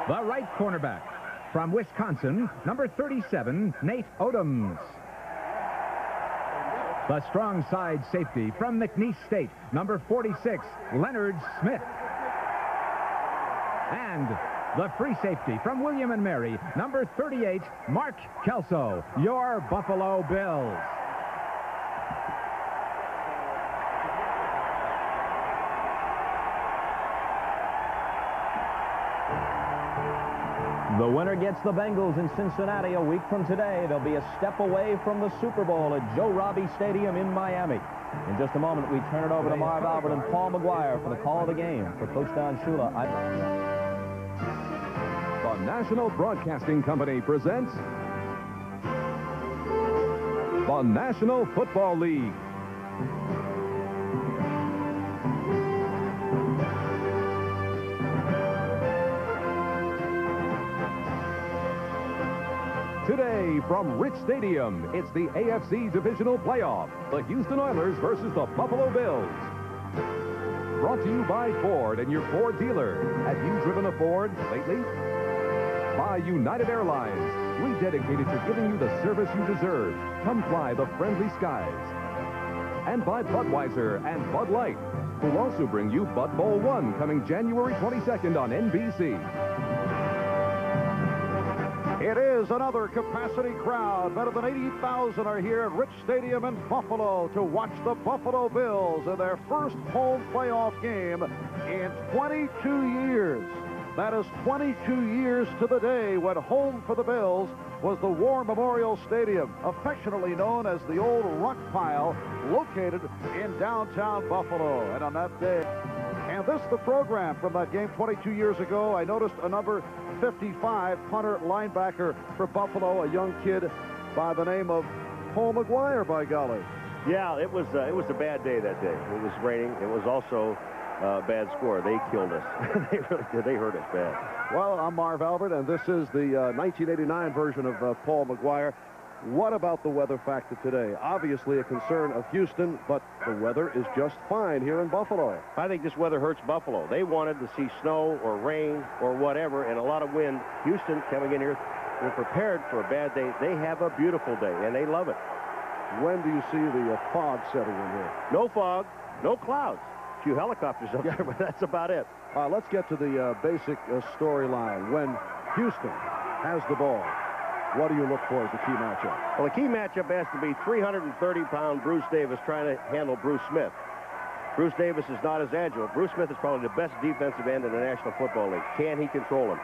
The right cornerback. From Wisconsin, number 37, Nate Odoms. The strong side safety from McNeese State, number 46, Leonard Smith. And the free safety from William & Mary, number 38, Mark Kelso, your Buffalo Bills. The winner gets the Bengals in Cincinnati a week from today. They'll be a step away from the Super Bowl at Joe Robbie Stadium in Miami. In just a moment, we turn it over to Marv Albert and Paul McGuire for the call of the game. For Coach Don Shula, The National Broadcasting Company presents the National Football League. Today from Rich Stadium, it's the AFC Divisional Playoff. The Houston Oilers versus the Buffalo Bills. Brought to you by Ford and your Ford dealer. Have you driven a Ford lately? By United Airlines, we dedicated to giving you the service you deserve. Come fly the friendly skies. And by Budweiser and Bud Light, who also bring you Bud Bowl 1 coming January 22nd on NBC. It is another capacity crowd. Better than 80,000 are here at Rich Stadium in Buffalo to watch the Buffalo Bills in their first home playoff game in 22 years. That is 22 years to the day when home for the Bills was the War Memorial Stadium, affectionately known as the Old Rock Pile, located in downtown Buffalo. And on that day, and this is the program from that game 22 years ago. I noticed a number 55 punter linebacker for Buffalo, a young kid by the name of Paul McGuire, by golly. Yeah, it was a bad day that day. It was raining. It was also a bad score. They killed us. They really did. They hurt us bad. Well, I'm Marv Albert, and this is the 1989 version of Paul McGuire. What about the weather factor today? Obviously a concern of Houston, but the weather is just fine here in Buffalo. I think this weather hurts Buffalo. They wanted to see snow or rain or whatever and a lot of wind. Houston coming in here, they're prepared for a bad day. They have a beautiful day, and they love it. When do you see the fog setting in here? No fog, no clouds. A few helicopters up there, but that's about it. Let's get to the basic storyline. When Houston has the ball, what do you look for as the key matchup? Well, the key matchup has to be 330-pound Bruce Davis trying to handle Bruce Smith. Bruce Davis is not as agile. Bruce Smith is probably the best defensive end in the National Football League. Can he control him?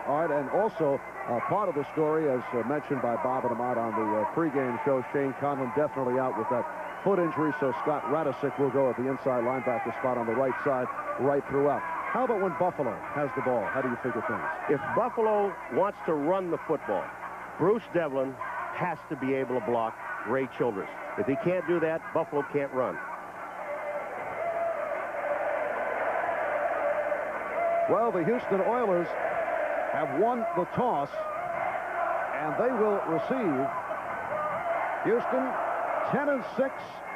All right, and also part of the story, as mentioned by Bob and Ahmad on the pregame show, Shane Conlon definitely out with that foot injury, so Scott Radisick will go at the inside linebacker spot on the right side right throughout. How about when Buffalo has the ball? How do you figure things? If Buffalo wants to run the football, Bruce Devlin has to be able to block Ray Childress. If he can't do that, Buffalo can't run. Well, the Houston Oilers have won the toss, and they will receive. Houston 10-6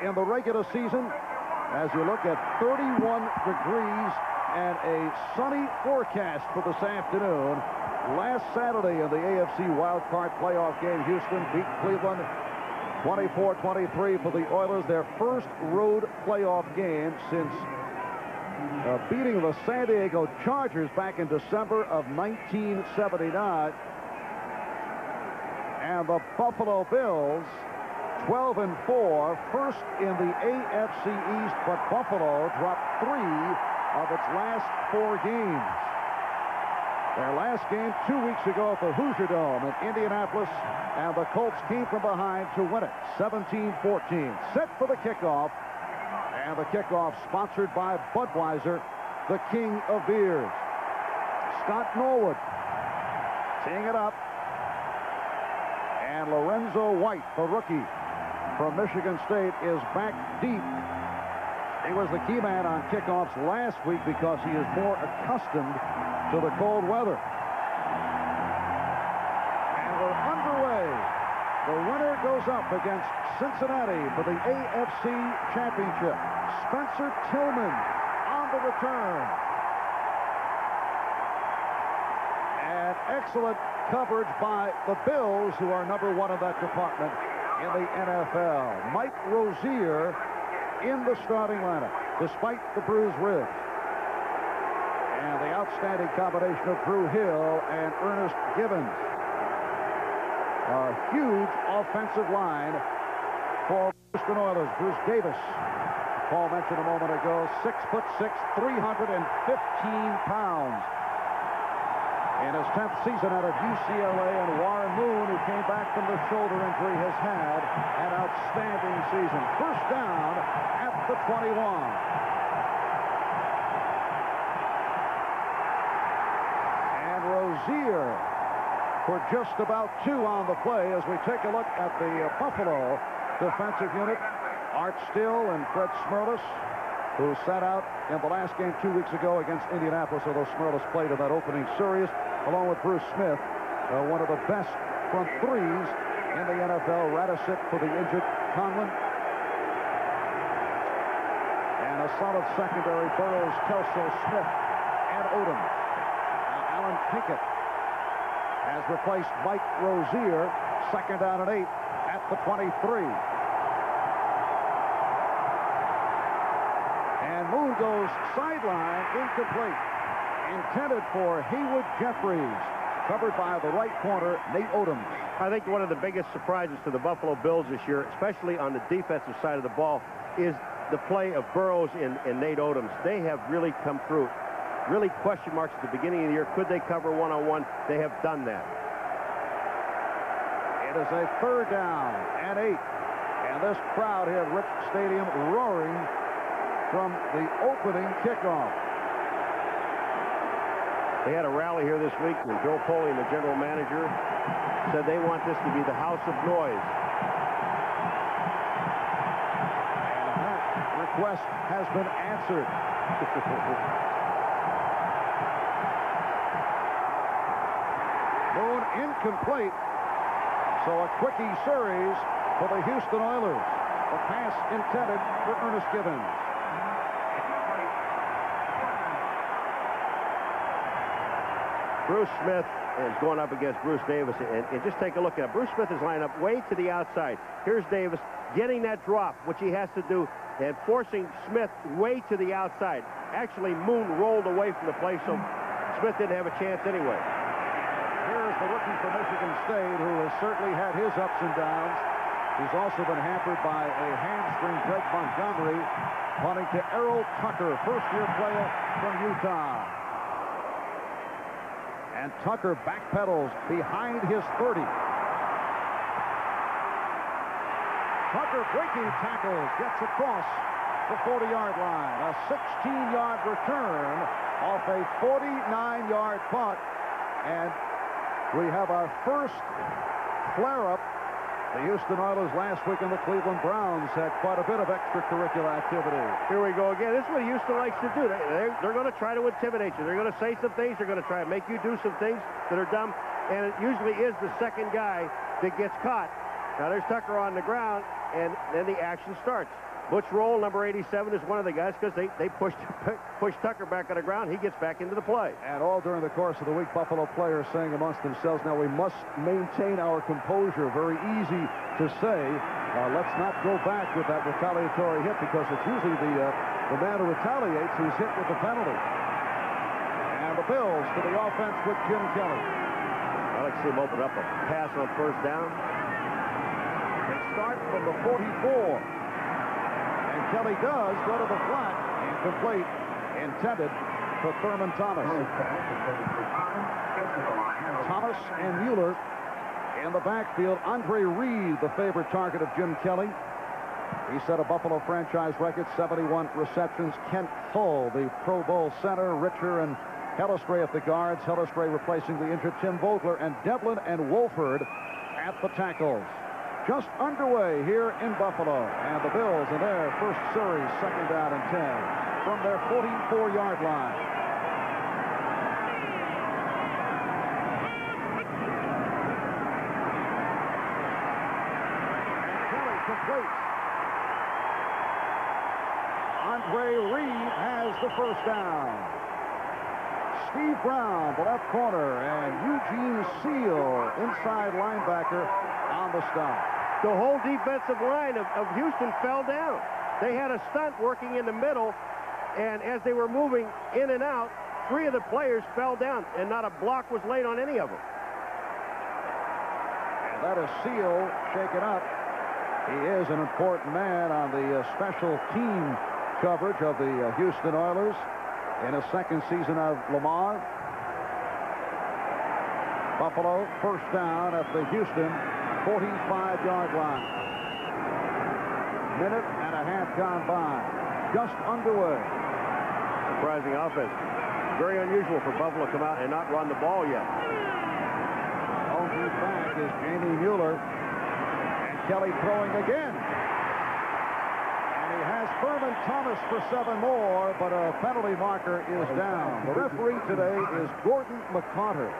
in the regular season as you look at 31 degrees and a sunny forecast for this afternoon. Last Saturday in the AFC wildcard playoff game, Houston beat Cleveland 24-23 for the Oilers, their first road playoff game since beating the San Diego Chargers back in December of 1979. And the Buffalo Bills, 12-4, first in the AFC East, but Buffalo dropped 3 of its last 4 games. Their last game 2 weeks ago at the Hoosier Dome in Indianapolis, and the Colts came from behind to win it, 17-14. Set for the kickoff, and the kickoff sponsored by Budweiser, the king of beers. Scott Norwood teeing it up, and Lorenzo White, the rookie from Michigan State, is back deep. He was the key man on kickoffs last week because he is more accustomed to the cold weather. And we're underway. The winner goes up against Cincinnati for the AFC Championship. Spencer Tillman on the return. excellent coverage by the Bills, who are number one in that department in the NFL. Mike Rozier in the starting lineup, despite the bruised ribs. And the outstanding combination of Drew Hill and Ernest Givens. A huge offensive line for Houston Oilers. Bruce Davis, Paul mentioned a moment ago, 6'6", 315 pounds. In his 10th season out of UCLA, and Warren Moon, who came back from the shoulder injury, has had an outstanding season. First down at the 21. And Rozier for just about 2 on the play as we take a look at the Buffalo defensive unit. Art Still and Fred Smerlas, who sat out in the last game 2 weeks ago against Indianapolis, although Smerlas played in that opening series, along with Bruce Smith, one of the best front threes in the NFL. Radisic for the injured Conlon. And a solid secondary, Burrows, Kelso, Smith, and Odom. Now Alan Pinkett has replaced Mike Rozier. Second down and 8 at the 23. And Moon goes sideline, incomplete. Intended for Haywood Jeffries, covered by the right corner, Nate Odom. I think one of the biggest surprises to the Buffalo Bills this year, especially on the defensive side of the ball, is the play of Burrows and Nate Odom. They have really come through. Really question marks at the beginning of the year. Could they cover one-on-one? They have done that. It is a third down and 8. And this crowd here at Rich Stadium roaring from the opening kickoff. They had a rally here this week, and Joe Polian, the general manager, said they want this to be the house of noise. And that request has been answered. Moon incomplete. So a quickie series for the Houston Oilers. The pass intended for Ernest Givens. Bruce Smith is going up against Bruce Davis, and just take a look at it. Bruce Smith is lined up way to the outside. Here's Davis getting that drop, which he has to do, and forcing Smith way to the outside. Actually, Moon rolled away from the play, so Smith didn't have a chance anyway. Here's the rookie from Michigan State, who has certainly had his ups and downs. He's also been hampered by a hamstring. Greg Montgomery punting to Errol Tucker, first-year player from Utah. And Tucker backpedals behind his 30. Tucker breaking tackles, gets across the 40-yard line. A 16-yard return off a 49-yard punt. And we have our first flare-up. The Houston Oilers last week and the Cleveland Browns had quite a bit of extracurricular activity. Here we go again. This is what Houston likes to do. They're going to try to intimidate you. They're going to say some things. They're going to try to make you do some things that are dumb. And it usually is the second guy that gets caught. Now there's Tucker on the ground, and then the action starts. Butch Roll, number 87, is one of the guys because they push Tucker back on the ground. He gets back into the play. And all during the course of the week, Buffalo players saying amongst themselves, now we must maintain our composure. Very easy to say, let's not go back with that retaliatory hit, because it's usually the man who retaliates who's hit with the penalty. And the Bills to the offense with Jim Kelly. I like to see him open up a pass on first down. They start from the 44. And Kelly does go to the flat. Incomplete. Intended for Thurman Thomas. Thomas and Mueller in the backfield. Andre Reed, the favorite target of Jim Kelly. He set a Buffalo franchise record, 71 receptions. Kent Hull, the Pro Bowl center. Richer and Hellestray at the guards. Hellestray replacing the injured Tim Vogler. And Devlin and Wolford at the tackles. Just underway here in Buffalo. And the Bills in their first series, second down and 10 from their 44-yard line. And Kelly completes. Andre Reed has the first down. Steve Brown, the left corner, and Eugene Seal, inside linebacker, on the stop. The whole defensive line of Houston fell down. They had a stunt working in the middle, and as they were moving in and out, 3 of the players fell down, and not a block was laid on any of them. And that is Seal shaken up. He is an important man on the special team coverage of the Houston Oilers in his second season of Lamar. Buffalo first down at the Houston 45-yard line. Minute and a half gone by. Just underway. Surprising offense. Very unusual for Buffalo to come out and not run the ball yet. On his back is Jamie Mueller. And Kelly throwing again. And he has Thurman Thomas for 7 more, but a penalty marker is down. The referee today is Gordon McCarter.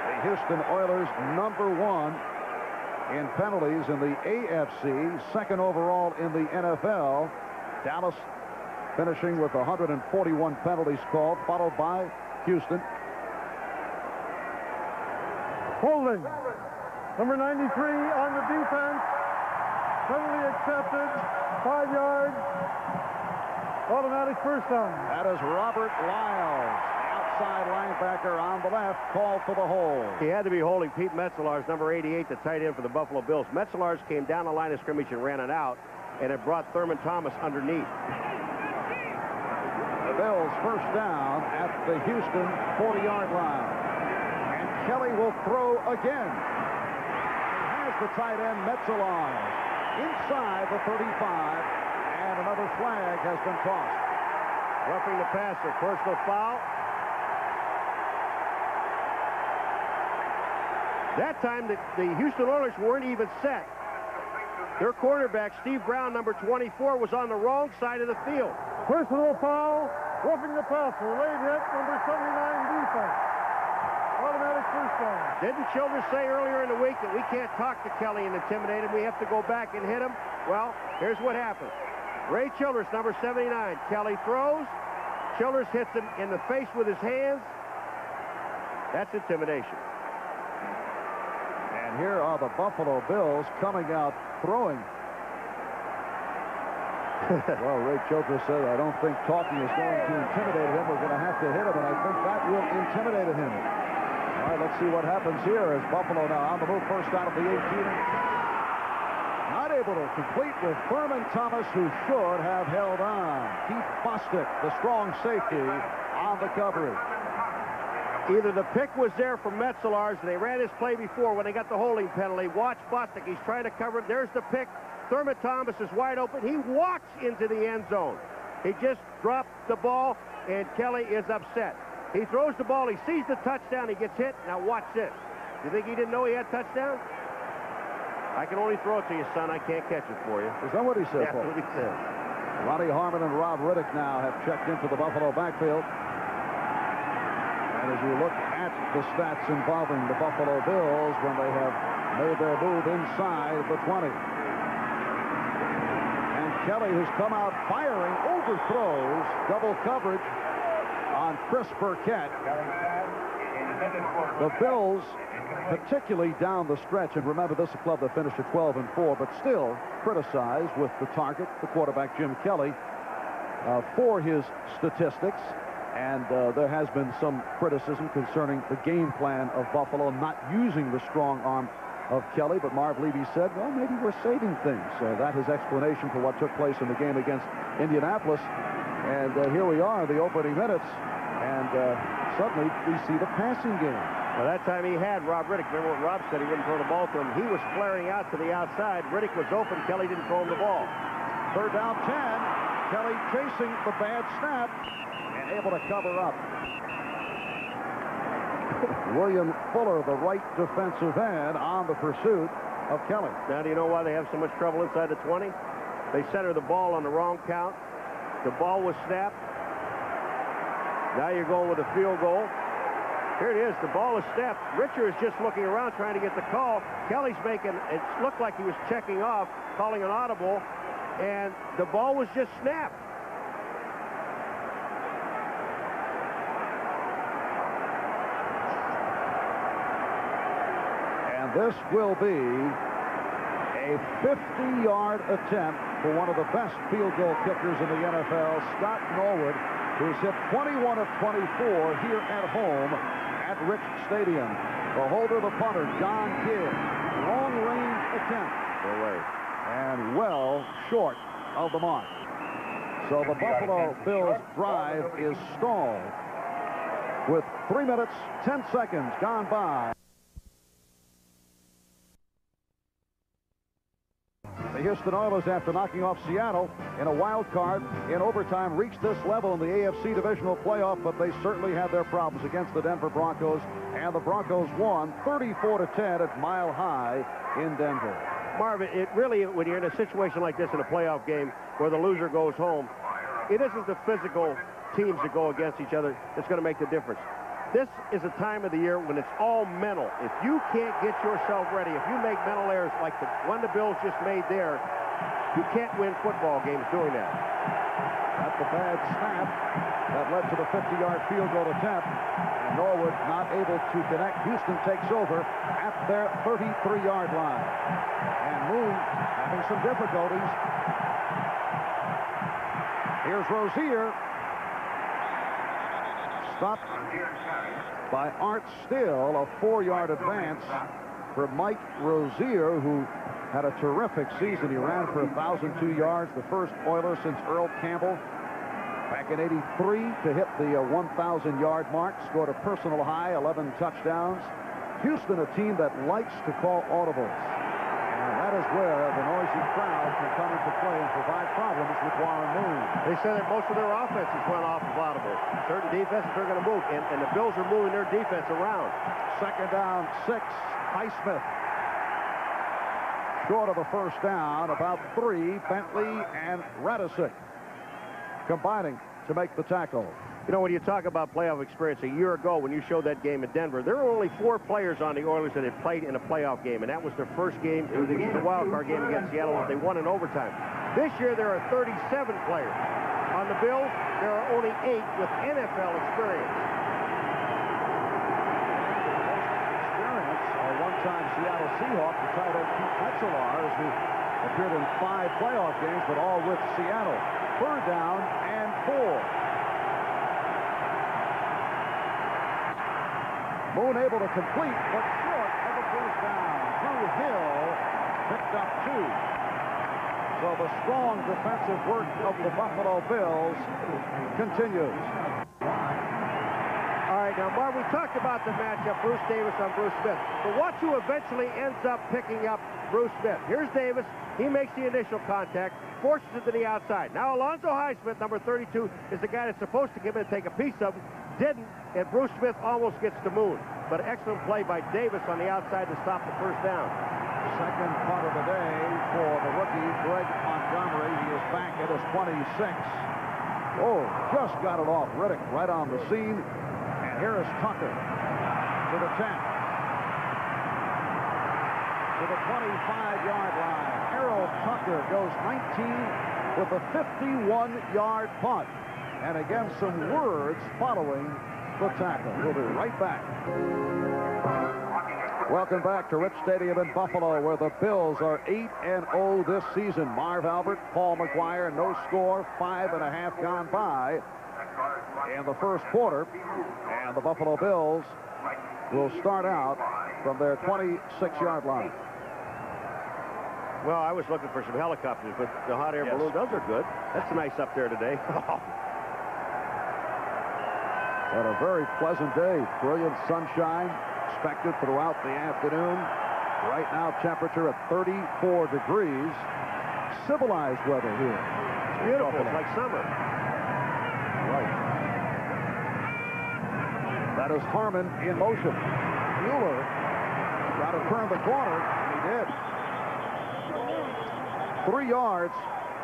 The Houston Oilers #1 in penalties in the AFC, second overall in the NFL. Dallas finishing with 141 penalties called, followed by Houston. Holding. Number 93 on the defense. Penalty accepted. 5 yards. Automatic first down. That is Robert Lyles, outside linebacker on the left, called for the hold. He had to be holding Pete Metzelaars, number 88, the tight end for the Buffalo Bills. Metzelaars came down the line of scrimmage and ran it out, and it brought Thurman Thomas underneath. The Bills first down at the Houston 40-yard line. And Kelly will throw again. He has the tight end Metzelaars inside the 35, and another flag has been tossed. Roughing the passer, personal foul. That time, the Houston Oilers weren't even set. Their quarterback, Steve Brown, number 24, was on the wrong side of the field. Personal foul. Roughing the passer. Late hit. Number 79 defense. Automatic first down. Didn't Childress say earlier in the week that we can't talk to Kelly and intimidate him? We have to go back and hit him? Well, here's what happened. Ray Childress, number 79. Kelly throws. Childress hits him in the face with his hands. That's intimidation. And here are the Buffalo Bills coming out throwing. Well, Ray Childress said, I don't think talking is going to intimidate him. We're going to have to hit him, and I think that will intimidate him. All right, let's see what happens here as Buffalo now on the move, first out of the 18. Not able to complete with Thurman Thomas, who should have held on. Keith Bostic, the strong safety, on the coverage. Either the pick was there for Metzelaars, and they ran his play before when they got the holding penalty. Watch Bostic. He's trying to cover it. There's the pick. Thurman Thomas is wide open. He walks into the end zone. He just dropped the ball, and Kelly is upset. He throws the ball. He sees the touchdown. He gets hit. Now watch this. You think he didn't know he had touchdown? I can only throw it to you, son. I can't catch it for you. Is that what he said? That's what he said. Ronnie Harmon and Rob Riddick now have checked into the Buffalo backfield. And as you look at the stats involving the Buffalo Bills when they have made their move inside the 20. And Kelly, who's come out firing, overthrows double coverage on Chris Burkett. The Bills, particularly down the stretch, and remember this is a club that finished at 12-4, but still criticized with the target, the quarterback Jim Kelly, for his statistics. And there has been some criticism concerning the game plan of Buffalo not using the strong arm of Kelly. But Marv Levy said, well, maybe we're saving things. So that is explanation for what took place in the game against Indianapolis. And here we are, the opening minutes. And suddenly we see the passing game. Well, that time he had Rob Riddick. Remember what Rob said? He wouldn't throw the ball to him. He was flaring out to the outside. Riddick was open. Kelly didn't throw him the ball. Third down 10. Kelly chasing the bad snap. Able to cover up. William Fuller, the right defensive end, on the pursuit of Kelly. Now, do you know why they have so much trouble inside the 20? They center the ball on the wrong count. The ball was snapped. Now you're going with a field goal. Here it is. The ball is snapped. Richard is just looking around trying to get the call. Kelly's making it look like he was checking off, calling an audible, and the ball was just snapped. And this will be a 50-yard attempt for one of the best field goal kickers in the NFL, Scott Norwood, who's hit 21 of 24 here at home at Rich Stadium. The holder, the punter, John Kidd. Long-range attempt. Away. And well short of the mark. So the Buffalo Bills drive is stalled with 3 minutes, 10 seconds gone by. The Houston Oilers, after knocking off Seattle in a wild card in overtime, reached this level in the AFC Divisional playoff, but they certainly had their problems against the Denver Broncos, and the Broncos won 34-10 at Mile High in Denver. Marvin, it really, when you're in a situation like this in a playoff game where the loser goes home, it isn't the physical teams that go against each other that's going to make the difference. This is a time of the year when it's all mental. If you can't get yourself ready, if you make mental errors like the one the Bills just made there, you can't win football games doing that. That's a bad snap that led to the 50-yard field goal attempt. And Norwood not able to connect. Houston takes over at their 33-yard line. And Moon having some difficulties. Here's Rozier. Stopped by Art Still, a 4-yard advance for Mike Rozier, who had a terrific season. He ran for 1,002 yards, the first Oiler since Earl Campbell back in '83 to hit the 1,000-yard mark, scored a personal high, 11 touchdowns. Houston, a team that likes to call audibles. And that is where the noisy crowd can come into play and provide problems with Warren Moon. They said that most of their offenses run off of audibles. Certain defenses are going to move, and the Bills are moving their defense around. Second down, 6. Highsmith. Short of a first down, about 3. Bentley and Radisic combining to make the tackle. You know, when you talk about playoff experience, a year ago when you showed that game in Denver, there were only 4 players on the Oilers that had played in a playoff game, and that was their first game. It was the wild card game against Seattle that they won in overtime. This year, there are 37 players. On the Bills, there are only 8 with NFL experience. A one-time Seattle Seahawk, the tight end Pete Metzelar, who appeared in 5 playoff games, but all with Seattle. Third down and 4. Moon able to complete, but short of a first down. Drew Hill picked up 2. So the strong defensive work of the Buffalo Bills continues. All right, now, Marv, we talked about the matchup, Bruce Davis on Bruce Smith. But watch who eventually ends up picking up Bruce Smith. Here's Davis. He makes the initial contact, forces it to the outside. Now, Alonzo Highsmith, number 32, is the guy that's supposed to give it and take a piece of him. Didn't, and Bruce Smith almost gets to Moon. But excellent play by Davis on the outside to stop the first down. Second punt of the day for the rookie, Greg Montgomery. He is back at his 26. Oh, just got it off. Riddick right on the scene. And here is Tucker to the 10. To the 25-yard line. Errol Tucker goes 19 with a 51-yard punt. And again, some words following the tackle. We'll be right back. Welcome back to Rich Stadium in Buffalo, where the Bills are 8-0 this season. Marv Albert, Paul McGuire, no score, 5.5 gone by in the first quarter. And the Buffalo Bills will start out from their 26-yard line. Well, I was looking for some helicopters, but the hot air balloon, those are good. That's nice up there today. What a very pleasant day. Brilliant sunshine expected throughout the afternoon. Right now, temperature at 34 degrees. Civilized weather here. It's beautiful. It's like summer. Right. That is Harmon in motion. Mueller got to turn the corner, and he did. 3 yards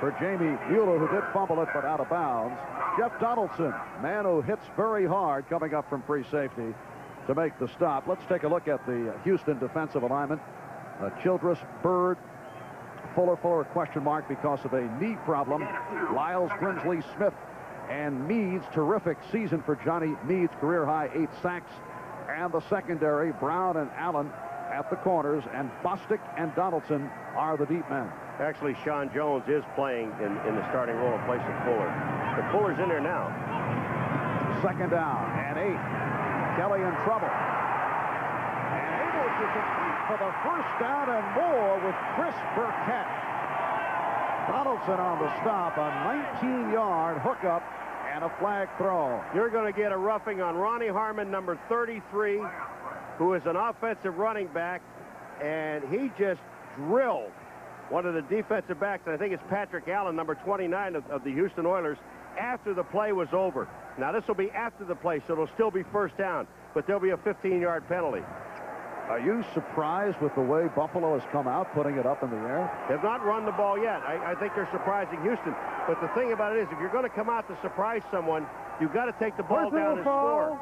for Jamie Mueller, who did fumble it, but out of bounds. Jeff Donaldson, man who hits very hard coming up from free safety to make the stop. Let's take a look at the Houston defensive alignment. Childress, Bird, Fuller question mark because of a knee problem. Lyles, Grimsley, Smith, and Meads. Terrific season for Johnny Meads. Career high 8 sacks. And the secondary, Brown and Allen at the corners, and Bostic and Donaldson are the deep men. Actually, Sean Jones is playing in the starting role in place of Fuller. But Fuller's in there now. Second down and 8. Kelly in trouble. And able to compete for the first down and more with Chris Burkett. Donaldson on the stop, a 19-yard hookup and a flag throw. You're going to get a roughing on Ronnie Harmon, number 33, who is an offensive running back, and he just drilled one of the defensive backs, and I think it's Patrick Allen, number 29 of the Houston Oilers, after the play was over. Now, this will be after the play, so it'll still be first down, but there'll be a 15-yard penalty. Are you surprised with the way Buffalo has come out, putting it up in the air? They've not run the ball yet. I think they're surprising Houston. But the thing about it is, if you're going to come out to surprise someone, you've got to take the ball down and score.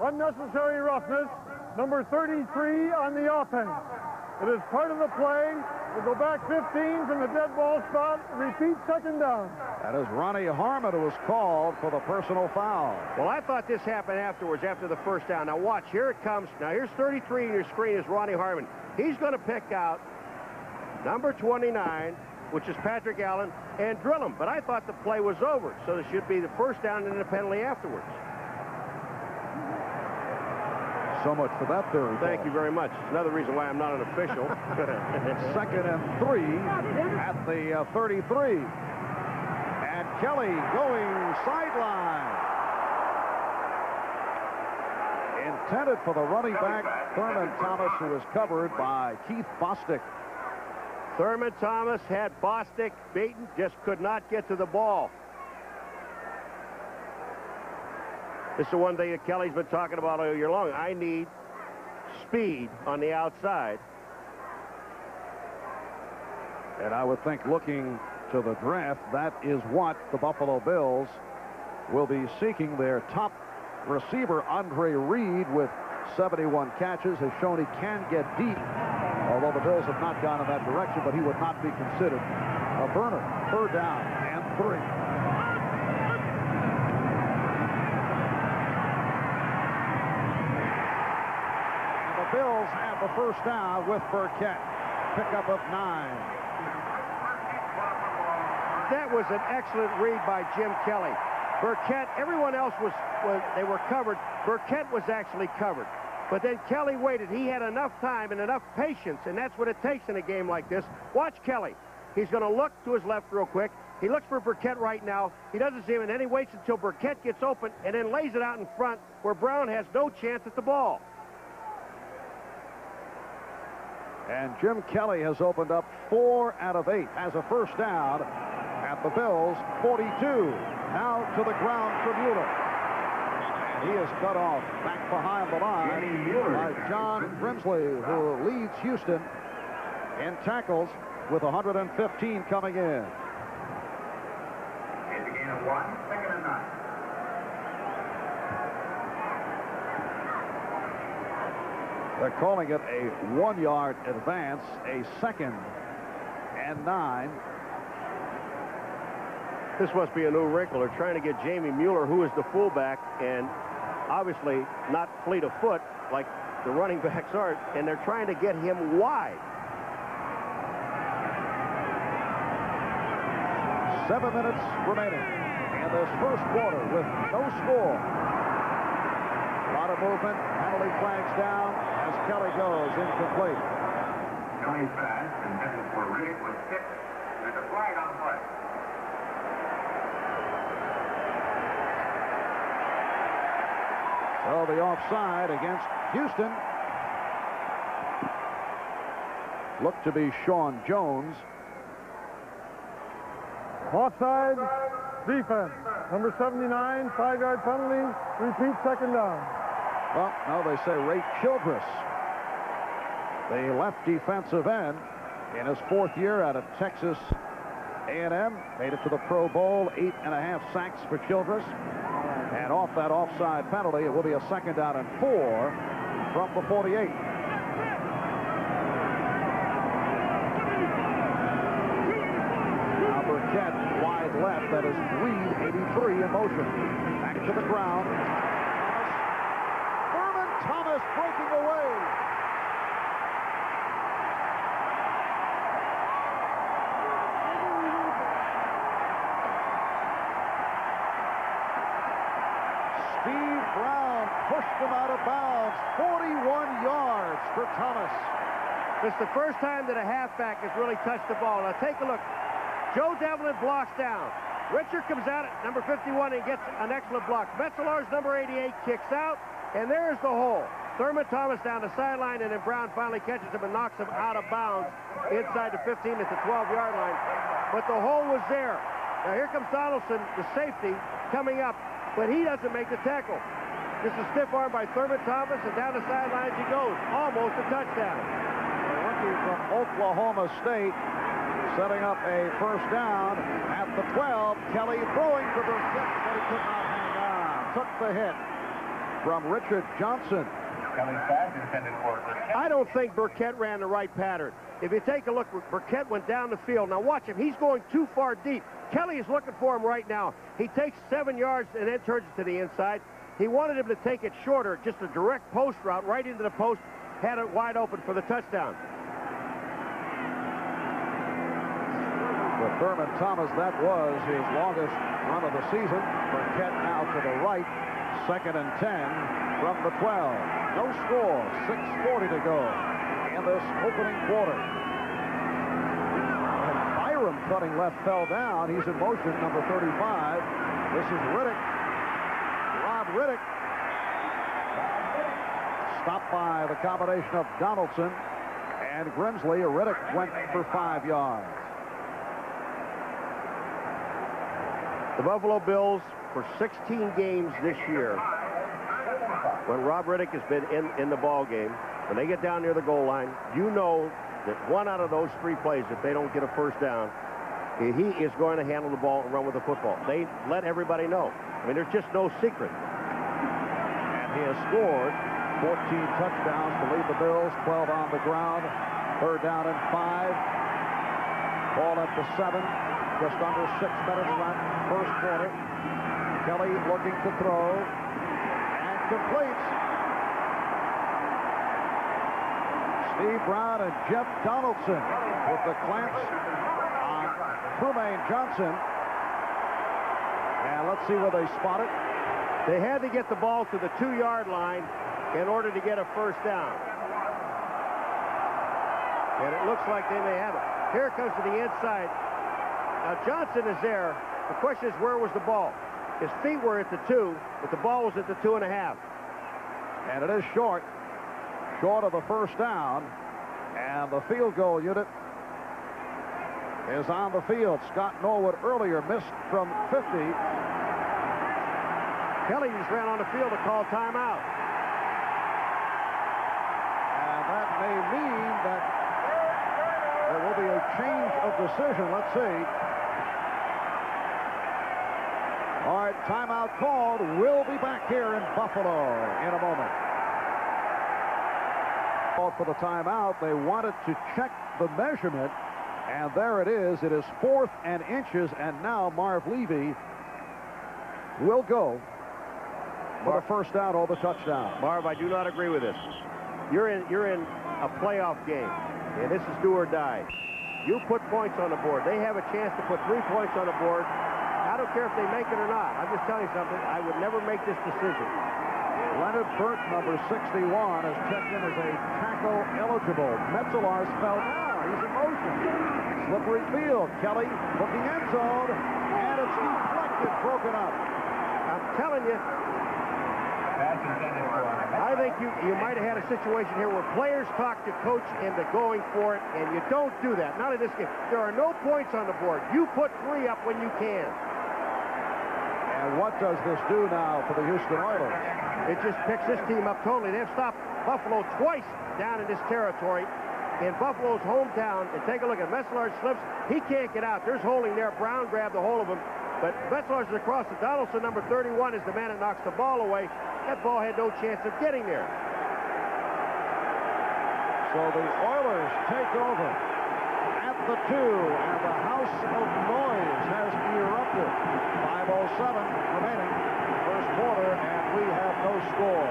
Unnecessary roughness. Number 33 on the offense. It is part of the play. We'll go back 15 from the dead ball spot. Repeat second down. That is Ronnie Harmon who was called for the personal foul. Well, I thought this happened afterwards, after the first down. Now watch, here it comes. Now here's 33 in your screen is Ronnie Harmon. He's going to pick out number 29, which is Patrick Allen, and drill him. But I thought the play was over, so it should be the first down and then a penalty afterwards. So much for that theory. Thank you very much. It's another reason why I'm not an official. Second and 3 at the 33. And Kelly going sideline. Intended for the running back, Thurman Thomas, who is covered by Keith Bostic. Thurman Thomas had Bostic beaten, just could not get to the ball. This is the one thing that Kelly's been talking about all year long. I need speed on the outside. And I would think, looking to the draft, that is what the Buffalo Bills will be seeking. Their top receiver, Andre Reed, with 71 catches, has shown he can get deep, although the Bills have not gone in that direction, but he would not be considered a burner. Third down and 3. Bills have the first down with Burkett. Pickup of 9. That was an excellent read by Jim Kelly. Burkett, everyone else they were covered. Burkett was actually covered. But then Kelly waited. He had enough time and enough patience, and that's what it takes in a game like this. Watch Kelly. He's going to look to his left real quick. He looks for Burkett right now. He doesn't see him, and then he waits until Burkett gets open and then lays it out in front where Brown has no chance at the ball. And Jim Kelly has opened up 4 out of 8, has a first down at the Bills' 42. Now to the ground for Mueller. And he is cut off back behind the line by John Grimsley, who leads Houston in tackles with 115 coming in. It's a gain of 1, second and 9. They're calling it a 1-yard advance, a second and 9. This must be a new wrinkle. They're trying to get Jamie Mueller, who is the fullback, and obviously not fleet of foot like the running backs are, and they're trying to get him wide. 7 minutes remaining in this first quarter with no score. A lot of movement, penalty flags down as Kelly goes incomplete. Kelly's pass intended for Riddick was 6. There's a flag on play. So the offside against Houston looked to be Sean Jones. Offside, defense. Number 79, 5-yard penalty. Repeat second down. Well, now they say Ray Childress, the left defensive end, in his 4th year out of Texas A&M, made it to the Pro Bowl. 8.5 sacks for Childress. And off that offside penalty, it will be a second down and 4 from the 48. That is Reed, 83 in motion. Back to the ground. Thomas breaking away. Steve Brown pushed him out of bounds. 41 yards for Thomas. It's the first time that a halfback has really touched the ball. Now take a look. Joe Devlin blocks down. Richard comes out at number 51 and gets an excellent block. Metzelar's number 88 kicks out, and there's the hole. Thurman Thomas down the sideline, and then Brown finally catches him and knocks him out of bounds inside the 15 at the 12-yard line. But the hole was there. Now here comes Donaldson, the safety, coming up, but he doesn't make the tackle. This is stiff arm by Thurman Thomas, and down the sidelines he goes. Almost a touchdown. A rookie from Oklahoma State setting up a first down at the 12. Kelly throwing to Burkett, but he could not hang on. Took the hit from Richard Johnson. I don't think Burkett ran the right pattern. If you take a look, Burkett went down the field. Now watch him. He's going too far deep. Kelly is looking for him right now. He takes 7 yards and then turns it to the inside. He wanted him to take it shorter, just a direct post route right into the post, had it wide open for the touchdown. For Thurman Thomas, that was his longest run of the season. Burkett now to the right, 2nd and 10 from the 12. No score, 6:40 to go in this opening quarter. And Byram cutting left fell down. He's in motion, number 35. This is Riddick. Rob Riddick. Stopped by the combination of Donaldson and Grimsley. Riddick went for 5 yards. The Buffalo Bills, for 16 games this year, when Rob Riddick has been in the ball game, when they get down near the goal line, you know that 1 out of those 3 plays, if they don't get a first down, he is going to handle the ball and run with the football. They let everybody know. I mean, there's just no secret. And he has scored 14 touchdowns to lead the Bills, 12 on the ground. 3rd down and 5. Ball at the 7. Just under 6 minutes left, first quarter. Kelly looking to throw. Completes. Steve Brown and Jeff Donaldson with the clamps on Trumaine Johnson. And let's see where they spot it. They had to get the ball to the 2-yard line in order to get a first down. And it looks like they may have it. Here it comes to the inside. Now Johnson is there. The question is, where was the ball? His feet were at the 2, but the ball was at the 2.5. And it is short of the first down. And the field goal unit is on the field. Scott Norwood earlier missed from 50. Kelly just ran on the field to call timeout. And that may mean that there will be a change of decision. Let's see. All right, timeout called. We'll be back here in Buffalo in a moment. Called for the timeout. They wanted to check the measurement, and there it is. It is 4th and inches, and now Marv Levy will go for the first down or the touchdown. Marv, I do not agree with this. You're in a playoff game, and this is do or die. You put points on the board. They have a chance to put 3 points on the board. I don't care if they make it or not. I'm just telling you something. I would never make this decision. Leonard Burt, number 61, is checked in as a tackle eligible. Metzelar's fell down. He's in motion. Slippery field. Kelly from the end zone, and it's deflected, broken up. I'm telling you, I think you might have had a situation here where players talk to coach into going for it, and you don't do that. Not in this game. There are no points on the board. You put 3 up when you can. And what does this do now for the Houston Oilers? It just picks this team up totally. They've stopped Buffalo twice down in this territory in Buffalo's hometown. And take a look at Metzler slips. He can't get out. There's holding there. Brown grabbed a hold of him. But Metzler's is across the Donaldson, number 31, is the man that knocks the ball away. That ball had no chance of getting there. So the Oilers take over at the 2, and the house of noise has erupted. 5:07 remaining, first quarter, and we have no score.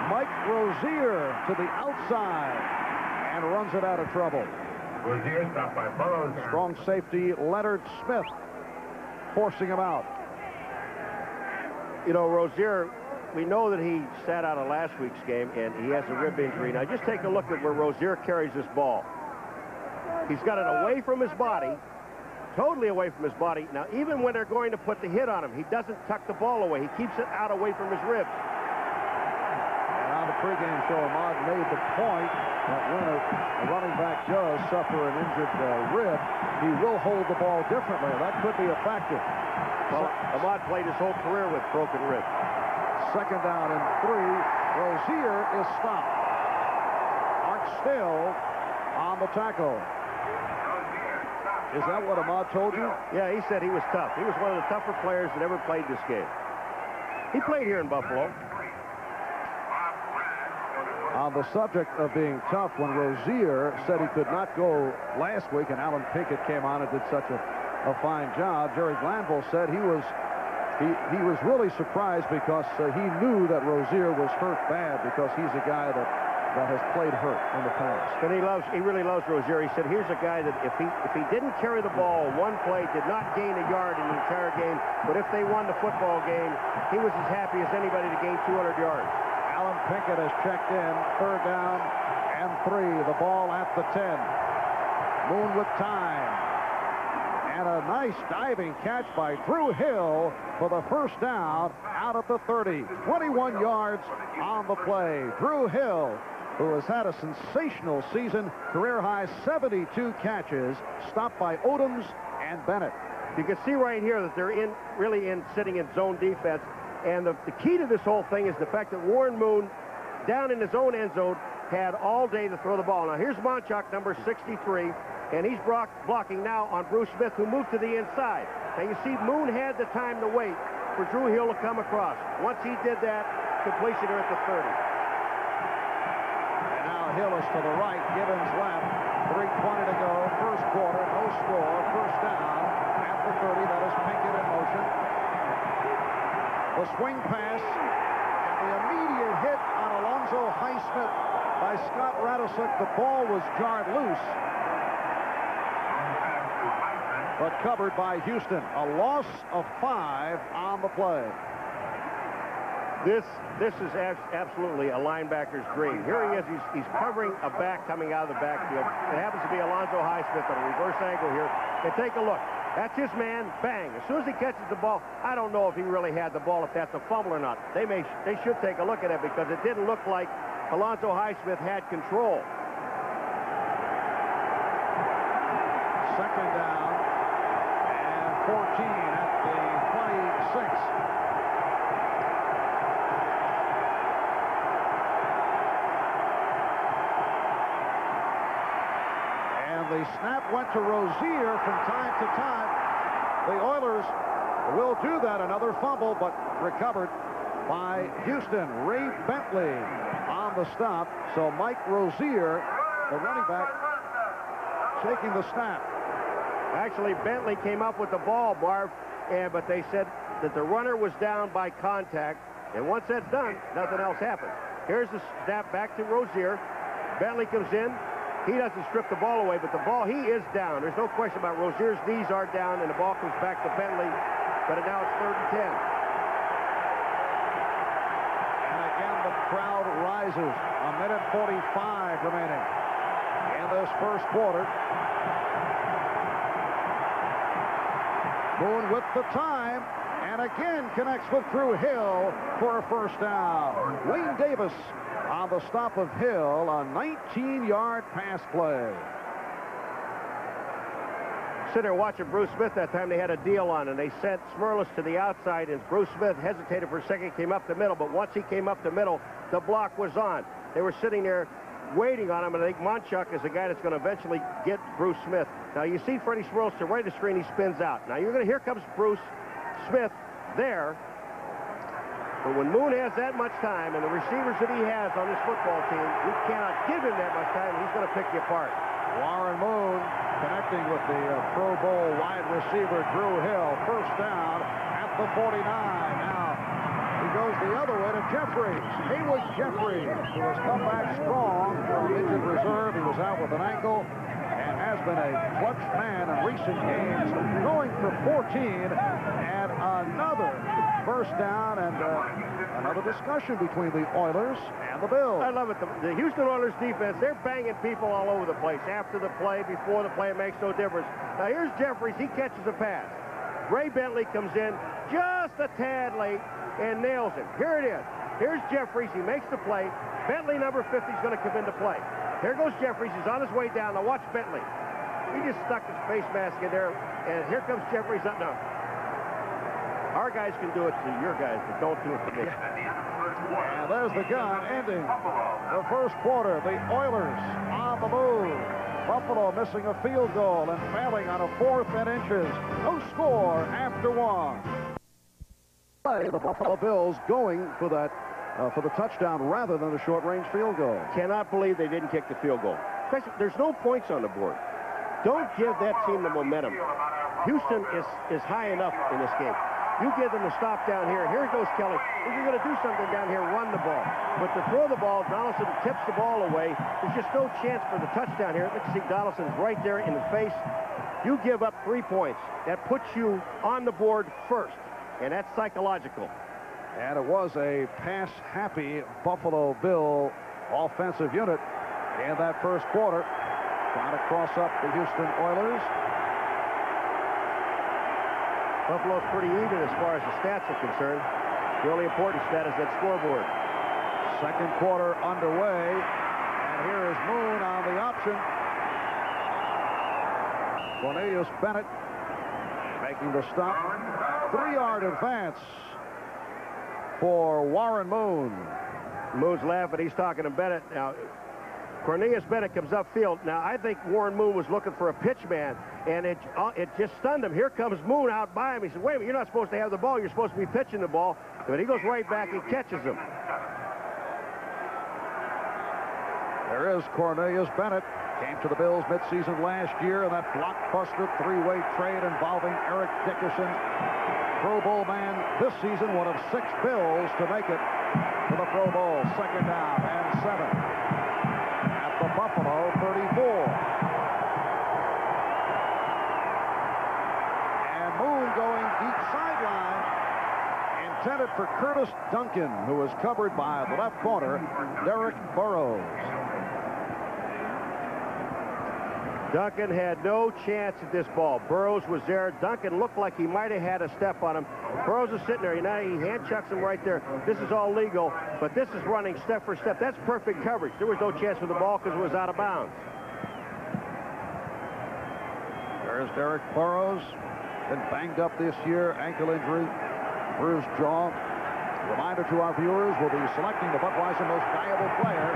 Mike Rozier to the outside and runs it out of trouble. Rozier stopped by Burrows. Strong safety Leonard Smith forcing him out. You know, Rozier, we know that he sat out of last week's game, and he has a rib injury. Now, just take a look at where Rozier carries this ball. He's got it away from his body, totally away from his body. Now, even when they're going to put the hit on him, he doesn't tuck the ball away. He keeps it out away from his ribs. And on the pregame show, Ahmad made the point that when a running back does suffer an injured rib, he will hold the ball differently. That could be a factor. Well, Ahmad played his whole career with broken ribs. Second down and 3. Rozier is stopped. Art Still on the tackle. Is that what Ahmad told you? Yeah, he said he was tough. He was one of the tougher players that ever played this game. He played here in Buffalo. On the subject of being tough, when Rozier said he could not go last week and Alan Pinkett came on and did such a fine job, Jerry Glanville said he was really surprised because he knew that Rozier was hurt bad because he's a guy that has played hurt in the past. And he really loves Rozier. He said, here's a guy that if he didn't carry the ball one play, did not gain a yard in the entire game, but if they won the football game, he was as happy as anybody to gain 200 yards. Alan Pinkett has checked in, third down and 3. The ball at the 10. Moon with time. And a nice diving catch by Drew Hill for the first down out at the 30. 21 yards on the play. Drew Hill, who has had a sensational season, career-high 72 catches, stopped by Odoms and Bennett. You can see right here that they're really sitting in zone defense. And the key to this whole thing is the fact that Warren Moon, down in his own end zone, had all day to throw the ball. Now, here's Monchuk, number 63, and he's blocking now on Bruce Smith, who moved to the inside. Now, you see, Moon had the time to wait for Drew Hill to come across. Once he did that, completion here at the 30. And now Hill is to the right, Gibbons left, 3:20 to go, first quarter, no score, first down at the 30. That is Pinkett in motion. The swing pass and the immediate hit on Alonzo Highsmith by Scott Radisick. The ball was jarred loose, but covered by Houston. A loss of 5 on the play. This is absolutely a linebacker's dream. Here he is. He's covering a back coming out of the backfield. It happens to be Alonzo Highsmith on a reverse angle here. And take a look. That's his man. Bang. As soon as he catches the ball, I don't know if he really had the ball, if that's a fumble or not. They should take a look at it because it didn't look like Alonzo Highsmith had control. Second down and 14 at the 26. The snap went to Rozier from time to time. The Oilers will do that. Another fumble, but recovered by Houston. Ray Bentley on the stop. So Mike Rozier, the running back, taking the snap. Actually, Bentley came up with the ball, Marv, but they said that the runner was down by contact. And once that's done, nothing else happens. Here's the snap back to Rozier. Bentley comes in. He doesn't strip the ball away, but the ball, he is down. There's no question about it. Rozier's knees are down, and the ball comes back to Bentley. But now it's 3rd and 10. And again, the crowd rises. A minute 45 remaining in this first quarter. Moon with the time, and again connects with Drew Hill for a first down. Wayne Davis on the stop of Hill, a 19-yard pass play. Sitting there watching Bruce Smith that time, they had a deal on, and they sent Smirlis to the outside, and Bruce Smith hesitated for a second, came up the middle, but once he came up the middle, the block was on. They were sitting there waiting on him, and I think Monchuk is the guy that's going to eventually get Bruce Smith. Now, you see Freddie Smirlis to right of the screen, he spins out. Now, here comes Bruce Smith there. But when Moon has that much time, and the receivers that he has on this football team, you cannot give him that much time, and he's going to pick you apart. Warren Moon connecting with the Pro Bowl wide receiver Drew Hill. First down at the 49. Now he goes the other way to Jeffries. Haywood Jeffries, who has come back strong from injured reserve. He was out with an ankle and has been a clutch man in recent games, going for 14 and another first down, and another discussion between the Oilers and the Bills. I love it. The Houston Oilers defense, they're banging people all over the place. After the play, before the play, it makes no difference. Now here's Jeffries. He catches a pass. Ray Bentley comes in just a tad late and nails him. Here it is. Here's Jeffries. He makes the play. Bentley, number 50, is going to come into play. Here goes Jeffries. He's on his way down. Now watch Bentley. He just stuck his face mask in there, and here comes Jeffries up now. Our guys can do it to your guys, but don't do it to me. And there's the gun ending the first quarter. The Oilers on the move. Buffalo missing a field goal and failing on a 4th and inches. No score after 1. The Buffalo Bills going for that for the touchdown rather than a short-range field goal. Cannot believe they didn't kick the field goal. There's no points on the board. Don't give that team the momentum. Houston is high enough in this game. You give them a stop down here. Here goes Kelly. If you're going to do something down here, run the ball. But to throw the ball, Donaldson tips the ball away. There's just no chance for the touchdown here. Let's see, Donaldson's right there in the face. You give up 3 points. That puts you on the board first, and that's psychological. And it was a pass-happy Buffalo Bill offensive unit in that first quarter. Trying to cross up the Houston Oilers. Buffalo's pretty even as far as the stats are concerned. The only important stat is that scoreboard. Second quarter underway, and here is Moon on the option. Cornelius Bennett making the stop. 3-yard advance for Warren Moon. Moon's laughing. He's talking to Bennett. Now, Cornelius Bennett comes upfield. Now, I think Warren Moon was looking for a pitch man, and it just stunned him. Here comes Moon out by him. He said, wait a minute, you're not supposed to have the ball. You're supposed to be pitching the ball. But he goes right back and catches him. There is Cornelius Bennett. Came to the Bills midseason last year in that blockbuster 3-way trade involving Eric Dickerson. Pro Bowl man this season, one of 6 Bills to make it to the Pro Bowl. Second down and 7. The Buffalo 34. And Moon going deep sideline. Intended for Curtis Duncan, who was covered by the left corner, Derek Burrows. Duncan had no chance at this ball. Burrows was there. Duncan looked like he might have had a step on him. Burrows is sitting there. Now he hand chucks him right there. This is all legal, but this is running step for step. That's perfect coverage. There was no chance for the ball because it was out of bounds. There's Derek Burrows. Been banged up this year. Ankle injury. Bruised jaw. Reminder to our viewers, we'll be selecting the Budweiser most valuable player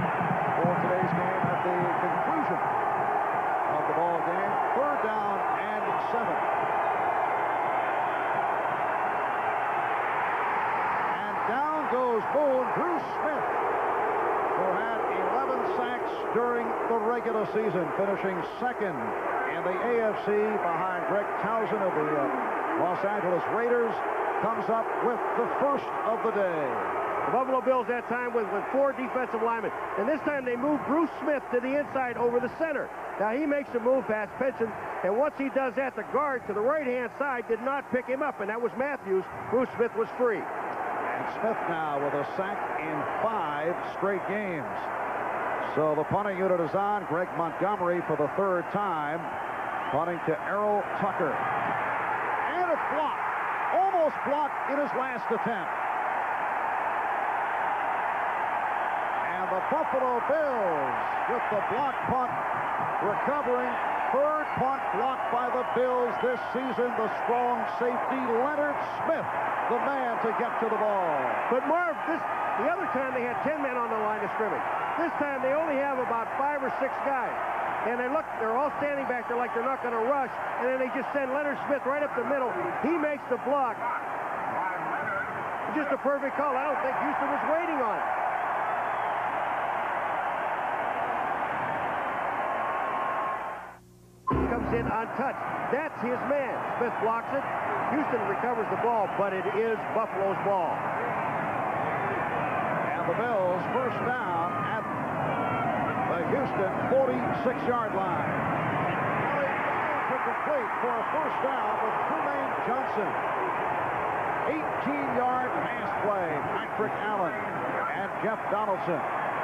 for today's game at the conclusion of the ball game. 3rd down and 7. And down goes Moon. Bruce Smith, who had 11 sacks during the regular season, finishing 2nd in the AFC behind Greg Towson of the Los Angeles Raiders, comes up with the first of the day. The Buffalo Bills that time with 4 defensive linemen. And this time they move Bruce Smith to the inside over the center. Now he makes a move past Pinson, and once he does that, the guard to the right-hand side did not pick him up, and that was Matthews. Bruce Smith was free. And Smith now with a sack in 5 straight games. So the punting unit is on. Greg Montgomery for the 3rd time. Punting to Errol Tucker. And it's blocked. Almost blocked in his last attempt. And the Buffalo Bills with the block punt recovering. 3rd punt blocked by the Bills this season. The strong safety, Leonard Smith, the man to get to the ball. But Marv, the other time they had 10 men on the line of scrimmage. This time they only have about 5 or 6 guys. And they're all standing back there like they're not going to rush. And then they just send Leonard Smith right up the middle. He makes the block. Just a perfect call. I don't think Houston was waiting on it. Comes in untouched. That's his man. Smith blocks it. Houston recovers the ball, but it is Buffalo's ball. And the Bills first down at the Houston 46-yard line. To complete for a first down with Tremaine Johnson. 18-yard pass play. Patrick Allen and Jeff Donaldson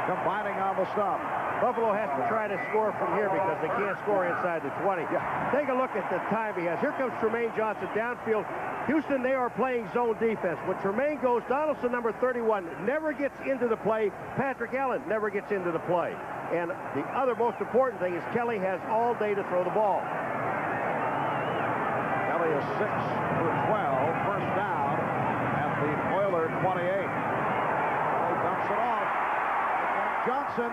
combining on the stop. Buffalo has to try to score from here because they can't score inside the 20. Yeah. Take a look at the time he has. Here comes Tremaine Johnson downfield. Houston, they are playing zone defense. When Tremaine goes, Donaldson, number 31, never gets into the play. Patrick Allen never gets into the play. And the other most important thing is Kelly has all day to throw the ball. Kelly is 6 for 12. First down at the Oiler 28. He dumps it off. And Johnson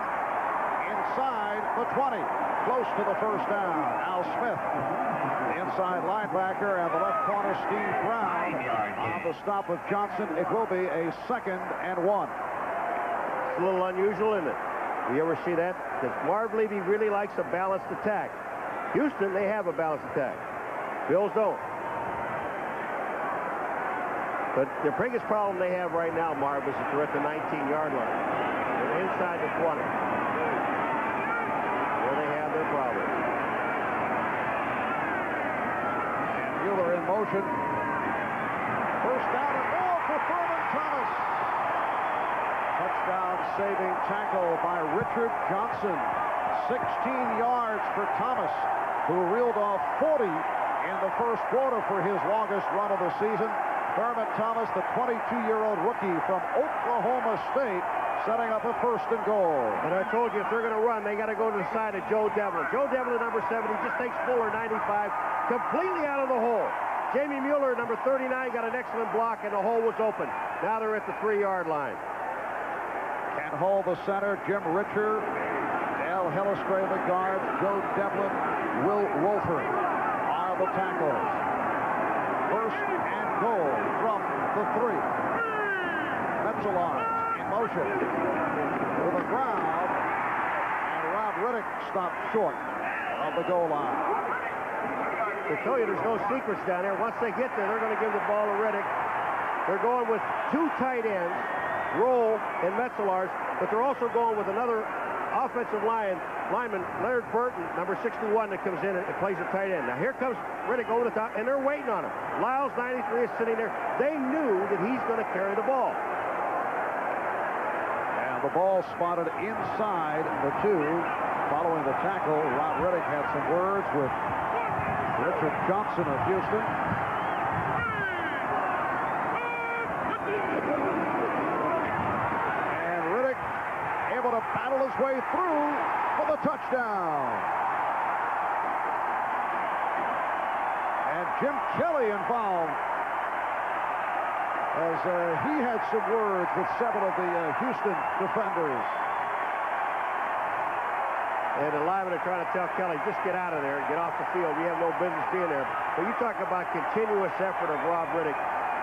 inside the 20. Close to the first down. Al Smith, the inside linebacker, and the left corner, Steve Brown, on the stop of Johnson. It will be a 2nd and 1. It's a little unusual, isn't it? You ever see that? Because Marv Levy really likes a balanced attack. Houston, they have a balanced attack. Bills don't. But the biggest problem they have right now, Marv, is that they're at the 19-yard line. They're inside the 20. There they have their problem. And Mueller in motion. First down and goal for Thurman Thomas. Touchdown saving tackle by Richard Johnson. 16 yards for Thomas, who reeled off 40 in the first quarter for his longest run of the season. Thurman Thomas, the 22-year-old rookie from Oklahoma State, setting up a 1st and goal. And I told you, if they're going to run, they got to go to the side of Joe Devlin. Joe Devlin, number 70, just takes Fuller, 95, completely out of the hole. Jamie Mueller, number 39, got an excellent block, and the hole was open. Now they're at the 3-yard line. Ken Hull, the center, Jim Richer, Al Hillestray, the guard, Joe Devlin, Will Wolford are the tackles. 1st and goal from the 3. Metzelar in motion to the ground, and Rob Riddick stopped short of the goal line. They tell you there's no secrets down there. Once they get there, they're going to give the ball to Riddick. They're going with 2 tight ends, Roll and Metzelars, but they're also going with another offensive lineman, Laird Burton, number 61, that comes in and plays a tight end. Now here comes Riddick over the top, and they're waiting on him. Lyles, 93, is sitting there. They knew that he's going to carry the ball. And the ball spotted inside the 2. Following the tackle, Rob Riddick had some words with Richard Johnson of Houston. And Riddick able to battle his way through for the touchdown. And Jim Kelly involved, as he had some words with 7 of the Houston defenders. And the linemen are trying to tell Kelly, just get out of there and get off the field. You have no business being there. But you talk about continuous effort of Rob Riddick.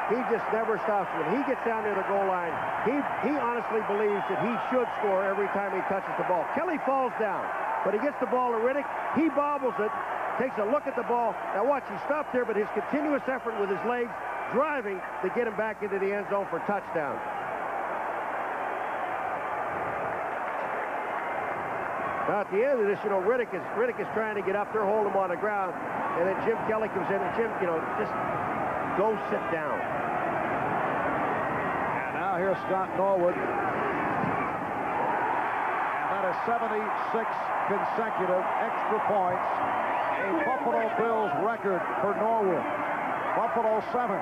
He just never stops. When he gets down near the goal line, he honestly believes that he should score every time he touches the ball. Kelly falls down, but he gets the ball to Riddick. He bobbles it, takes a look at the ball. Now watch, he stopped there, but his continuous effort with his legs driving to get him back into the end zone for touchdown. Now, at the end of this, Riddick is trying to get up there, hold him on the ground, and then Jim Kelly comes in, and Jim, just go sit down. And now here's Scott Norwood. And that is 76 consecutive extra points, a Buffalo Bills record for Norwood. Buffalo 7,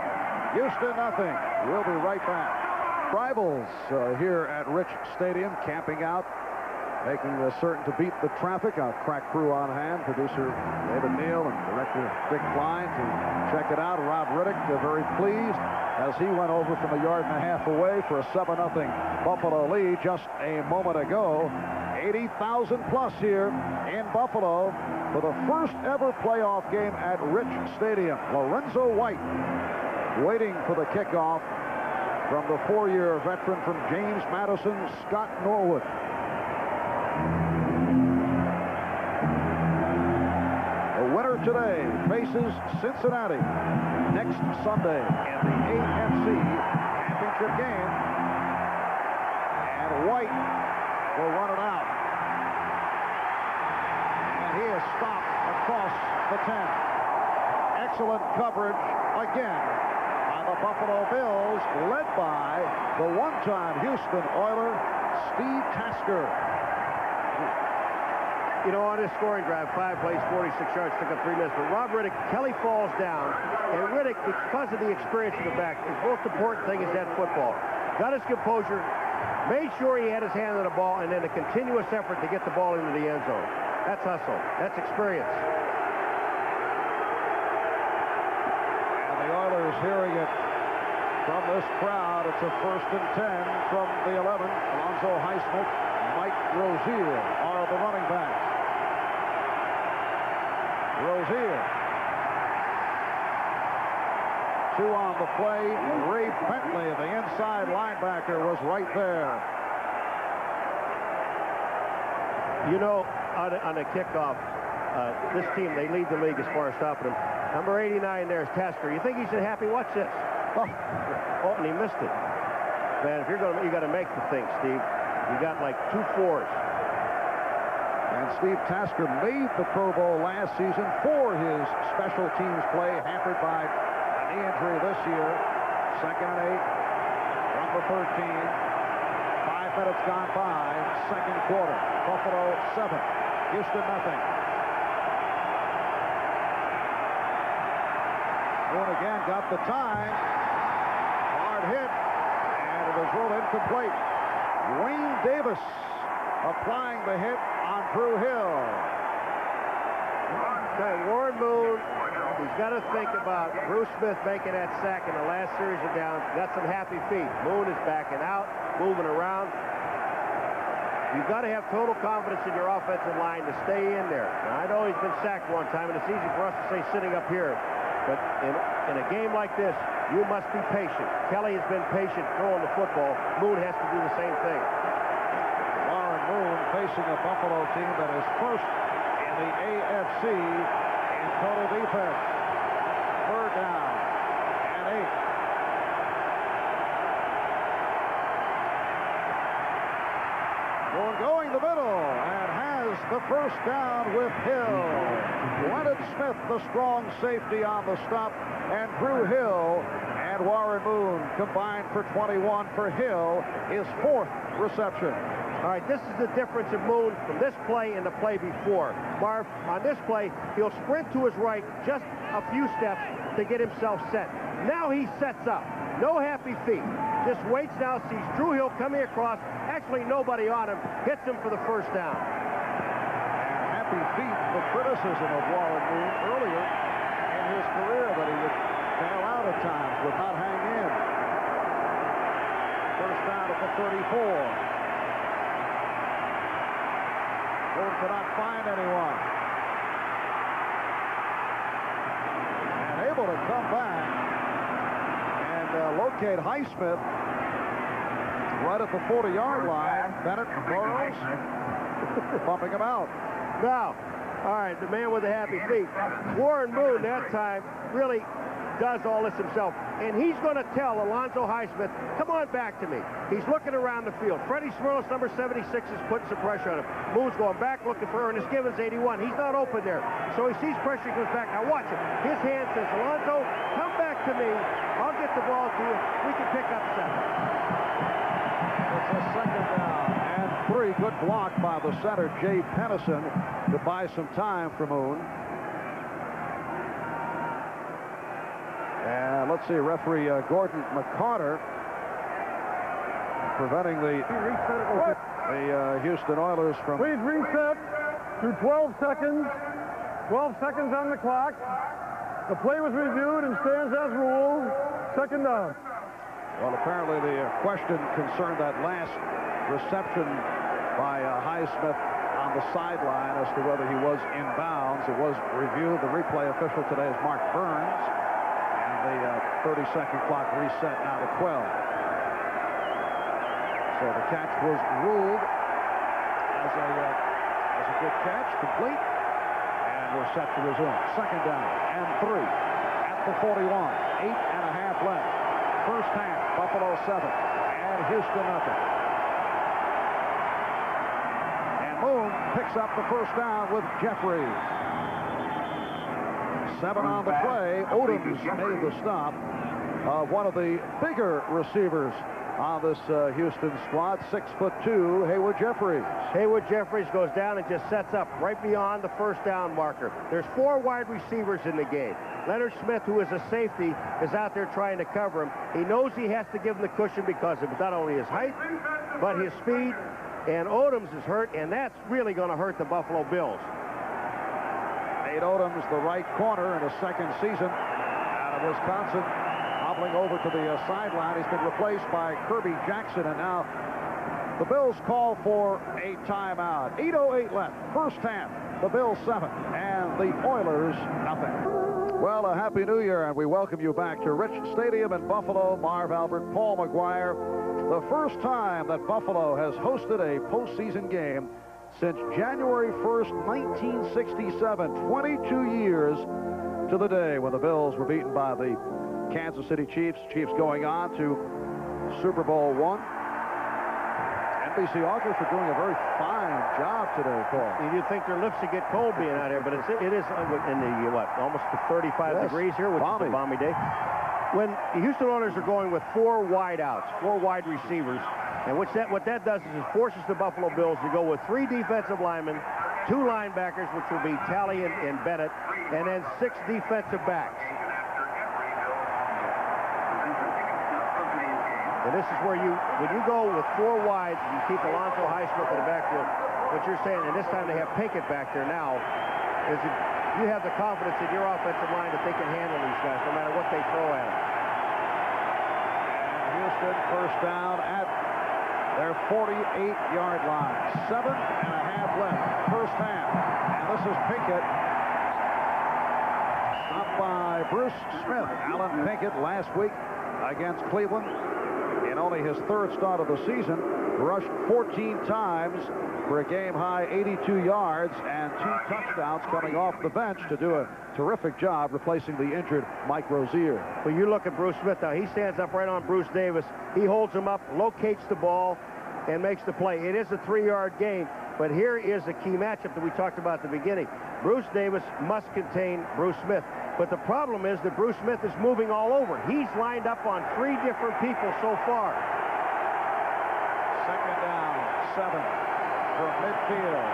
Houston nothing. We'll be right back. Rivals here at Rich Stadium, camping out, making certain to beat the traffic. Our crack crew on hand, producer David Neal and director Dick Klein to check it out. Rob Riddick very pleased as he went over from 1.5 yards away for a 7-0 Buffalo lead just a moment ago. 80,000 plus here in Buffalo for the first ever playoff game at Rich Stadium. Lorenzo White waiting for the kickoff. from the 4-year veteran from James Madison, Scott Norwood. The winner today faces Cincinnati next Sunday in the AFC championship game. And White will run it out. And he is stopped across the 10. Excellent coverage again by the Buffalo Bills, led by the one-time Houston Oiler, Steve Tasker. You know, on his scoring drive, 5 plays, 46 yards, took up 3 minutes. But Rob Riddick, Kelly falls down, and Riddick, because of the experience in the back, his most important thing is that football. Got his composure, made sure he had his hand on the ball, and then a continuous effort to get the ball into the end zone. That's hustle. That's experience. And the Oilers hearing it from this crowd. It's a 1st and 10 from the 11. Alonzo Highsmith, Mike Rozier are the running backs. Rozier. 2 on the play. Ray Bentley, the inside linebacker, was right there. You know, on a kickoff, this team, they lead the league as far as stopping them. Number 89 there is Tasker. You think he's happy? Watch this. Oh, and he missed it. Man, if you're going to, you got to make the thing, Steve. You got like 2 4s. And Steve Tasker made the Pro Bowl last season for his special teams play, hampered by a knee injury this year. 2nd and 8 from the 13. 5 minutes gone by. 2nd quarter. Buffalo 7. Houston nothing. Moon again got the time. Hard hit. And it was ruled incomplete. Wayne Davis applying the hit on Drew Hill. Okay, Warren Moon, he's got to think about Bruce Smith making that sack in the last series of downs. Got some happy feet. Moon is backing out, moving around. You've got to have total confidence in your offensive line to stay in there. Now, I know he's been sacked one time, and it's easy for us to say sitting up here. But in a game like this, you must be patient. Kelly has been patient throwing the football. Moon has to do the same thing. Warren Moon facing a Buffalo team that is first in the AFC in total defense. 3rd down and 8. Moon going the middle and has the 1st down with Hill. Leonard Smith, the strong safety on the stop, and Drew Hill and Warren Moon combined for 21 for Hill, his 4th reception. All right, this is the difference of Moon from this play and the play before. Marv, on this play, he'll sprint to his right just a few steps to get himself set. Now he sets up. No happy feet. Just waits now, sees Drew Hill coming across. Actually, nobody on him. Hits him for the 1st down. And happy feet, the criticism of Warren Moon earlier in his career that he would bail out at times, would not hang in. 1st down at the 34. Moon cannot find anyone. And able to come back and locate Highsmith right at the 40-yard line. Bennett Burrows bumping him out. Now, all right, the man with the happy feet. Warren Moon that time really does all this himself. And he's going to tell Alonzo Highsmith, come on back to me. He's looking around the field. Freddie Smirnos, number 76, is putting some pressure on him. Moon's going back looking for Ernest Givens, 81. He's not open there. So he sees pressure, he goes back. Now watch it. His hand says, Alonzo, come back to me. I'll get the ball to you. We can pick up 7. It's a 2nd down and 3. Good block by the center, Jay Pennison, to buy some time for Moon. And let's see, referee Gordon McCarter preventing the Houston Oilers from... Please reset to 12 seconds. 12 seconds on the clock. The play was reviewed and stands as ruled. 2nd down. Well, apparently the question concerned that last reception by Highsmith on the sideline as to whether he was in bounds. It was reviewed. The replay official today is Mark Burns. And the 30-second clock reset now to 12. So the catch was ruled as a good catch, complete, and we're set to resume. Second down and 3 at the 41. 8.5 left. First half, Buffalo 7 and Houston nothing. And Moon picks up the first down with Jeffries. 7 on the play. Odoms made the stop. One of the bigger receivers on this Houston squad, 6'2", Haywood Jeffries. Haywood Jeffries goes down and just sets up right beyond the first down marker. There's 4 wide receivers in the game. Leonard Smith, who is a safety, is out there trying to cover him. He knows he has to give him the cushion because of not only his height, but his speed. And Odoms is hurt, and that's really going to hurt the Buffalo Bills. Nate Odoms, the right corner in his second season out of Wisconsin, hobbling over to the sideline. He's been replaced by Kirby Jackson, and now the Bills call for a timeout. 8:08 left, first half. The Bills 7 and the Oilers nothing. Well, a Happy New Year, and we welcome you back to Rich Stadium in Buffalo. Marv Albert, Paul McGuire. The first time that Buffalo has hosted a postseason game since January 1st, 1967. 22 years to the day when the Bills were beaten by the Kansas City Chiefs. Chiefs going on to Super Bowl I. NBC Augers are doing a very fine job today, Paul. You'd think their lips would get cold being out here, but it is in the, almost 35 degrees here, which is a balmy day. When the Houston Oilers are going with 4 wideouts, 4 wide receivers, and what that does is it forces the Buffalo Bills to go with 3 defensive linemen, 2 linebackers, which will be Talley and Bennett, and then 6 defensive backs. And this is where when you go with 4 wides, you keep Alonzo Highsmith in the backfield. What you're saying, and this time they have Pinkett back there now, is that you have the confidence in your offensive line that they can handle these guys no matter what they throw at them. Houston first down at their 48-yard line. 7.5 left, first half. And this is Pinkett. Stopped by Bruce Smith. Alan Pinkett last week against Cleveland. In only his 3rd start of the season, rushed 14 times for a game-high 82 yards and 2 touchdowns coming off the bench to do a terrific job replacing the injured Mike Rozier. Well, you look at Bruce Smith now. He stands up right on Bruce Davis. He holds him up, locates the ball, and makes the play. It is a 3-yard gain, but here is a key matchup that we talked about at the beginning. Bruce Davis must contain Bruce Smith. But the problem is that Bruce Smith is moving all over. He's lined up on 3 different people so far. Second down, 7 from midfield.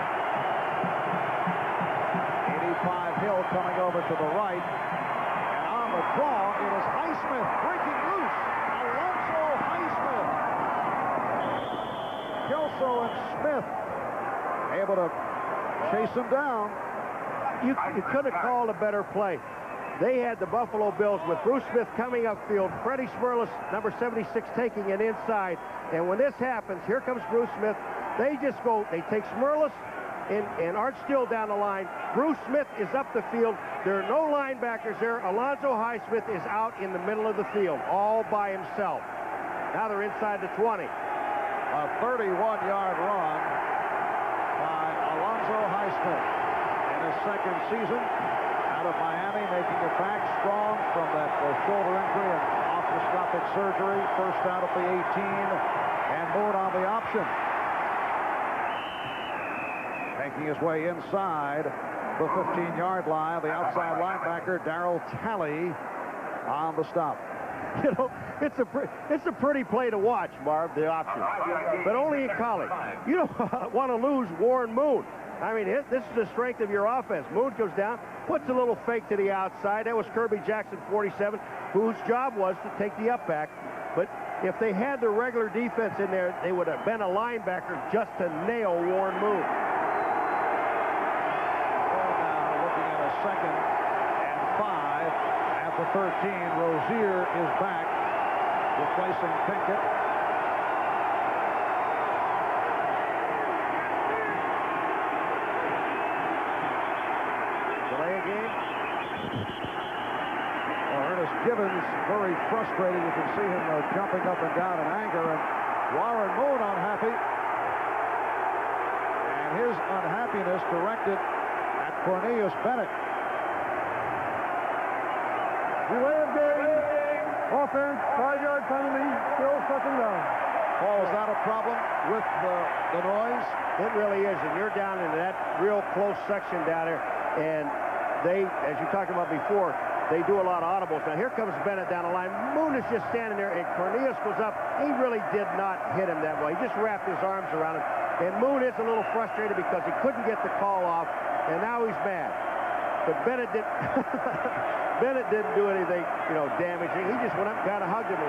85 Hill coming over to the right. And on the draw, it is Highsmith breaking loose. Alonzo Highsmith. Kelso and Smith able to chase him down. You could have called a better play. They had the Buffalo Bills with Bruce Smith coming upfield, Freddie Smerlas, number 76, taking it inside. And when this happens, here comes Bruce Smith. They take Smerlas and Art Still down the line. Bruce Smith is up the field. There are no linebackers there. Alonzo Highsmith is out in the middle of the field, all by himself. Now they're inside the 20. A 31-yard run by Alonzo Highsmith in his second season out of Miami, making it back strong from that shoulder injury and arthroscopic surgery. First out at the 18, and Moon on the option. Making his way inside the 15-yard line, the outside linebacker, Darryl Talley, on the stop. You know, it's a pretty play to watch, Marv, the option, but only in college. You don't want to lose Warren Moon. I mean, this is the strength of your offense. Moon goes down, puts a little fake to the outside. That was Kirby Jackson, 47, whose job was to take the up back. But if they had the regular defense in there, they would have been a linebacker just to nail Warren Moon. Now looking at a 2nd and 5 at the 13. Rozier is back, replacing Pinkett. Gibbons very frustrated. You can see him jumping up and down in anger, and Warren Moon unhappy. And his unhappiness directed at Cornelius Bennett. Delay of game. Offense, 5-yard penalty, still second down. Paul, is that a problem with the noise? It really is, and you're down into that real close section down there, and they, as you talked about before, they do a lot of audibles. Now here comes Bennett down the line. Moon is just standing there, and Cornelius goes up. He really did not hit him that way. He just wrapped his arms around him, and Moon is a little frustrated because he couldn't get the call off, and now he's mad. But Bennett didn't. Bennett didn't do anything, damaging. He just went up and kind of hugged him.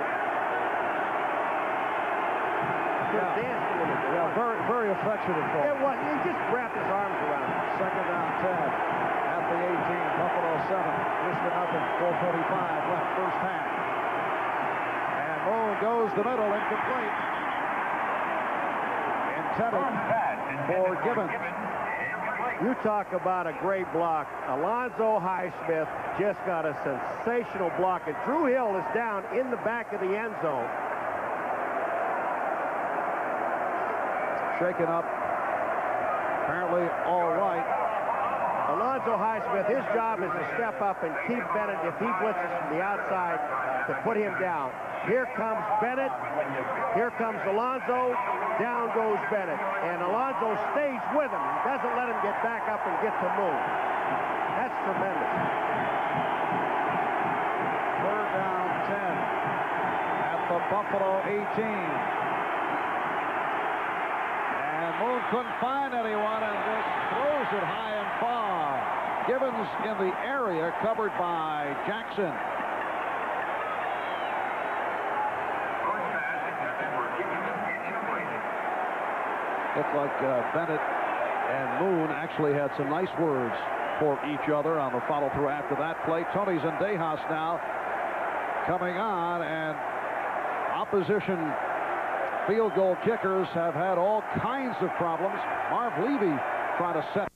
Yeah, very, very affectionate ball. It was. He just wrapped his arms around him. Second down, 10 at the 18. Buffalo 7. Houston nothing. 4:45 left, first half. And Moon goes the middle, incomplete. Intended for Gibbons. You talk about a great block. Alonzo Highsmith just got a sensational block, and Drew Hill is down in the back of the end zone. Shaken up. Apparently all right. Alonzo Highsmith, his job is to step up and keep Bennett, if he blitzes from the outside, to put him down. Here comes Bennett. Here comes Alonzo. Down goes Bennett. And Alonzo stays with him. He doesn't let him get back up and get to Moon. That's tremendous. Third down, 10 at the Buffalo 18. And Moon couldn't find anyone and just throws it high and far. Gibbons in the area, covered by Jackson. Looked like Bennett and Moon actually had some nice words for each other on the follow-through after that play. Tony Zendejas now coming on, and opposition field goal kickers have had all kinds of problems. Marv Levy trying to set.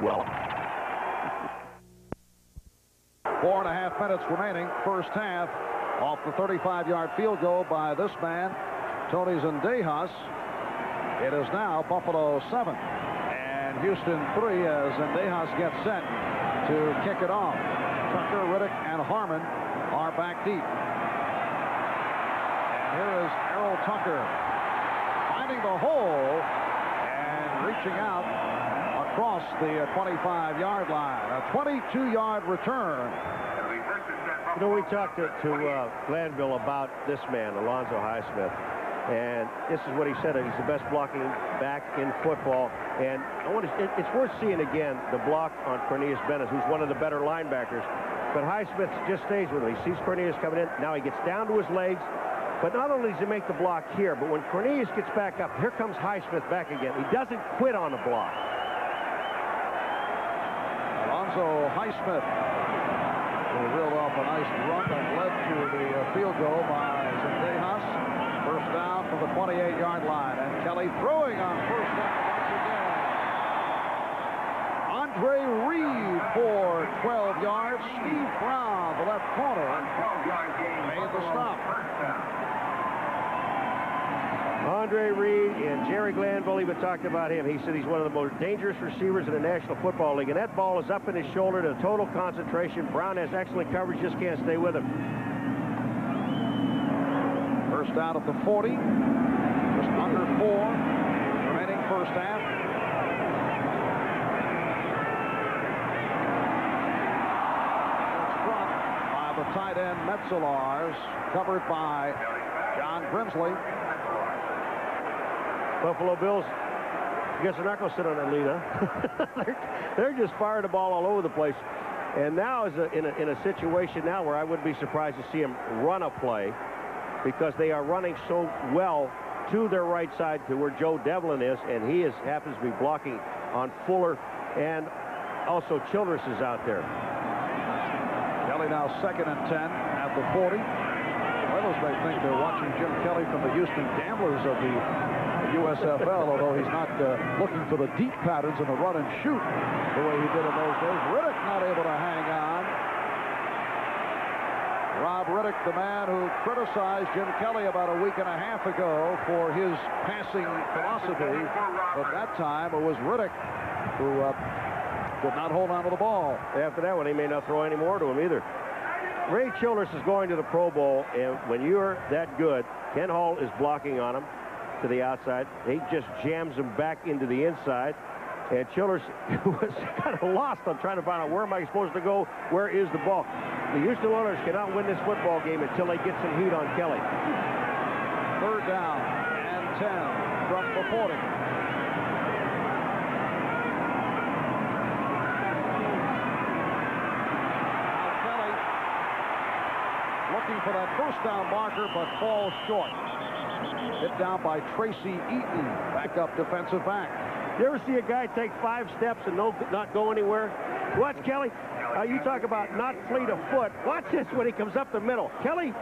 Well. 4.5 minutes remaining, first half, off the 35-yard field goal by this man, Tony Zendejas. It is now Buffalo 7 and Houston 3 as Zendejas gets set to kick it off. Tucker, Riddick, and Harmon are back deep. And here is Errol Tucker finding the hole and reaching out across the 25-yard line. A 22-yard return. We talked to Glanville about this man, Alonzo Highsmith, and this is what he said. He's the best blocking back in football, and it's worth seeing again the block on Cornelius Bennett, who's one of the better linebackers. But Highsmith just stays with him. He sees Cornelius coming in. Now he gets down to his legs. But not only does he make the block here, but when Cornelius gets back up, here comes Highsmith back again. He doesn't quit on the block. Alonzo Highsmith reeled off a nice run that led to the field goal by Zendejas. First down from the 28-yard line. And Kelly throwing on first down once again. Andre Reed for 12 yards. Steve Brown, the left corner, made the stop. Andre Reed and Jerry Glanville even talked about him. He said he's one of the most dangerous receivers in the National Football League. And that ball is up in his shoulder to total concentration. Brown has excellent coverage, just can't stay with him. First down at the 40. Just under 4 remaining first half. Struck by the tight end Metzelaars, covered by John Grimsley. Buffalo Bills, I guess they're not going to sit on that lead, huh? they're just firing the ball all over the place. And now is in a situation now where I wouldn't be surprised to see him run a play, because they are running so well to their right side to where Joe Devlin is, and he happens to be blocking on Fuller, and also Childress is out there. Kelly now 2nd and 10 at the 40. Oilers may think they're watching Jim Kelly from the Houston Gamblers of the USFL, although he's not looking for the deep patterns in the run and shoot the way he did in those days. Riddick not able to hang on. Rob Riddick, the man who criticized Jim Kelly about a week and a half ago for his passing philosophy. But that time it was Riddick who did not hold on to the ball. After that one, he may not throw any more to him either. Ray Childress is going to the Pro Bowl, and when you're that good, Ken Hall is blocking on him to the outside. He just jams him back into the inside. And Childress was kind of lost on trying to find out where am I supposed to go, where is the ball. The Houston Oilers cannot win this football game until they get some heat on Kelly. Third down and 10 from the 40. Now Kelly looking for that first down marker, but falls short. Hit down by Tracy Eaton, backup defensive back. You ever see a guy take 5 steps and not go anywhere? Watch Kelly. You talk about not fleet of foot. Watch this when he comes up the middle. Kelly,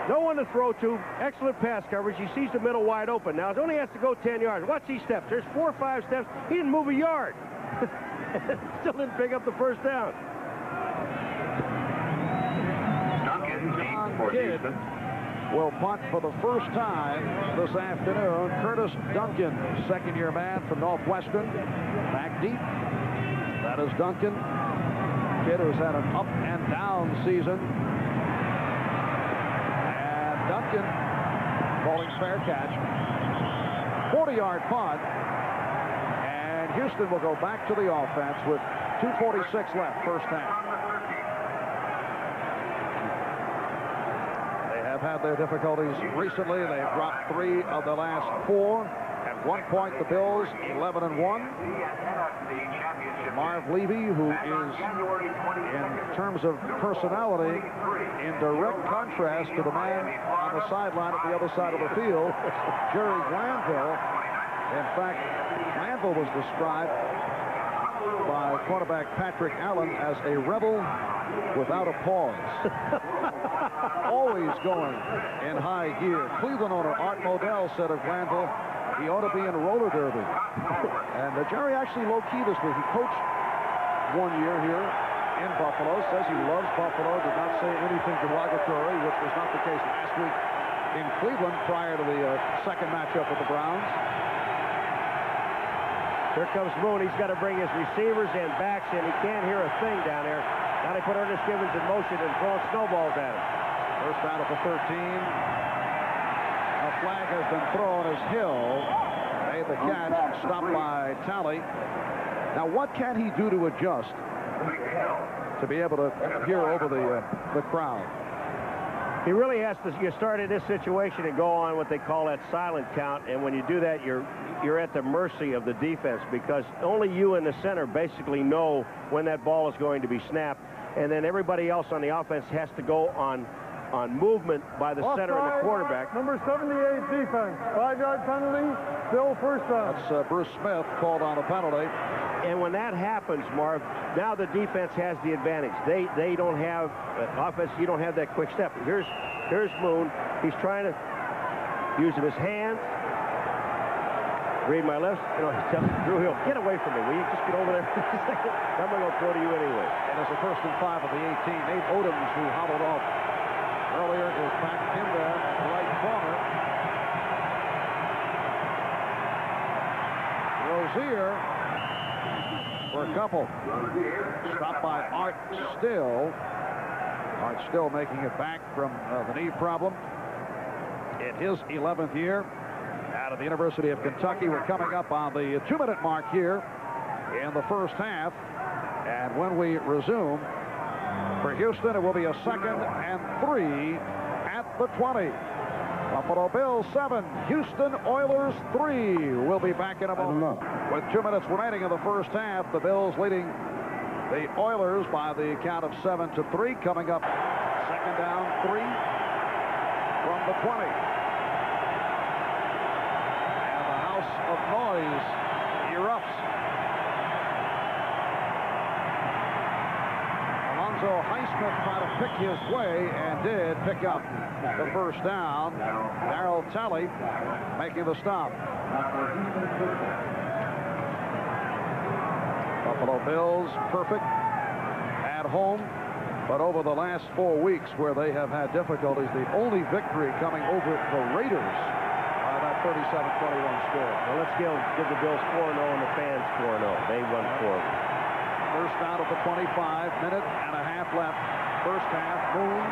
no one to throw to. Excellent pass coverage. He sees the middle wide open. Now, he only has to go 10 yards. Watch these steps. There's 4 or 5 steps. He didn't move a yard. Still didn't pick up the first down. Duncan, Kidd will punt for the first time this afternoon. Curtis Duncan, second-year man from Northwestern, back deep. That is Duncan. Kid who's had an up and down season. And Duncan calling fair catch. 40-yard punt. And Houston will go back to the offense with 2:46 left, first half. Have had their difficulties recently. They've dropped 3 of the last 4. At one point, the Bills 11-1. Marv Levy, who is, in terms of personality, in direct contrast to the man on the sideline at the other side of the field, Jerry Glanville. In fact, Glanville was described by quarterback Patrick Allen as a rebel without a pause. Always going in high gear. Cleveland owner Art Modell said of Glanville, he ought to be in a roller derby. And Jerry actually low-key this week. He coached 1 year here in Buffalo, says he loves Buffalo, did not say anything derogatory, which was not the case last week in Cleveland prior to the second matchup with the Browns. Here comes Moon. He's got to bring his receivers and backs in. He can't hear a thing down there. Now they put Ernest Givens in motion and throwing snowballs at him. First down at the 13. A flag has been thrown as Hill made the catch, stopped by Talley. Now, what can he do to adjust to be able to hear over the crowd? He really has to. You start in this situation and go on what they call that silent count, and when you do that, you're at the mercy of the defense, because only you in the center basically know when that ball is going to be snapped, and then everybody else on the offense has to go on movement by the center and the quarterback. Number 78 defense, 5-yard penalty, still first down. That's Bruce Smith called on a penalty. And when that happens, Marv, now the defense has the advantage. They don't have offense. You don't have that quick step. Here's Moon. He's trying to use his hands. Read my lips. You know, he's telling Drew Hill, get away from me. Will you just get over there for a second? I'm going to go throw to you anyway. And it's a 1st and 5 at the 18. Nate Odoms, who hobbled off earlier, is back in there at the right corner. Rozier for a couple. Stopped by Art Still. Art Still making it back from the knee problem in his 11th year out of the University of Kentucky. We're coming up on the 2-minute mark here in the first half. And when we resume, for Houston, it will be a 2nd and 3 at the 20. Buffalo Bills 7, Houston Oilers 3. We'll be back in a moment. With 2 minutes remaining in the first half, the Bills leading the Oilers by the count of 7-3. Coming up, 2nd down 3 from the 20. And the house of noise erupts. So Highsmith tried to pick his way and did pick up the first down. Darryl Talley making the stop. Buffalo Bills perfect at home, but over the last 4 weeks where they have had difficulties, the only victory coming over the Raiders by that 37-21 score. Well, let's give the Bills 4-0 and the fans 4-0. They won 4. First down at the 25, minute and a half left. First half, Moon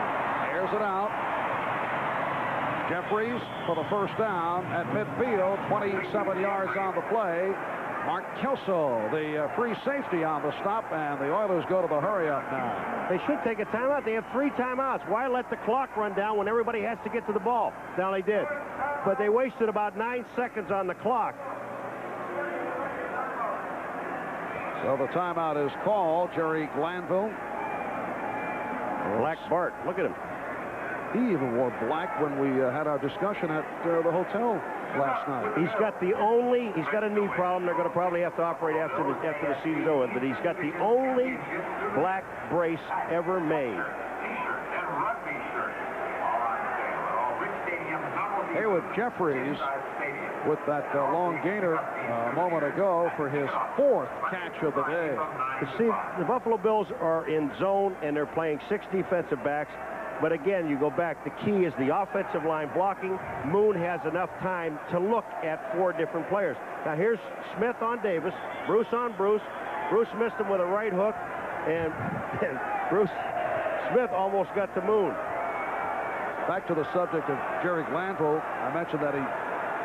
airs it out. Jeffries for the first down at midfield, 27 yards on the play. Mark Kelso, the free safety on the stop, and the Oilers go to the hurry-up now. They should take a timeout. They have 3 timeouts. Why let the clock run down when everybody has to get to the ball? Now they did. But they wasted about 9 seconds on the clock. So the timeout is called. Jerry Glanville. Black Bart. Look at him. He even wore black when we had our discussion at the hotel last night. He's got a knee problem. They're going to probably have to operate after the season's over, but he's got the only black brace ever made. Here with Jeffries with that long gainer a moment ago for his 4th catch of the day. You see, the Buffalo Bills are in zone, and they're playing 6 defensive backs. But again, you go back, the key is the offensive line blocking. Moon has enough time to look at 4 different players. Now here's Smith on Davis, Bruce on Bruce. Bruce missed him with a right hook, and Bruce Smith almost got to Moon. Back to the subject of Jerry Glanville, I mentioned that he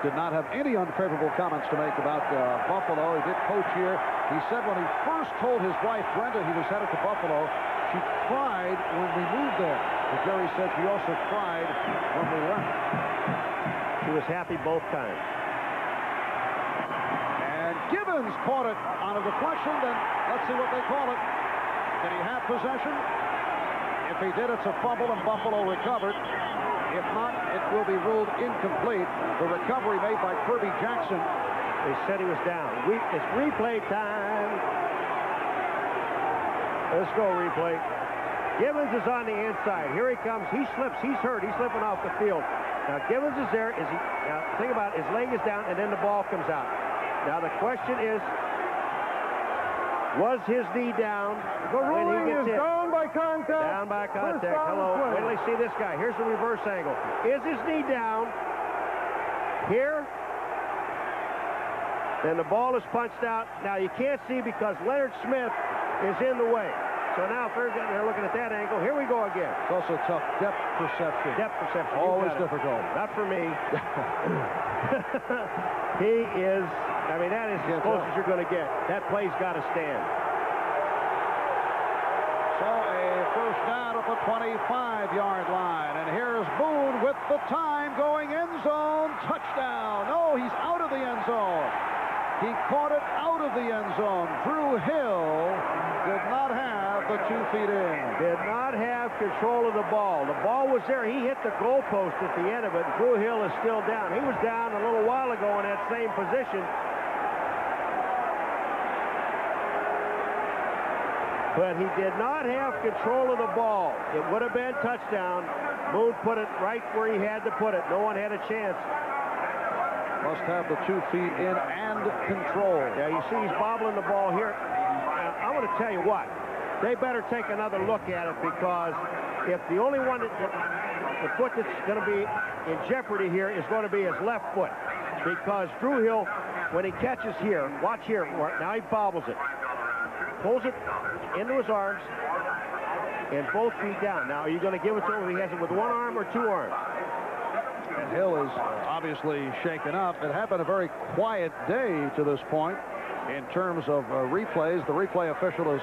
did not have any unfavorable comments to make about Buffalo. He did coach here. He said when he first told his wife, Brenda, he was headed to Buffalo, she cried when we moved there. But Jerry said she also cried when we left. She was happy both times. And Gibbons caught it on a deflection, then let's see what they call it. Did he have possession? If he did, it's a fumble, and Buffalo recovered. If not, it will be ruled incomplete. The recovery made by Kirby Jackson. They said he was down. It's replay time. Let's go, replay. Gibbons is on the inside. Here he comes. He slips. He's hurt. He's slipping off the field. Now, Gibbons is there. Now, think about it. His leg is down, and then the ball comes out. Now, the question is, was his knee down when he gets hit? Down by contact. Down by contact. Hello. Wait till they see this guy. Here's the reverse angle. Is his knee down here? Then the ball is punched out. Now, you can't see because Leonard Smith is in the way. So now if they're looking at that angle. Here we go again. It's also tough depth perception. Depth perception. Always difficult. Not for me. He is, I mean, that is as close as you're going to get. That play's got to stand. So a first down at the 25-yard line. And here's Boone with the time going end zone. Touchdown. No, he's out of the end zone. He caught it out of the end zone. Drew Hill did not have the 2 feet in. Did not have control of the ball. The ball was there. He hit the goalpost at the end of it. Drew Hill is still down. He was down a little while ago in that same position. But he did not have control of the ball. It would have been touchdown. Boone put it right where he had to put it. No one had a chance. Must have the 2 feet in and control. Yeah, you see he's bobbling the ball here. I'm going to tell you what. They better take another look at it, because if the only one the foot that's going to be in jeopardy here is going to be his left foot. Because Drew Hill, when he catches here, watch here, now he bobbles it. Pulls it into his arms and both feet down. Now, are you going to give it to him if he has it with 1 arm or 2 arms? And Hill is obviously shaken up. It had been a very quiet day to this point in terms of replays. The replay official is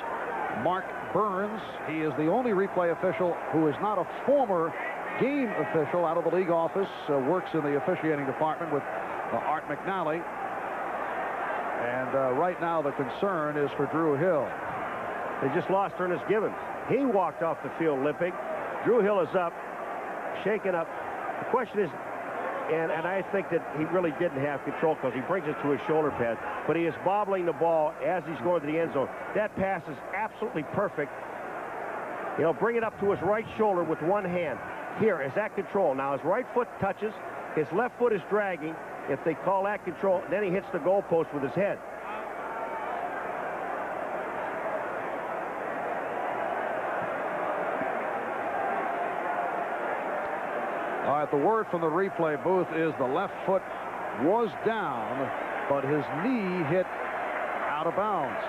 Mark Burns. He is the only replay official who is not a former game official out of the league office, works in the officiating department with Art McNally. And right now the concern is for Drew Hill. They just lost Ernest Gibbons. He walked off the field limping. Drew Hill is up, shaken up. The question is, and I think that he really didn't have control because he brings it to his shoulder pad, but he is bobbling the ball as he's going to the end zone. That pass is absolutely perfect. He'll bring it up to his right shoulder with one hand. Here is that control. Now his right foot touches. His left foot is dragging. If they call that control, then he hits the goalpost with his head. All right, the word from the replay booth is the left foot was down, but his knee hit out of bounds.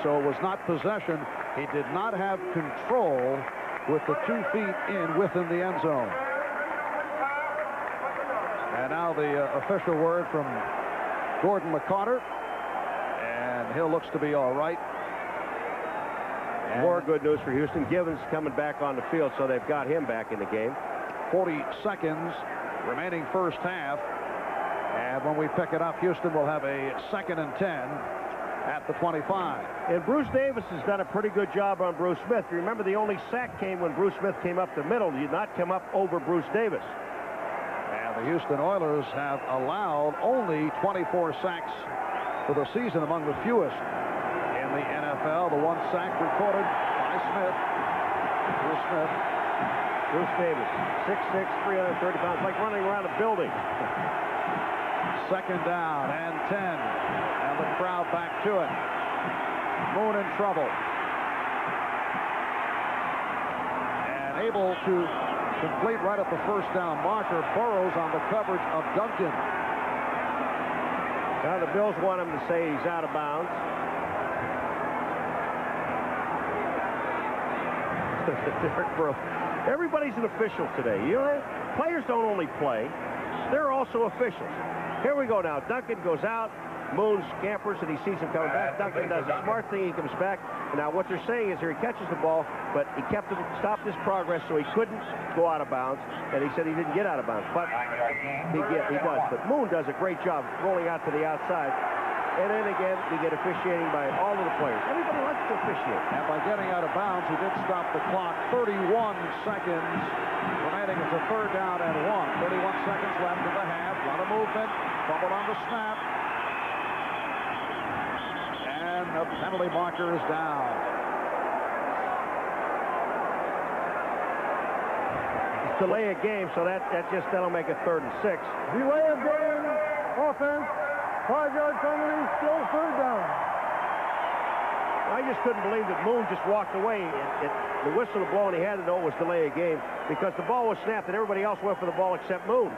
So it was not possession. He did not have control with the 2 feet in within the end zone. And now the official word from Gordon McCarter. And Hill looks to be all right. And more good news for Houston. Givens coming back on the field, so they've got him back in the game. 40 seconds remaining first half. And when we pick it up, Houston will have a 2nd and 10 at the 25. And Bruce Davis has done a pretty good job on Bruce Smith. You remember the only sack came when Bruce Smith came up the middle. He did not come up over Bruce Davis. And the Houston Oilers have allowed only 24 sacks for the season, among the fewest in the NFL. The 1 sack recorded by Smith. Bruce Smith. Bruce Davis, 6'6", 330 pounds, like running around a building. 2nd down and 10. And the crowd back to it. Moon in trouble. And able to complete right at the first down marker. Burrows on the coverage of Duncan. Now the Bills want him to say he's out of bounds. Derek Burrows. Everybody's an official today. You know, players don't only play, they're also officials. Here we go now. Duncan goes out. Moon scampers and he sees him coming back. Duncan does a smart thing. He comes back. And now what they're saying is here he catches the ball, but he stopped his progress so he couldn't go out of bounds. And he said he didn't get out of bounds, but he does. But Moon does a great job rolling out to the outside. And then again, we get officiating by all of the players. Everybody likes to officiate. And by getting out of bounds, he did stop the clock. 31 seconds remaining. It's a 3rd down and 1. 31 seconds left in the half. A lot of movement. Fumbled on the snap. And the penalty marker is down. It's delay a game, so that'll make it 3rd and 6. Delay of game, offense, 5-yard penalty, still 3rd down. I just couldn't believe that Moon just walked away. The whistle to blow, and he had to know it was delay a game because the ball was snapped and everybody else went for the ball except Moon.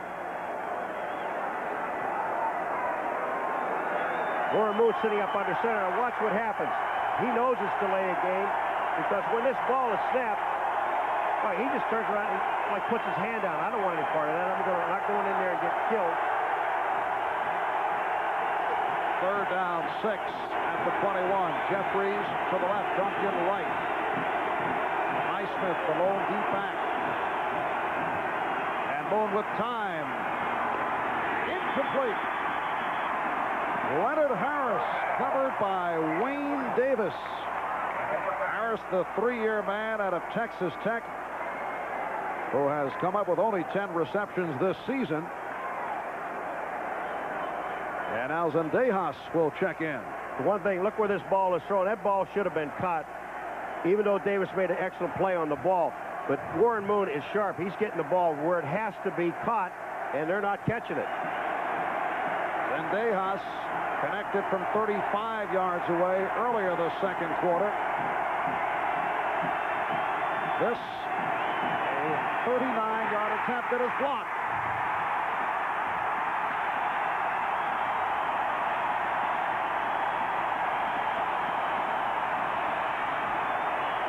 Warren Moon sitting up under center. Watch what happens. He knows it's delay a game because when this ball is snapped, well, he just turns around and like puts his hand down. I don't want any part of that. I'm not going in there and get killed. 3rd down, 6 at the 21. Jeffries to the left, Duncan right. Highsmith, the lone deep back. And Moon with time. Incomplete. Leonard Harris covered by Wayne Davis. Harris, the 3-year man out of Texas Tech, who has come up with only 10 receptions this season. And now Zendejas will check in. One thing, look where this ball is thrown. That ball should have been caught, even though Davis made an excellent play on the ball. But Warren Moon is sharp. He's getting the ball where it has to be caught, and they're not catching it. Zendejas connected from 35 yards away earlier the 2nd quarter. This, a 39-yard attempt that is blocked.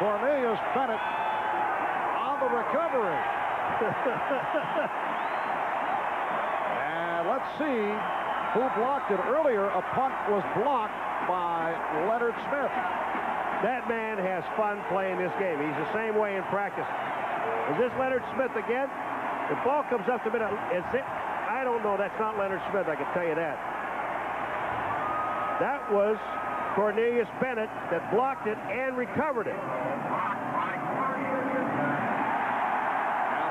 Cornelius Bennett on the recovery. And let's see who blocked it. Earlier, a punt was blocked by Leonard Smith. That man has fun playing this game. He's the same way in practice. Is this Leonard Smith again? The ball comes up the middle. I don't know. That's not Leonard Smith, I can tell you that. That was Cornelius Bennett that blocked it and recovered it. Now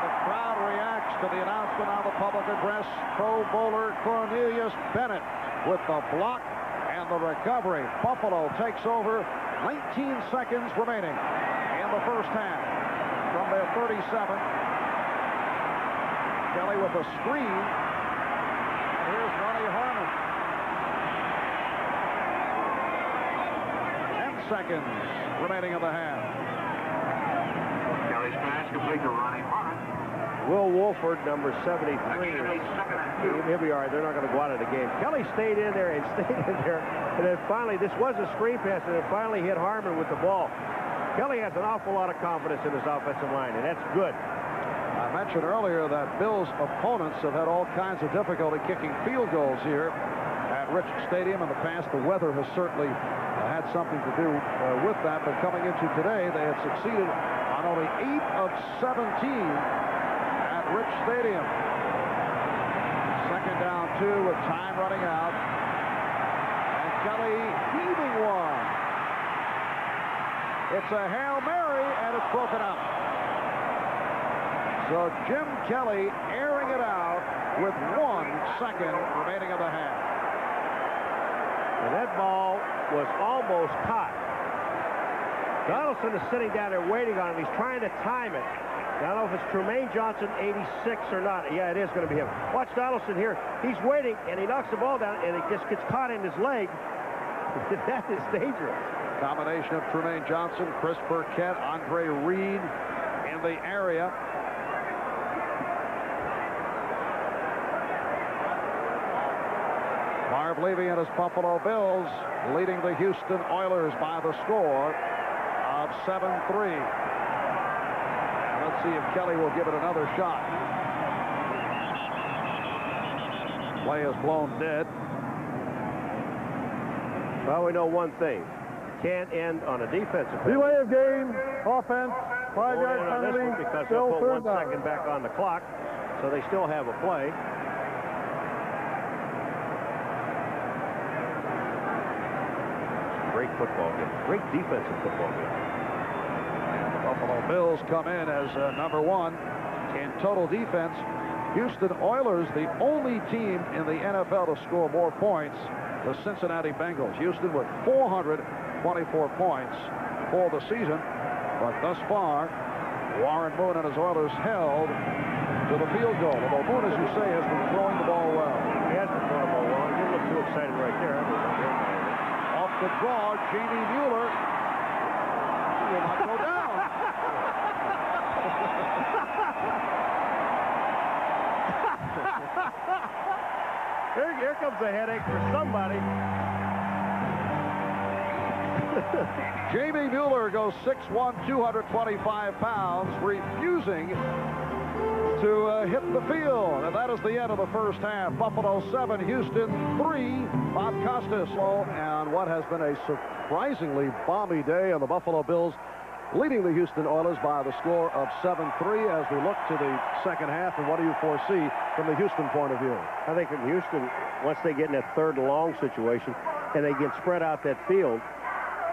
the crowd reacts to the announcement on the public address. Pro Bowler Cornelius Bennett with the block and the recovery. Buffalo takes over. 19 seconds remaining in the first half. From their 37. Kelly with a screen. And here's Ronnie Harmon. 10 seconds remaining in the half. Kelly's pass complete to Ronnie Harmon. Will Wolford, number 73. He'll be all right. They're not going to go out of the game. Kelly stayed in there and stayed in there. And then finally, this was a screen pass, and it finally hit Harmon with the ball. Kelly has an awful lot of confidence in his offensive line, and that's good. I mentioned earlier that Bill's opponents have had all kinds of difficulty kicking field goals here at Rich Stadium in the past. The weather has certainly had something to do with that, but coming into today, they have succeeded on only 8 of 17 at Rich Stadium. Second down 2 with time running out. And Kelly heaving one. It's a Hail Mary, and it's broken up. So Jim Kelly airing it out with 1 second remaining in the half. And that ball was almost caught. Donaldson is sitting down there waiting on him. He's trying to time it. I don't know if it's Trumaine Johnson, 86 or not. Yeah, it is going to be him. Watch Donaldson here. He's waiting, and he knocks the ball down, and it just gets caught in his leg. That is dangerous. Combination of Trumaine Johnson, Chris Burkett, Andre Reed in the area. Marv Levy and his Buffalo Bills leading the Houston Oilers by the score of 7-3. Let's see if Kelly will give it another shot. Play is blown dead. Well, we know one thing. Can't end on a defensive penalty. Delay of game, offense, 5-yard penalty, because still they'll put 1 third down. second back on the clock, so they still have a play. Great football game. Great defensive football game. And the Buffalo Bills come in as number 1 in total defense. Houston Oilers, the only team in the NFL to score more points. The Cincinnati Bengals. Houston with 424 points for the season. But thus far, Warren Moon and his Oilers held to the field goal. Although Moon, as you say, has been throwing the ball well. He has been throwing the ball well. You look too excited right there. Off the draw, Jamie Mueller. He will not go down. Here comes a headache for somebody. Jamie Mueller goes 6'1", 225 pounds, refusing to hit the field. And that is the end of the first half. Buffalo 7, Houston 3. Bob Costas. And what has been a surprisingly balmy day, and the Buffalo Bills leading the Houston Oilers by the score of 7-3 as we look to the second half. And what do you foresee from the Houston point of view? I think from Houston, once they get in that third and long situation and they get spread out that field,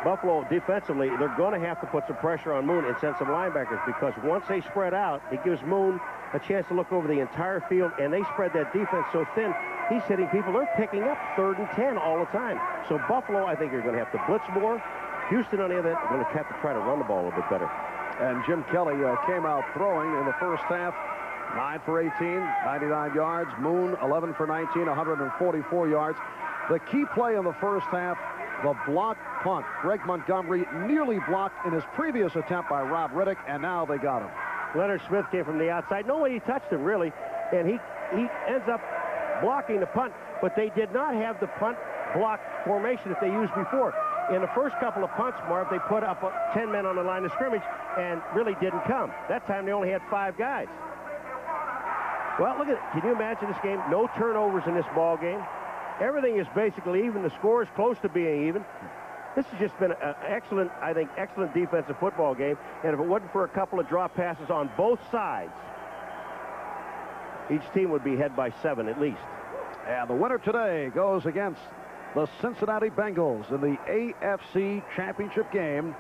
Buffalo defensively, they're going to have to put some pressure on Moon and send some linebackers, because once they spread out, it gives Moon a chance to look over the entire field, and they spread that defense so thin, he's hitting people. They're picking up 3rd and 10 all the time. So Buffalo, I think, are going to have to blitz more. Houston, on the other hand, are going to have to try to run the ball a little bit better. And Jim Kelly came out throwing in the first half. 9 for 18, 99 yards. Moon, 11 for 19, 144 yards. The key play in the first half, the blocked punt. Greg Montgomery nearly blocked in his previous attempt by Rob Riddick, and now they got him. Leonard Smith came from the outside. Nobody touched him, really, and he ends up blocking the punt, but they did not have the punt block formation that they used before. In the first couple of punts, Marv, they put up 10 men on the line of scrimmage and really didn't come. That time they only had 5 guys. Well, look at it. Can you imagine this game? No turnovers in this ball game. Everything is basically even. The score is close to being even. This has just been an excellent, I think, excellent defensive football game. And if it wasn't for a couple of drop passes on both sides, each team would be ahead by 7 at least. And the winner today goes against the Cincinnati Bengals in the AFC Championship game.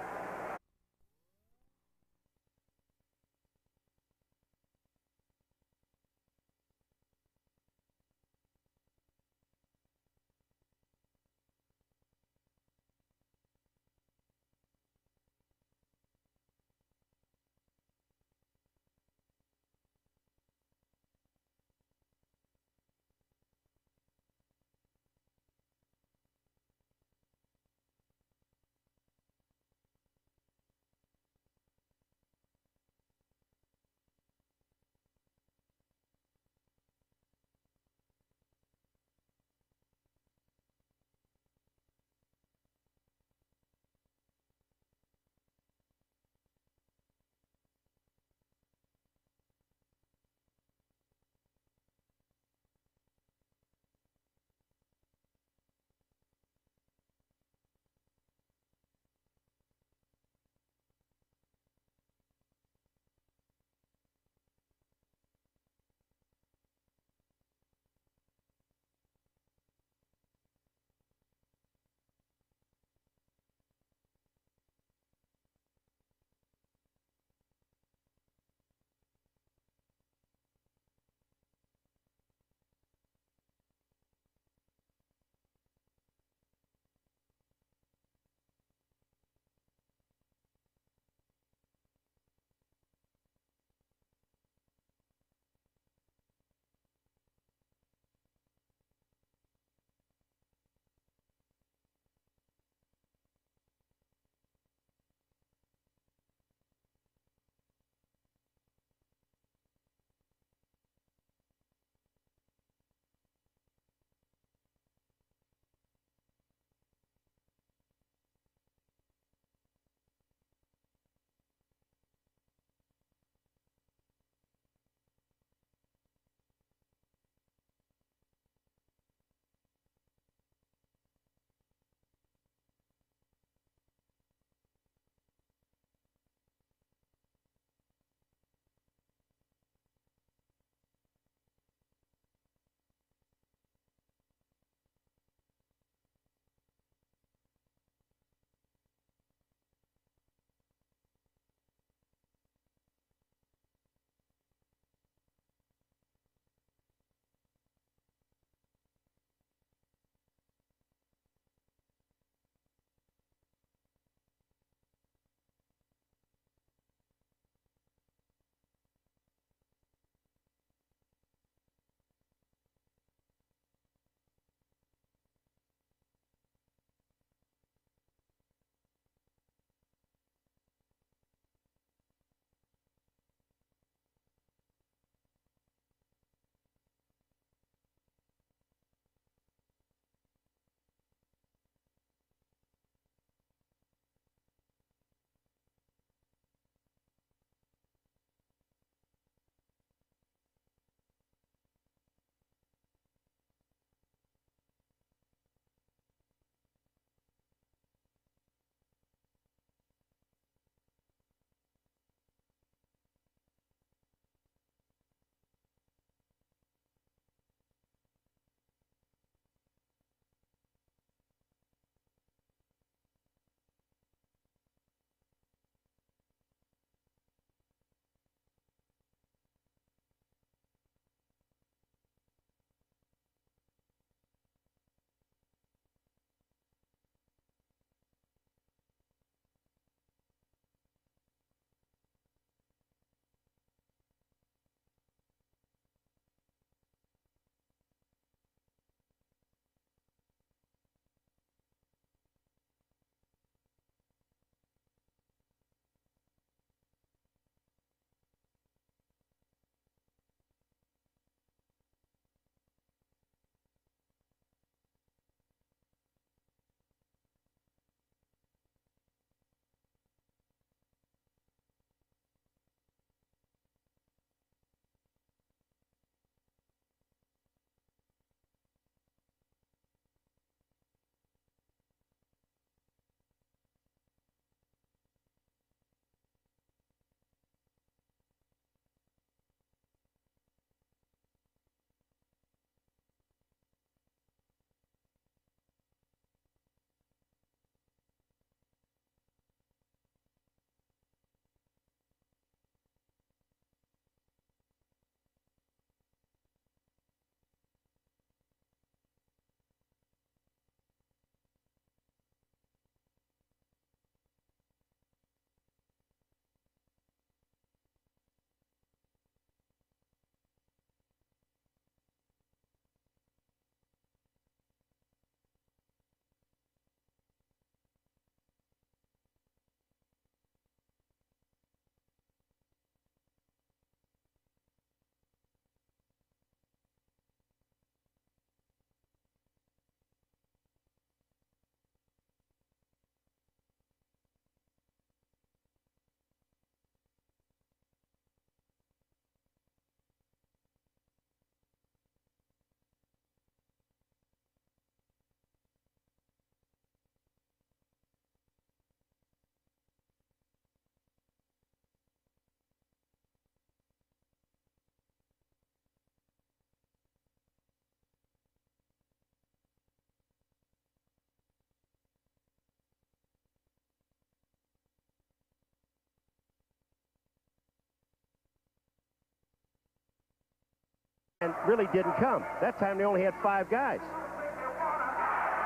and really didn't come. That time they only had 5 guys.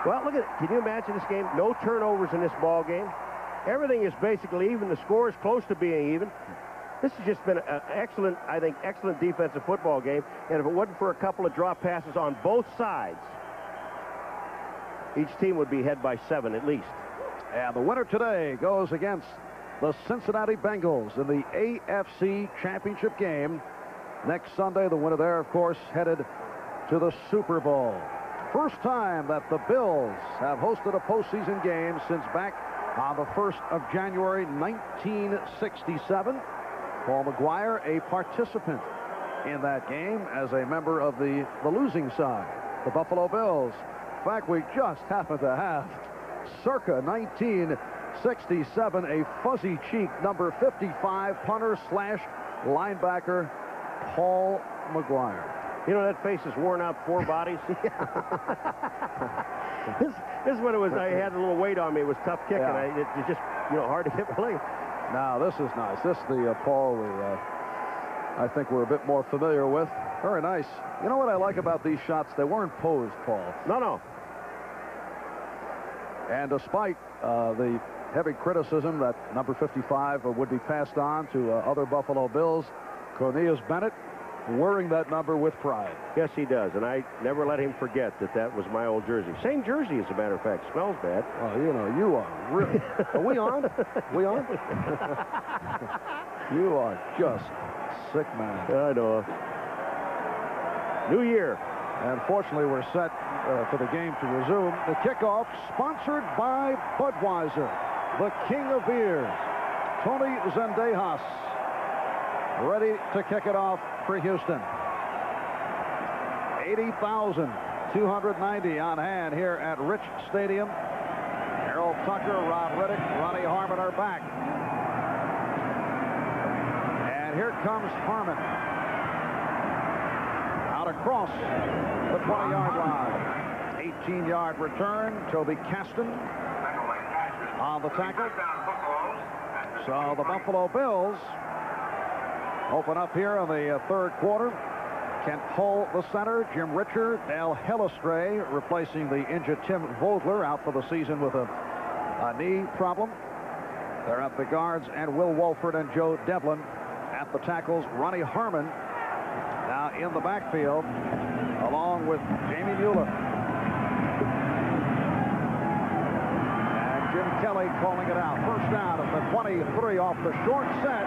Well, look at it. Can you imagine this game? No turnovers in this ball game. Everything is basically even. The score is close to being even. This has just been an excellent, I think, excellent defensive football game. And if it wasn't for a couple of drop passes on both sides, each team would be ahead by 7 at least. And the winner today goes against the Cincinnati Bengals in the AFC Championship game. Next Sunday, the winner there, of course, headed to the Super Bowl. First time that the Bills have hosted a postseason game since back on the 1st of January, 1967. Paul McGuire, a participant in that game as a member of the losing side, the Buffalo Bills. In fact, we just happen to have, circa 1967, a fuzzy-cheek number 55 punter slash linebacker, Paul McGuire. You know, that face is worn out 4 bodies. This is when it was, I had a little weight on me. It was tough kicking. Yeah. It was just, you know, hard to hit my leg. Now, this is nice. This is the Paul I think we're a bit more familiar with. Very nice. You know what I like about these shots? They weren't posed, Paul. No. And despite the heavy criticism that number 55 would be passed on to other Buffalo Bills, Cornelius Bennett wearing that number with pride. Yes, he does, and I never let him forget that that was my old jersey. Same jersey, as a matter of fact. Smells bad. Oh, you know, you are really... Are we on? We on? You are just sick, man. I know. New year. And fortunately, we're set for the game to resume. The kickoff sponsored by Budweiser, the king of beers, Tony Zendejas, ready to kick it off for Houston. 80,290 on hand here at Rich Stadium. Harold Tucker, Rob Riddick, Ronnie Harmon are back. And here comes Harmon. Out across the 20-yard line. 18-yard return. Toby Caston on the tackle. So the Buffalo Bills open up here in the 3rd quarter. Kent Hull, the center. Jim Richer, Al Hellestray replacing the injured Tim Vogler, out for the season with a knee problem. They're at the guards, and Will Wolford and Joe Devlin at the tackles. Ronnie Harmon now in the backfield, along with Jamie Mueller. And Jim Kelly calling it out. First down at the 23 off the short set.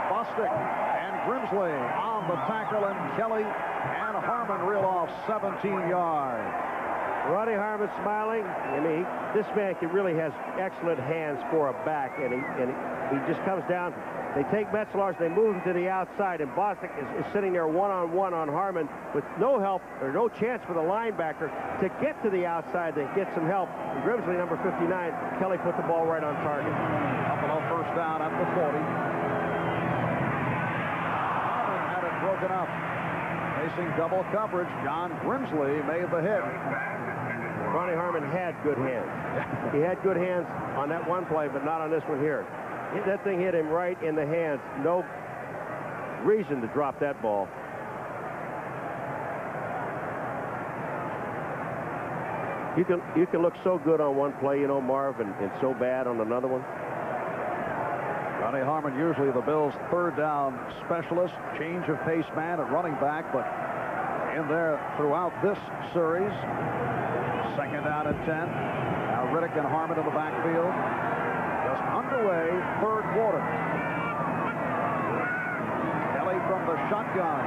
Bostic and Grimsley on the tackle, and Kelly and Harmon reel off 17 yards. Ronnie Harmon smiling. I mean, this man really has excellent hands for a back, and he just comes down. They take Metzelaars, they move him to the outside, and Bostic is sitting there one-on-one on Harmon with no help or no chance for the linebacker to get to the outside to get some help. And Grimsley, number 59, Kelly put the ball right on target. Buffalo first down at the 40. Broken up. Facing double coverage, John Grimsley made the hit. Ronnie Harmon had good hands. He had good hands on that one play, but not on this one here. That thing hit him right in the hands. No reason to drop that ball. You can look so good on one play, you know, Marv, and so bad on another one. Ronnie Harmon, usually the Bills' 3rd down specialist, change of pace man at running back, but in there throughout this series. 2nd down and 10. Now Riddick and Harmon in the backfield. Just underway, 3rd quarter. Kelly from the shotgun.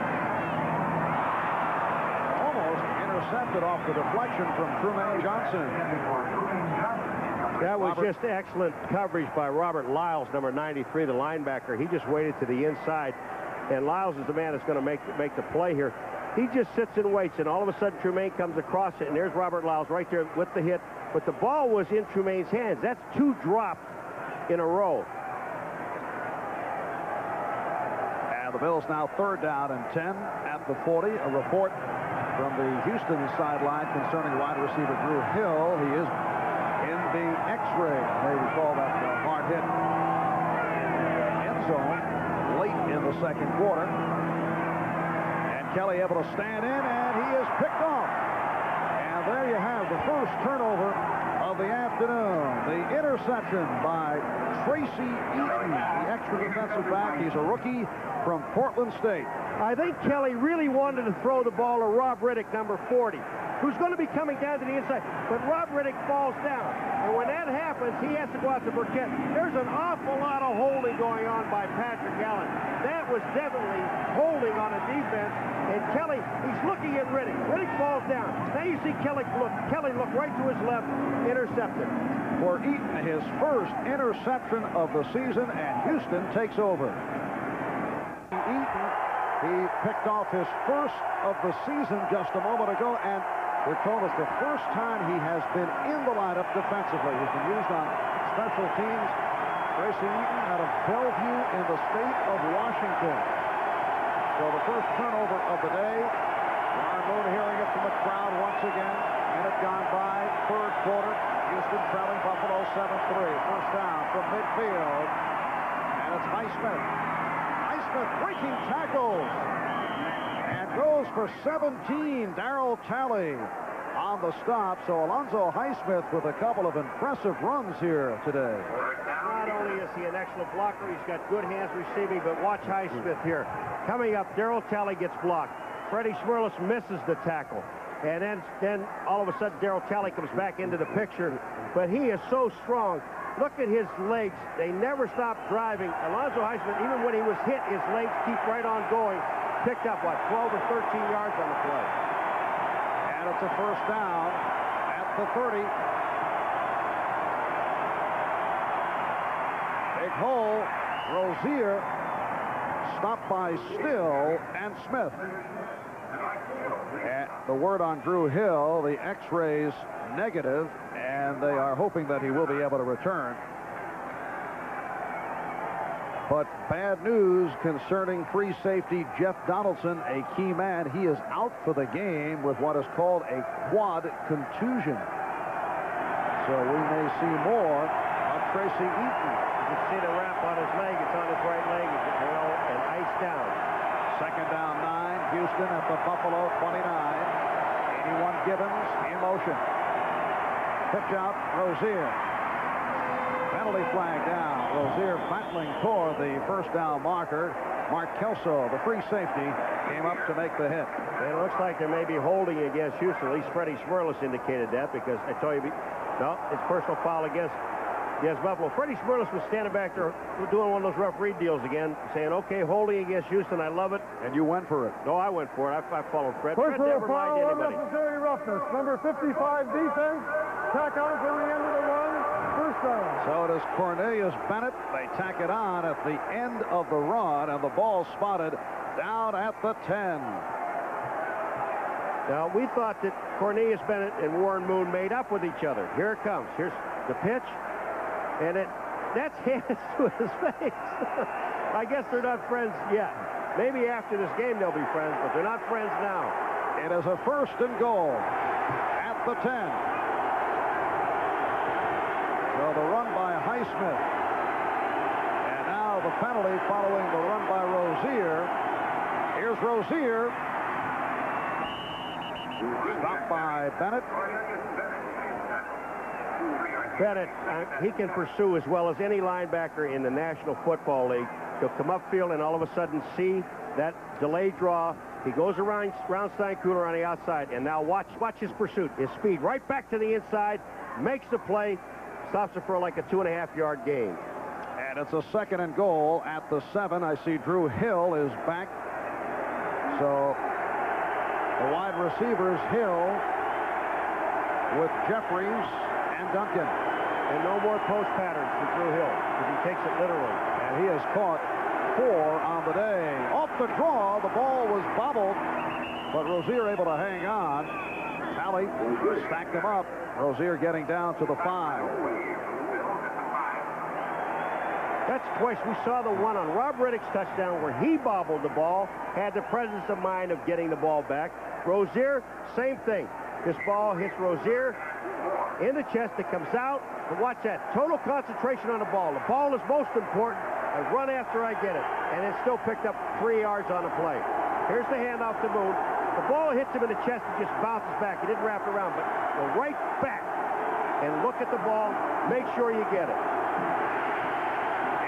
Almost intercepted off the deflection from Trumaine Johnson. That was just excellent coverage by Robert Lyles, number 93, the linebacker. He just waited to the inside, and Lyles is the man that's going to make the play here. He just sits and waits, and all of a sudden Trumaine comes across it, and there's Robert Lyles right there with the hit. But the ball was in Trumaine's hands. That's 2 dropped in a row. And the Bills now 3rd down and 10 at the 40. A report from the Houston sideline concerning wide receiver Drew Hill. He is in the X-ray. They call that hard hit in the end zone late in the second quarter. And Kelly able to stand in, and he is picked off. And there you have the first turnover of the afternoon. The interception by Tracy Eaton, the extra defensive back. He's a rookie from Portland State. I think Kelly really wanted to throw the ball to Rob Riddick, number 40, who's going to be coming down to the inside. But Rob Riddick falls down. And when that happens, he has to go out to Burkett. There's an awful lot of holding going on by Patrick Allen. That was definitely holding on a defense. And Kelly, he's looking at Riddick. Riddick falls down. Now you see Kelly look right to his left, intercepted. For Eaton, his first interception of the season, and Houston takes over. Eaton, he picked off his first of the season just a moment ago, and we're told it's the first time he has been in the lineup defensively. He's been used on special teams. Tracy Eaton out of Bellevue in the state of Washington. So the first turnover of the day. Ron Moon hearing it from the crowd once again. Minute gone by, third quarter. Houston trailing Buffalo 7-3. First down from midfield. And it's Highsmith. Highsmith breaking tackles. And goes for 17. Darryl Talley on the stop. So Alonzo Highsmith with a couple of impressive runs here today. Not only is he an excellent blocker, he's got good hands receiving, but watch Highsmith here. Coming up, Darryl Talley gets blocked. Freddie Smirlis misses the tackle. And then all of a sudden, Darryl Talley comes back into the picture. But he is so strong. Look at his legs. They never stop driving. Alonzo Highsmith, even when he was hit, his legs keep right on going. Picked up, what, 12 or 13 yards on the play. And it's a first down at the 30. Big hole. Rozier stopped by Still and Smith. And the word on Drew Hill, the x-rays negative, and they are hoping that he will be able to return. But bad news concerning free safety Jeff Donaldson, a key man. He is out for the game with what is called a quad contusion. So we may see more of Tracy Eaton. You can see the wrap on his leg. It's on his right leg. It's and ice down. Second down 9. Houston at the Buffalo 29. 81 Gibbons in motion. Pitch out, Rozier. Penalty flag down. Rozier battling toward the first down marker. Mark Kelso, the free safety, came up to make the hit. And it looks like there may be holding against Houston. At least Freddie Smirlis indicated that, because I told you, no, it's personal foul against Buffalo. Freddie Smirlis was standing back there doing one of those referee deals again, saying, okay, holding against Houston, I love it. And you went for it. No, I went for it. I followed Fred. Fred Personal never mind foul, anybody. unnecessary roughness. Number 55 defense. Tack on from the end of the run. First down. So it is Cornelius Bennett. They tack it on at the end of the run, and the ball spotted down at the 10. Now, we thought that Cornelius Bennett and Warren Moon made up with each other. Here it comes. Here's the pitch. And that's hands to his face. I guess they're not friends yet. Maybe after this game they'll be friends, but they're not friends now. It is a first and goal at the 10. So the run by Highsmith. And now the penalty following the run by Rozier. Here's Rozier. Stopped by Bennett. Bennett, he can pursue as well as any linebacker in the National Football League. He'll come upfield and all of a sudden see that delayed draw. He goes around Steinkuhler on the outside, and now watch his pursuit, his speed, right back to the inside, makes the play, stops it for like a 2.5-yard gain. And it's a second and goal at the 7. I see Drew Hill is back. So the wide receivers, Hill with Jeffries and Duncan. And no more post patterns for Drew Hill, because he takes it literally. And he has caught 4 on the day. Off the draw, the ball was bobbled, but Rozier able to hang on. Talley stacked him up. Rozier getting down to the 5. That's twice. We saw the one on Rob Riddick's touchdown where he bobbled the ball, had the presence of mind of getting the ball back. Rozier, same thing. This ball hits Rozier in the chest. It comes out. And watch that. Total concentration on the ball. The ball is most important. I run after I get it. And it still picked up 3 yards on the play. Here's the handoff to Moon. The ball hits him in the chest and just bounces back. He didn't wrap it around, but go right back and look at the ball. Make sure you get it.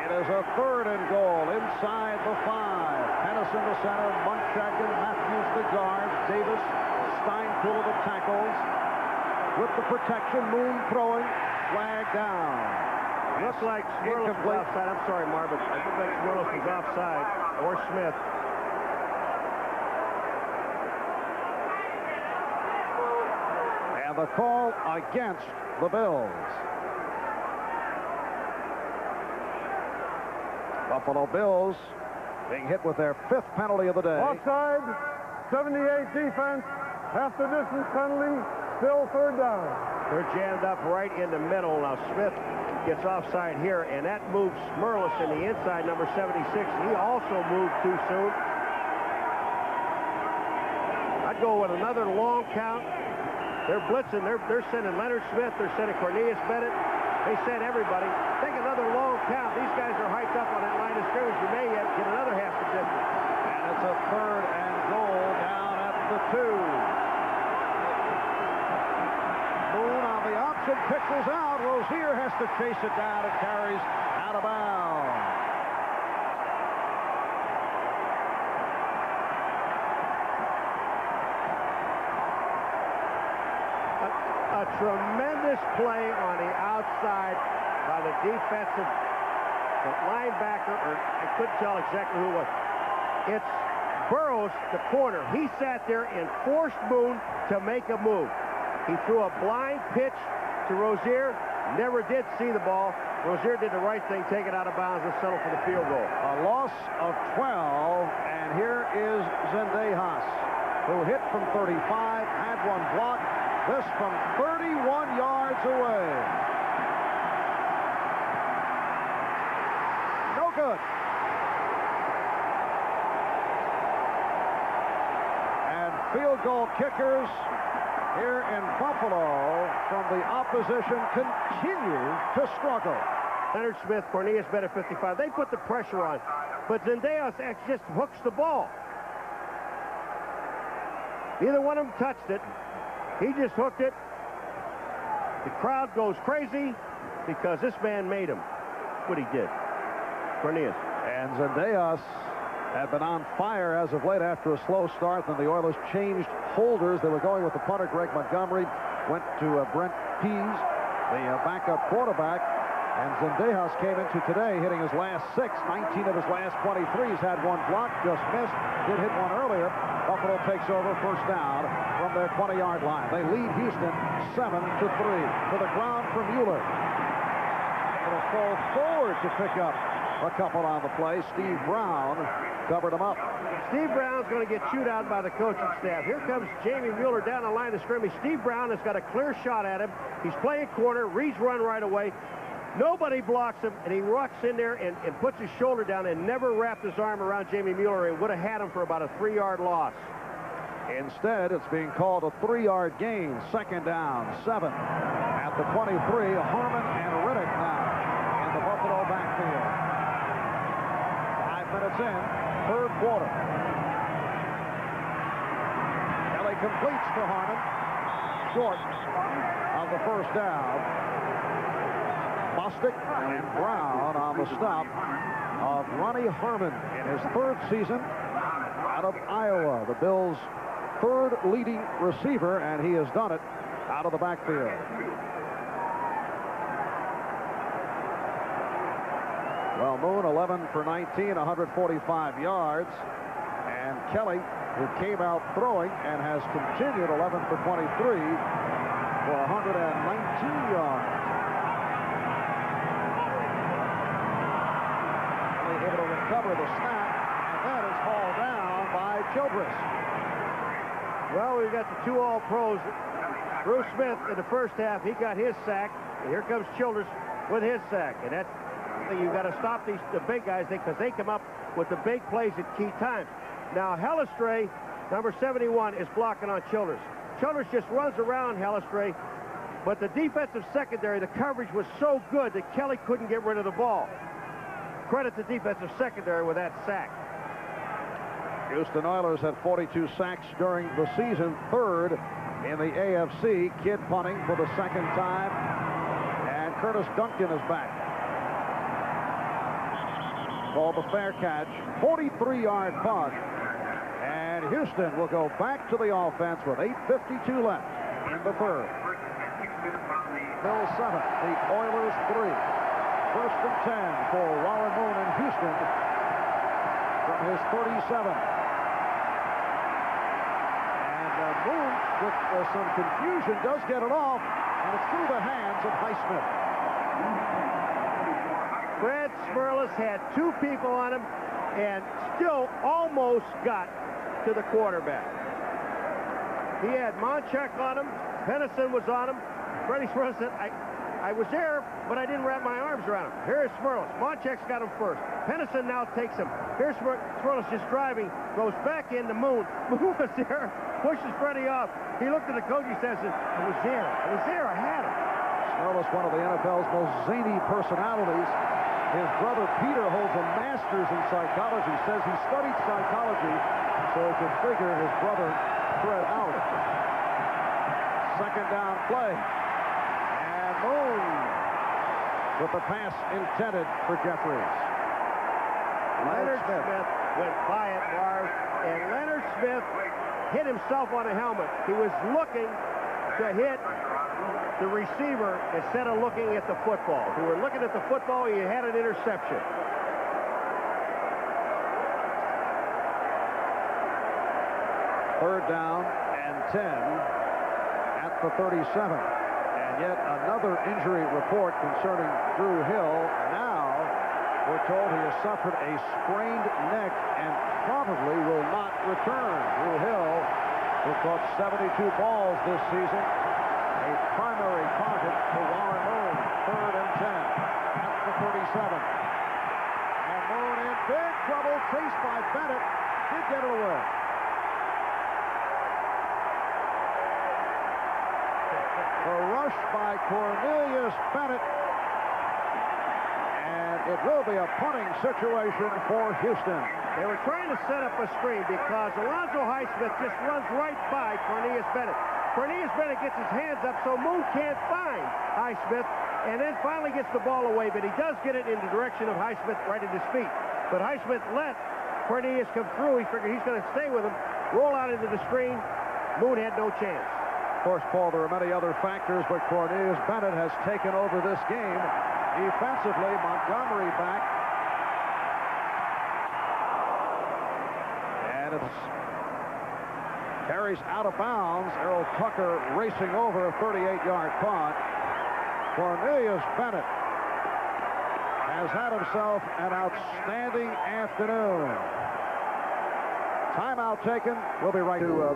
It is a 3rd and goal inside the 5. Henderson the center, Munchak and Matthews the guards, Davis, Steinpool the tackles. With the protection, Moon throwing, flag down. Looks like Smirlis was offside. I'm sorry, Marvin. I think like Smirlis was offside, or Smith. And the call against the Bills. Buffalo Bills being hit with their 5th penalty of the day. Offside, 78 defense, half the distance penalty, still 3rd down. They're jammed up right in the middle. Now Smith gets offside here, and that moves Smirlis in the inside, number 76. He also moved too soon. I'd go with another long count. They're blitzing. They're sending Leonard Smith. They're sending Cornelius Bennett. They sent everybody. Take another long count. These guys are hyped up on that line of scrimmage. You may yet get another half the distance. And it's a 3rd and goal down at the 2. Moon on the option, pitches out. Rozier has to chase it down and carries out of bounds. A tremendous play on the outside by the defensive linebacker, or I couldn't tell exactly who it was. It's Burroughs, the corner. He sat there and forced Moon to make a move. He threw a blind pitch to Rozier, never did see the ball. Rozier did the right thing, take it out of bounds and settle for the field goal. A loss of 12, and here is Zendejas, who hit from 35, had one block. This from 31 yards away. No good. And field goal kickers here in Buffalo from the opposition continue to struggle. Leonard Smith, Cornelius Bennett, 55. They put the pressure on, but Zendejas just hooks the ball. Neither one of them touched it. He just hooked it. The crowd goes crazy because this man made him. That's what he did. Cornelius. And Zendejas had been on fire as of late after a slow start. Then the Oilers changed holders. They were going with the punter, Greg Montgomery. Went to Brent Pease, the backup quarterback. And Zendejas came into today hitting his last 6. 19 of his last 23. He's had one block, just missed. Did hit one earlier. Buffalo takes over, 1st down from their 20-yard line. They lead Houston 7-3. To the ground from Mueller. It'll fall forward to pick up a couple on the play. Steve Brown covered him up. Steve Brown's going to get chewed out by the coaching staff. Here comes Jamie Mueller down the line of scrimmage. Steve Brown has got a clear shot at him. He's playing corner. Reed's run right away. Nobody blocks him, and he rocks in there and puts his shoulder down and never wrapped his arm around Jamie Mueller and would have had him for about a 3-yard loss. Instead, it's being called a 3-yard gain. 2nd down, 7 at the 23. Harmon and Riddick now in the Buffalo backfield. 5 minutes in, 3rd quarter. Kelly completes to Harmon. Short of the 1st down. Bostic and Brown on the stop of Ronnie Harmon in his 3rd season out of Iowa. The Bills' 3rd leading receiver, and he has done it out of the backfield. Well, Moon 11 for 19, 145 yards. And Kelly, who came out throwing and has continued 11 for 23 for 119 yards. Able to recover the snap, and that is hauled down by Childress. Well, we've got the 2 All-Pros. Bruce Smith in the 1st half, he got his sack, and here comes Childress with his sack. And that's the thing, you've got to stop the big guys because they come up with the big plays at key times. Now, Hellestray, number 71, is blocking on Childress. Childress just runs around Hellestray, but the defensive secondary, the coverage was so good that Kelly couldn't get rid of the ball. credit the defensive secondary with that sack. Houston Oilers had 42 sacks during the season, third in the AFC. Kidd punting for the second time, and Curtis Duncan is back. Called the fair catch, 43-yard punt, and Houston will go back to the offense with 8:52 left in the third. Bills 7, the Oilers 3. First and 10 for Warren Moon in Houston from his 37. And Moon, with some confusion, does get it off, and it's through the hands of Highsmith. Fred Smerlas had two people on him and still almost got to the quarterback. He had Monchek on him. Pennison was on him. Freddie Smerlas said, I was there, but I didn't wrap my arms around him. Here's Smerlas. Monchek's got him first. Pennison now takes him. Here's Smerlas just driving, goes back into Moon. Moon was there, pushes Freddie off. He looked at the coach, he says, I was there, I had him. Smerlas, one of the NFL's most zany personalities. His brother Peter holds a master's in psychology, says he studied psychology so he could figure his brother Fred out. Second down play. And Moon with the pass intended for Jeffries. Leonard Smith went by it, Marv, and Leonard Smith hit himself on a helmet. He was looking to hit the receiver instead of looking at the football. If you were looking at the football, you had an interception. Third down and 10 at the 37. And yet another injury report concerning Drew Hill. Now we're told he has suffered a sprained neck and probably will not return. Drew Hill, who caught 72 balls this season, a primary target for Warren Moon. Third and 10 at the 37. And Moon in big trouble, chased by Bennett. Did get it away. A rush by Cornelius Bennett. And it will be a punting situation for Houston. They were trying to set up a screen because Alonzo Highsmith just runs right by Cornelius Bennett. Cornelius Bennett gets his hands up so Moon can't find Highsmith, and then finally gets the ball away, but he does get it in the direction of Highsmith right at his feet. But Highsmith let Cornelius come through. He figured he's going to stay with him, roll out into the screen. Moon had no chance. Of course, Paul, there are many other factors, but Cornelius Bennett has taken over this game. Defensively, Montgomery back. And it's carries out of bounds. Errol Tucker racing over a 38-yard punt. Cornelius Bennett has had himself an outstanding afternoon. Timeout taken. We'll be right to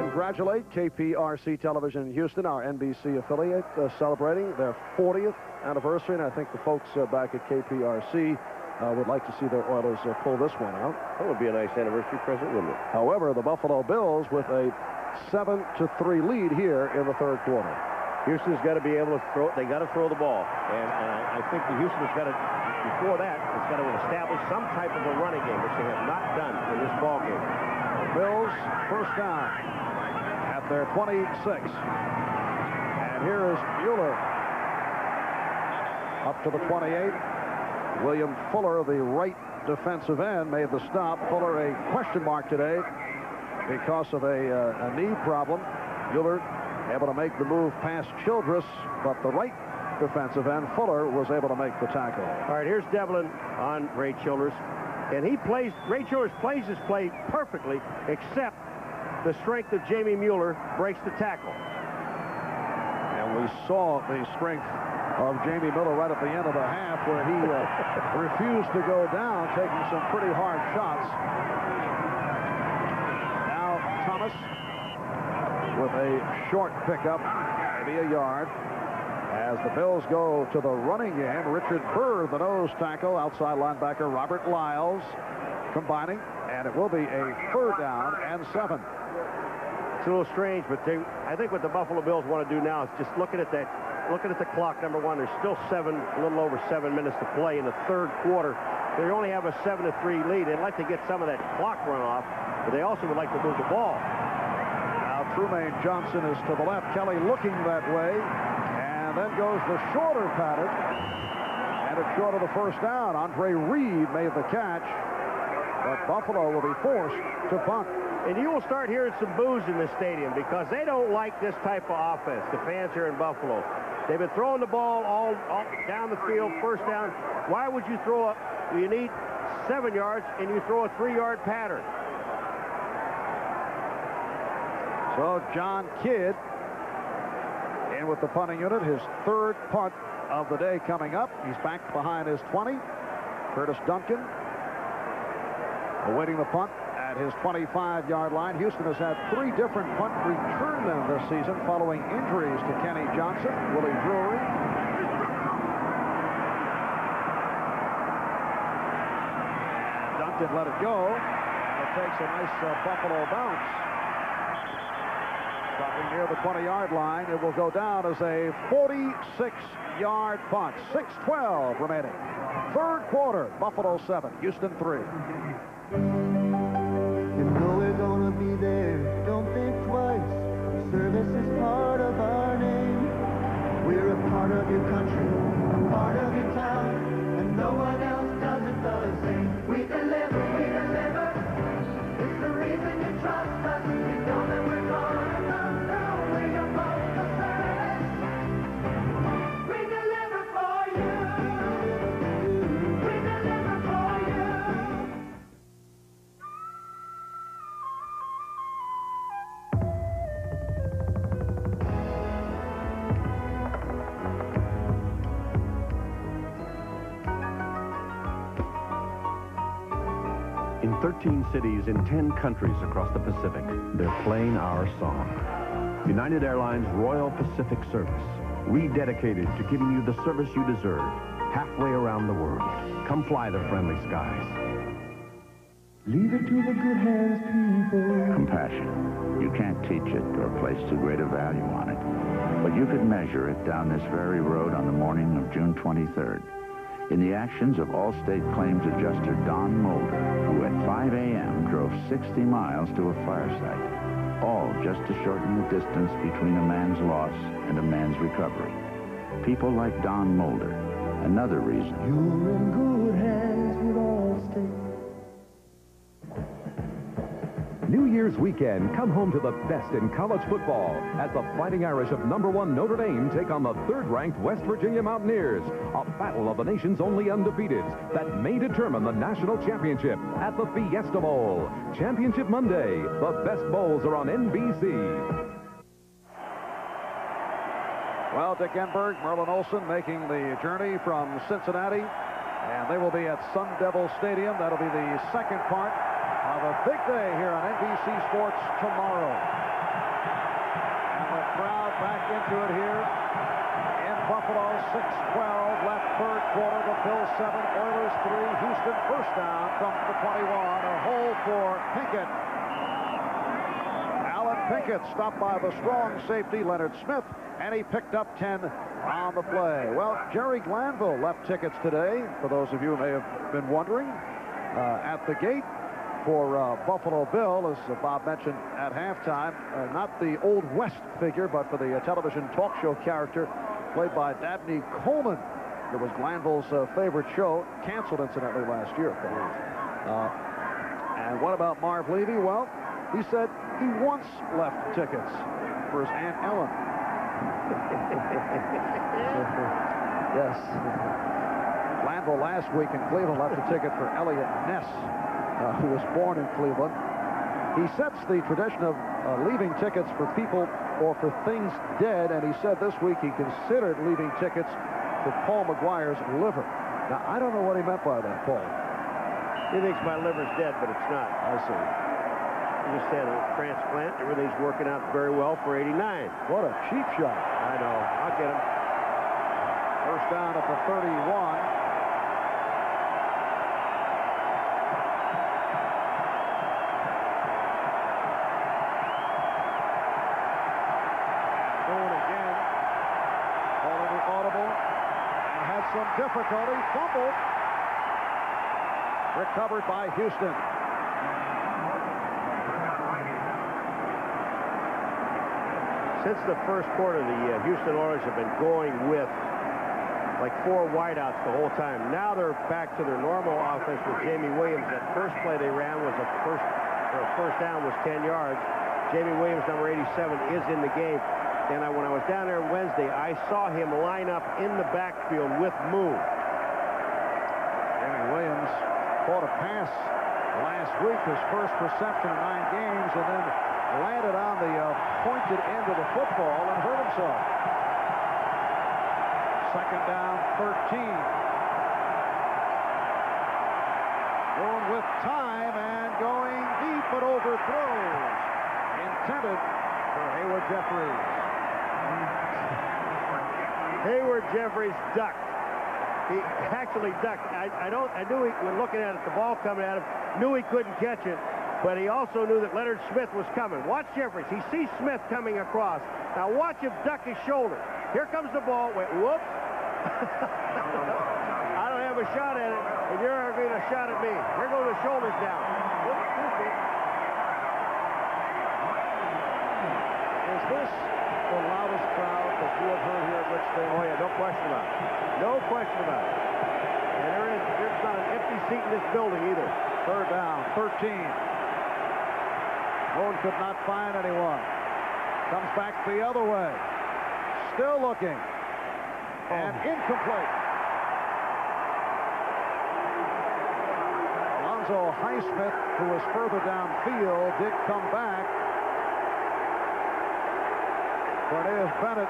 congratulate KPRC Television in Houston, our NBC affiliate, celebrating their 40th anniversary. And I think the folks back at KPRC would like to see their Oilers pull this one out. That would be a nice anniversary present, wouldn't it? However, the Buffalo Bills with a 7-3 lead here in the third quarter. Houston's got to be able to throw. They got to throw the ball, and I think the Houston's got to. Before that, it's got to establish some type of a running game, which they have not done in this ball game. Bills first down at their 26. And here is Mueller up to the 28. William Fuller, the right defensive end, made the stop. Fuller a question mark today because of a knee problem. Mueller able to make the move past Childress, but the right defensive end, Fuller, was able to make the tackle. All right, here's Devlin on Ray Childress. And Ray Childress plays his play perfectly, except the strength of Jamie Mueller breaks the tackle. And we saw the strength of Jamie Miller right at the end of the half, where he refused to go down, taking some pretty hard shots. Now Thomas with a short pickup, maybe a yard. As the Bills go to the running game, Richard Burr, the nose tackle, outside linebacker Robert Lyles combining, and it will be a third down and 7. It's a little strange, but I think what the Buffalo Bills want to do now is just looking at that looking at the clock, number one, there's still a little over 7 minutes to play in the third quarter. They only have a 7-3 lead. They'd like to get some of that clock run off, but they also would like to move the ball. Now Trumaine Johnson is to the left. Kelly looking that way. And then goes the shorter pattern. And it's short of the first down. Andre Reed made the catch. But Buffalo will be forced to punt. And you will start hearing some boos in this stadium because they don't like this type of offense, the fans here in Buffalo. They've been throwing the ball all down the field, first down. Why would you throw you need 7 yards and you throw a 3-yard pattern? So John Kidd in with the punting unit, his third punt of the day coming up. He's back behind his 20. Curtis Duncan awaiting the punt at his 25-yard line. Houston has had 3 different punt return men this season following injuries to Kenny Johnson, Willie Drury. Duncan let it go. And it takes a nice Buffalo bounce. Stopping near the 20-yard line. It will go down as a 46-yard punt. 6:12 remaining. Third quarter, Buffalo 7, Houston 3. You know we're gonna be there, don't think twice. Service is part of our name. We're a part of your country, a part of your town, and no one else does it the same. We deliver, we deliver. It's the reason you trust us. We know that we're gonna come through. We're your postal service. We deliver for you. We deliver for you. In 13 cities in 10 countries across the Pacific, they're playing our song. United Airlines Royal Pacific Service, rededicated to giving you the service you deserve, halfway around the world. Come fly the friendly skies. Leave it to the good hands, people. Compassion. You can't teach it or place too great a value on it. But you could measure it down this very road on the morning of June 23rd. In the actions of Allstate Claims Adjuster Don Mulder, who at 5 a.m. drove 60 miles to a fire site, all just to shorten the distance between a man's loss and a man's recovery. People like Don Mulder, another reason. You're in good hands with Allstate. New Year's weekend, come home to the best in college football as the Fighting Irish of #1 Notre Dame take on the third-ranked West Virginia Mountaineers. A battle of the nation's only undefeateds that may determine the national championship at the Fiesta Bowl. Championship Monday. The best bowls are on NBC. Well, Dick Enberg, Merlin Olsen making the journey from Cincinnati, and they will be at Sun Devil Stadium. That'll be the second part of a big day here on NBC Sports tomorrow. And the crowd back into it here in Buffalo. 6:12 left third quarter. The Bills 7, Oilers 3. Houston first down from the 21. A hole for Pinkett. Alan Pinkett stopped by the strong safety Leonard Smith, and he picked up 10 on the play. Well, Jerry Glanville left tickets today, for those of you who may have been wondering, at the gate for Buffalo Bill, as Bob mentioned at halftime. Not the Old West figure, but for the television talk show character played by Dabney Coleman. It was Glanville's favorite show, canceled incidentally last year. And what about Marv Levy? Well, he said he once left tickets for his Aunt Ellen. Yes. Glanville last week in Cleveland left a ticket for Elliot Ness, who was born in Cleveland. He sets the tradition of leaving tickets for people or for things dead, and he said this week he considered leaving tickets for Paul McGuire's liver. Now, I don't know what he meant by that, Paul. He thinks my liver's dead, but it's not. I see. He just had a transplant. Everything's working out very well for 89. What a cheap shot. I know. I'll get him. First down at the 31. difficulty. Fumbled. Recovered by Houston. Since the first quarter, the Houston Oilers have been going with like 4 wideouts the whole time. Now they're back to their normal offense with Jamie Williams. That first play they ran was first down was 10 yards. Jamie Williams, number 87, is in the game. And when I was down there Wednesday, I saw him line up in the backfield with Moon. Jamie Williams caught a pass last week, his first reception in 9 games, and then landed on the pointed end of the football and hurt himself. Second down, 13. Going with time and going deep, but overthrows. Intended for Hayward Jeffries. Hayward Jeffries ducked. He actually ducked. I knew he, when looking at it, the ball coming at him, knew he couldn't catch it, but he also knew that Leonard Smith was coming. Watch Jeffries. He sees Smith coming across. Now watch him duck his shoulder. Here comes the ball. Wait, whoops. I don't have a shot at it, and you're having a shot at me. Here go the shoulders down. Is this the loudest crowd that you have heard here at Rich Stadium? Oh, yeah, no question about it. No question about it. And there's not an empty seat in this building either. Third down, 13. Moon could not find anyone. Comes back the other way. Still looking. And incomplete. Alonzo Highsmith, who was further downfield, did come back. Cornelius Bennett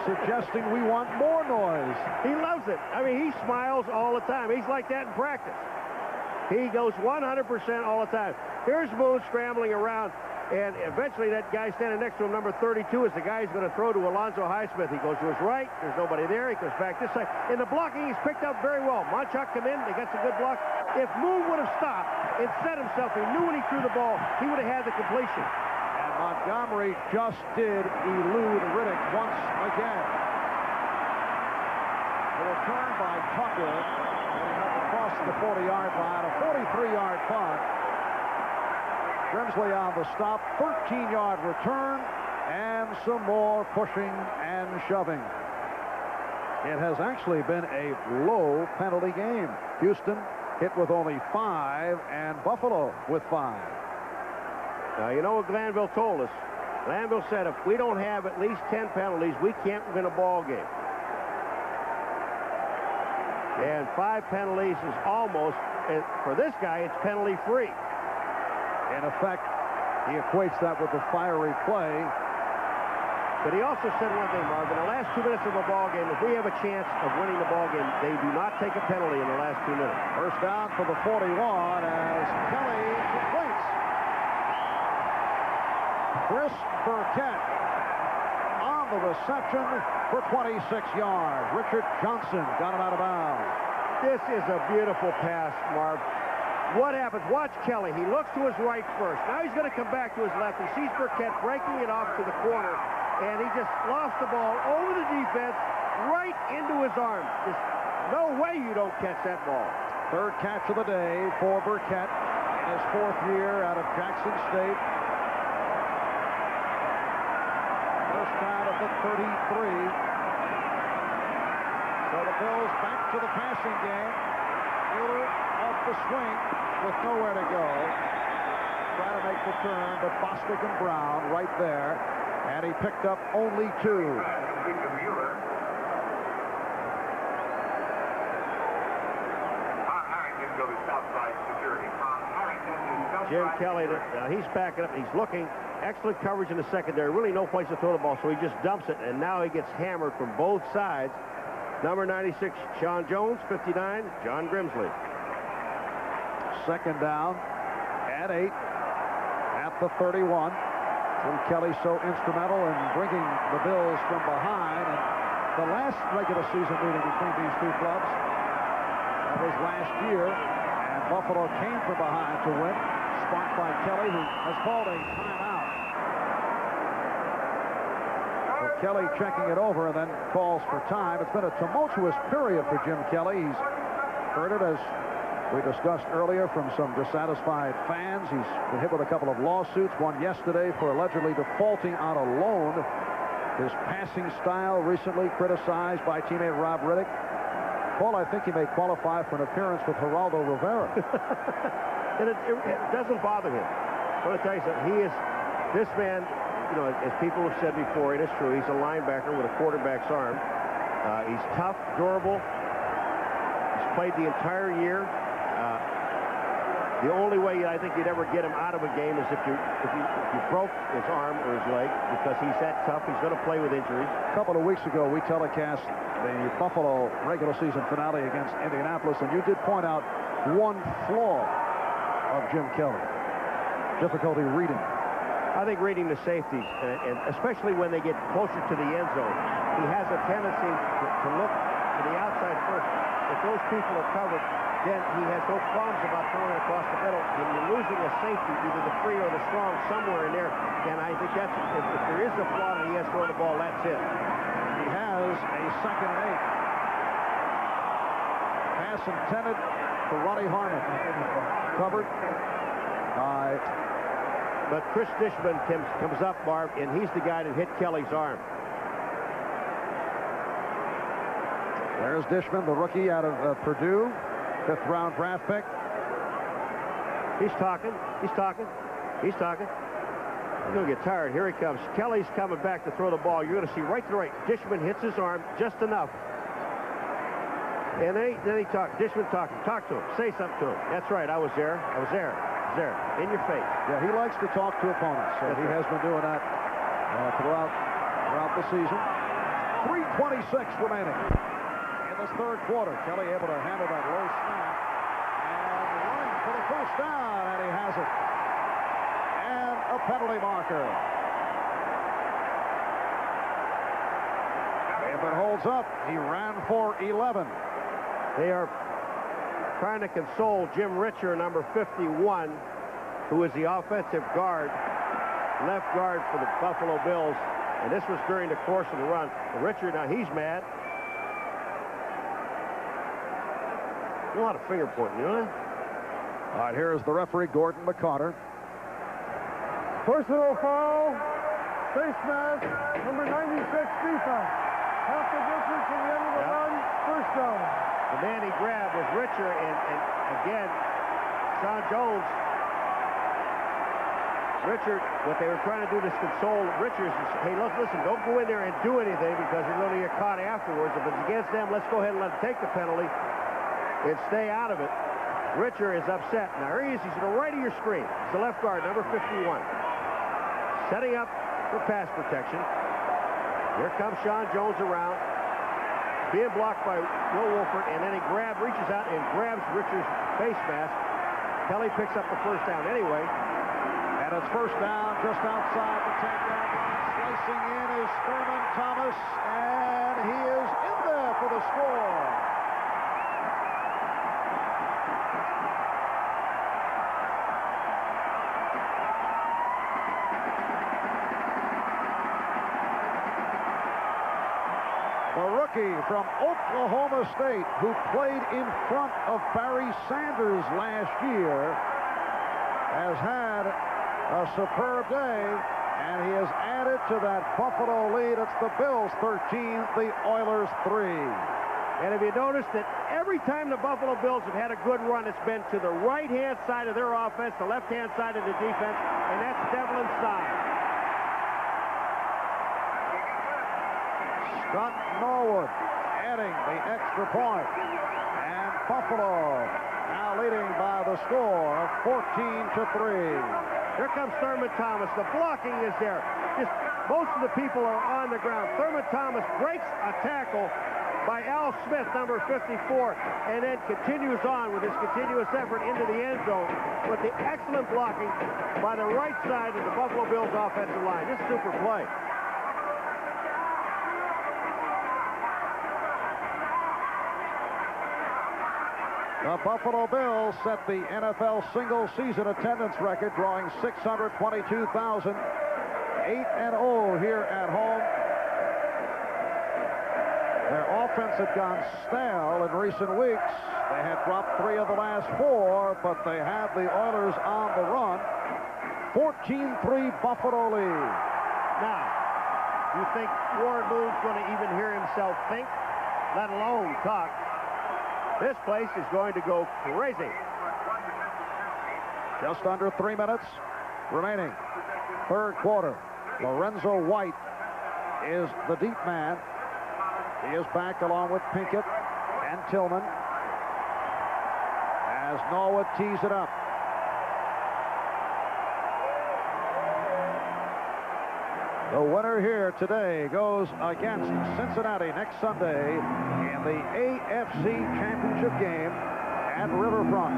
suggesting we want more noise. He loves it. I mean, he smiles all the time. He's like that in practice. He goes 100% all the time. Here's Moon scrambling around, and eventually that guy standing next to him, number 32, is the guy he's going to throw to Alonzo Highsmith. He goes to his right. There's nobody there. He goes back this side. In the blocking, he's picked up very well. Monchuk come in. They got some good blocks. If Moon would have stopped and set himself, he knew when he threw the ball, he would have had the completion. Montgomery just did elude Riddick once again. The return by Tucker across the 40-yard line, a 43-yard punt. Grimsley on the stop, 13-yard return, and some more pushing and shoving. It has actually been a low penalty game. Houston hit with only 5, and Buffalo with 5. Now, you know what Glanville told us? Glanville said if we don't have at least 10 penalties, we can't win a ball game. And 5 penalties is almost, for this guy, it's penalty-free. In effect, he equates that with the fiery play. But he also said one thing, Marv. In the last 2 minutes of a ball game, if we have a chance of winning the ball game, they do not take a penalty in the last 2 minutes. First down for the 41 as Kelly completes. Chris Burkett on the reception for 26 yards. Richard Johnson got him out of bounds. This is a beautiful pass, Marv. What happens? Watch Kelly. He looks to his right first. Now he's going to come back to his left. He sees Burkett breaking it off to the corner, and he just lost the ball over the defense right into his arms. There's no way you don't catch that ball. Third catch of the day for Burkett in his 4th year out of Jackson State. First down at the 33. So the Bills back to the passing game. Mueller off the swing with nowhere to go. Trying to make the turn, but Bostic and Brown right there. And he picked up only 2. Jim Kelly, he's backing up. He's looking. Excellent coverage in the secondary. Really no place to throw the ball, so he just dumps it, and now he gets hammered from both sides. Number 96, Sean Jones. 59, John Grimsley. Second down at 8 at the 31. And Kelly so instrumental in bringing the Bills from behind. And the last regular season meeting between these two clubs, that was last year, and Buffalo came from behind to win, sparked by Kelly, who has called a timeout. The Kelly checking it over and then calls for time. It's been a tumultuous period for Jim Kelly. He's heard it, as we discussed earlier, from some dissatisfied fans. He's been hit with a couple of lawsuits, one yesterday for allegedly defaulting on a loan. His passing style recently criticized by teammate Rob Riddick. Paul, I think he may qualify for an appearance with Geraldo Rivera. And it doesn't bother him. I want to tell you something. This man, you know, as people have said before, and it's true, he's a linebacker with a quarterback's arm. He's tough, durable. He's played the entire year. The only way I think you'd ever get him out of a game is if you broke his arm or his leg, because he's that tough. He's going to play with injuries. A couple of weeks ago, we telecast the Buffalo regular season finale against Indianapolis, and you did point out one flaw of Jim Kelly: difficulty reading. I think reading the safeties, and especially when they get closer to the end zone, he has a tendency to look to the outside first. If those people are covered, then he has no qualms about throwing across the middle. When you're losing a safety, either the free or the strong, somewhere in there, and I think that's, if there is a flaw and he has thrown the ball, that's it. He has a 2nd and 8. Pass intended for Ronnie Harmon. Covered by... But Chris Dishman comes up, Barb, and he's the guy that hit Kelly's arm. There's Dishman, the rookie out of Purdue. 5th-round draft pick. He's talking. He's talking. He's talking. He's going to get tired. Here he comes. Kelly's coming back to throw the ball. You're going to see right to right. Dishman hits his arm just enough. And then he talks. Dishman talking. Talk to him. Say something to him. That's right. I was there. I was there. I was there. In your face. Yeah, he likes to talk to opponents. So he has been doing that throughout the season. 3:26 remaining. This 3rd quarter. Kelly able to handle that low snap and running for the first down, and he has it. And a penalty marker. If it holds up, he ran for 11. They are trying to console Jim Richer, number 51, who is the offensive guard, left guard for the Buffalo Bills. And this was during the course of the run. Richer, now he's mad. A lot of finger pointing, you know? All right, here is the referee, Gordon McCarter. Personal foul, face mask, number 96 defense. Half the distance from the end of the run, first down. The man he grabbed was Richer, and again, Sean Jones. Richard, what they were trying to do to console Richards is, hey, look, listen, don't go in there and do anything because you're going to get caught afterwards. If it's against them, let's go ahead and let them take the penalty and stay out of it. Richer is upset. Now, here he is. He's to the right of your screen. He's the left guard, number 51. Setting up for pass protection. Here comes Sean Jones around. Being blocked by Will Wolford, and then he reaches out and grabs Richard's face mask. Kelly picks up the first down anyway. And it's first down just outside the 10-yard line. Slicing in is Thurman Thomas, and he is in there for the score. The rookie from Oklahoma State, who played in front of Barry Sanders last year, has had a superb day, and he has added to that Buffalo lead. It's the Bills 13, the Oilers 3. And have you noticed that every time the Buffalo Bills have had a good run, it's been to the right-hand side of their offense, the left-hand side of the defense, and that's Devlin's side. Scott Norwood adding the extra point. And Buffalo now leading by the score of 14-3. Here comes Thurman Thomas. The blocking is there. Just most of the people are on the ground. Thurman Thomas breaks a tackle by Al Smith, number 54, and then continues on with his continuous effort into the end zone with the excellent blocking by the right side of the Buffalo Bills offensive line. This is super play. The Buffalo Bills set the NFL single-season attendance record, drawing 622,000. 8-0 here at home. offense had gone stale in recent weeks. They had dropped 3 of the last 4, but they have the Oilers on the run. 14-3 Buffalo lead. Now, you think Warren Moon's going to even hear himself think, let alone talk? This place is going to go crazy. Just under 3 minutes remaining. Third quarter. Lorenzo White is the deep man. He is back along with Pinkett and Tillman as Norwood tees it up. The winner here today goes against Cincinnati next Sunday in the AFC Championship game at Riverfront.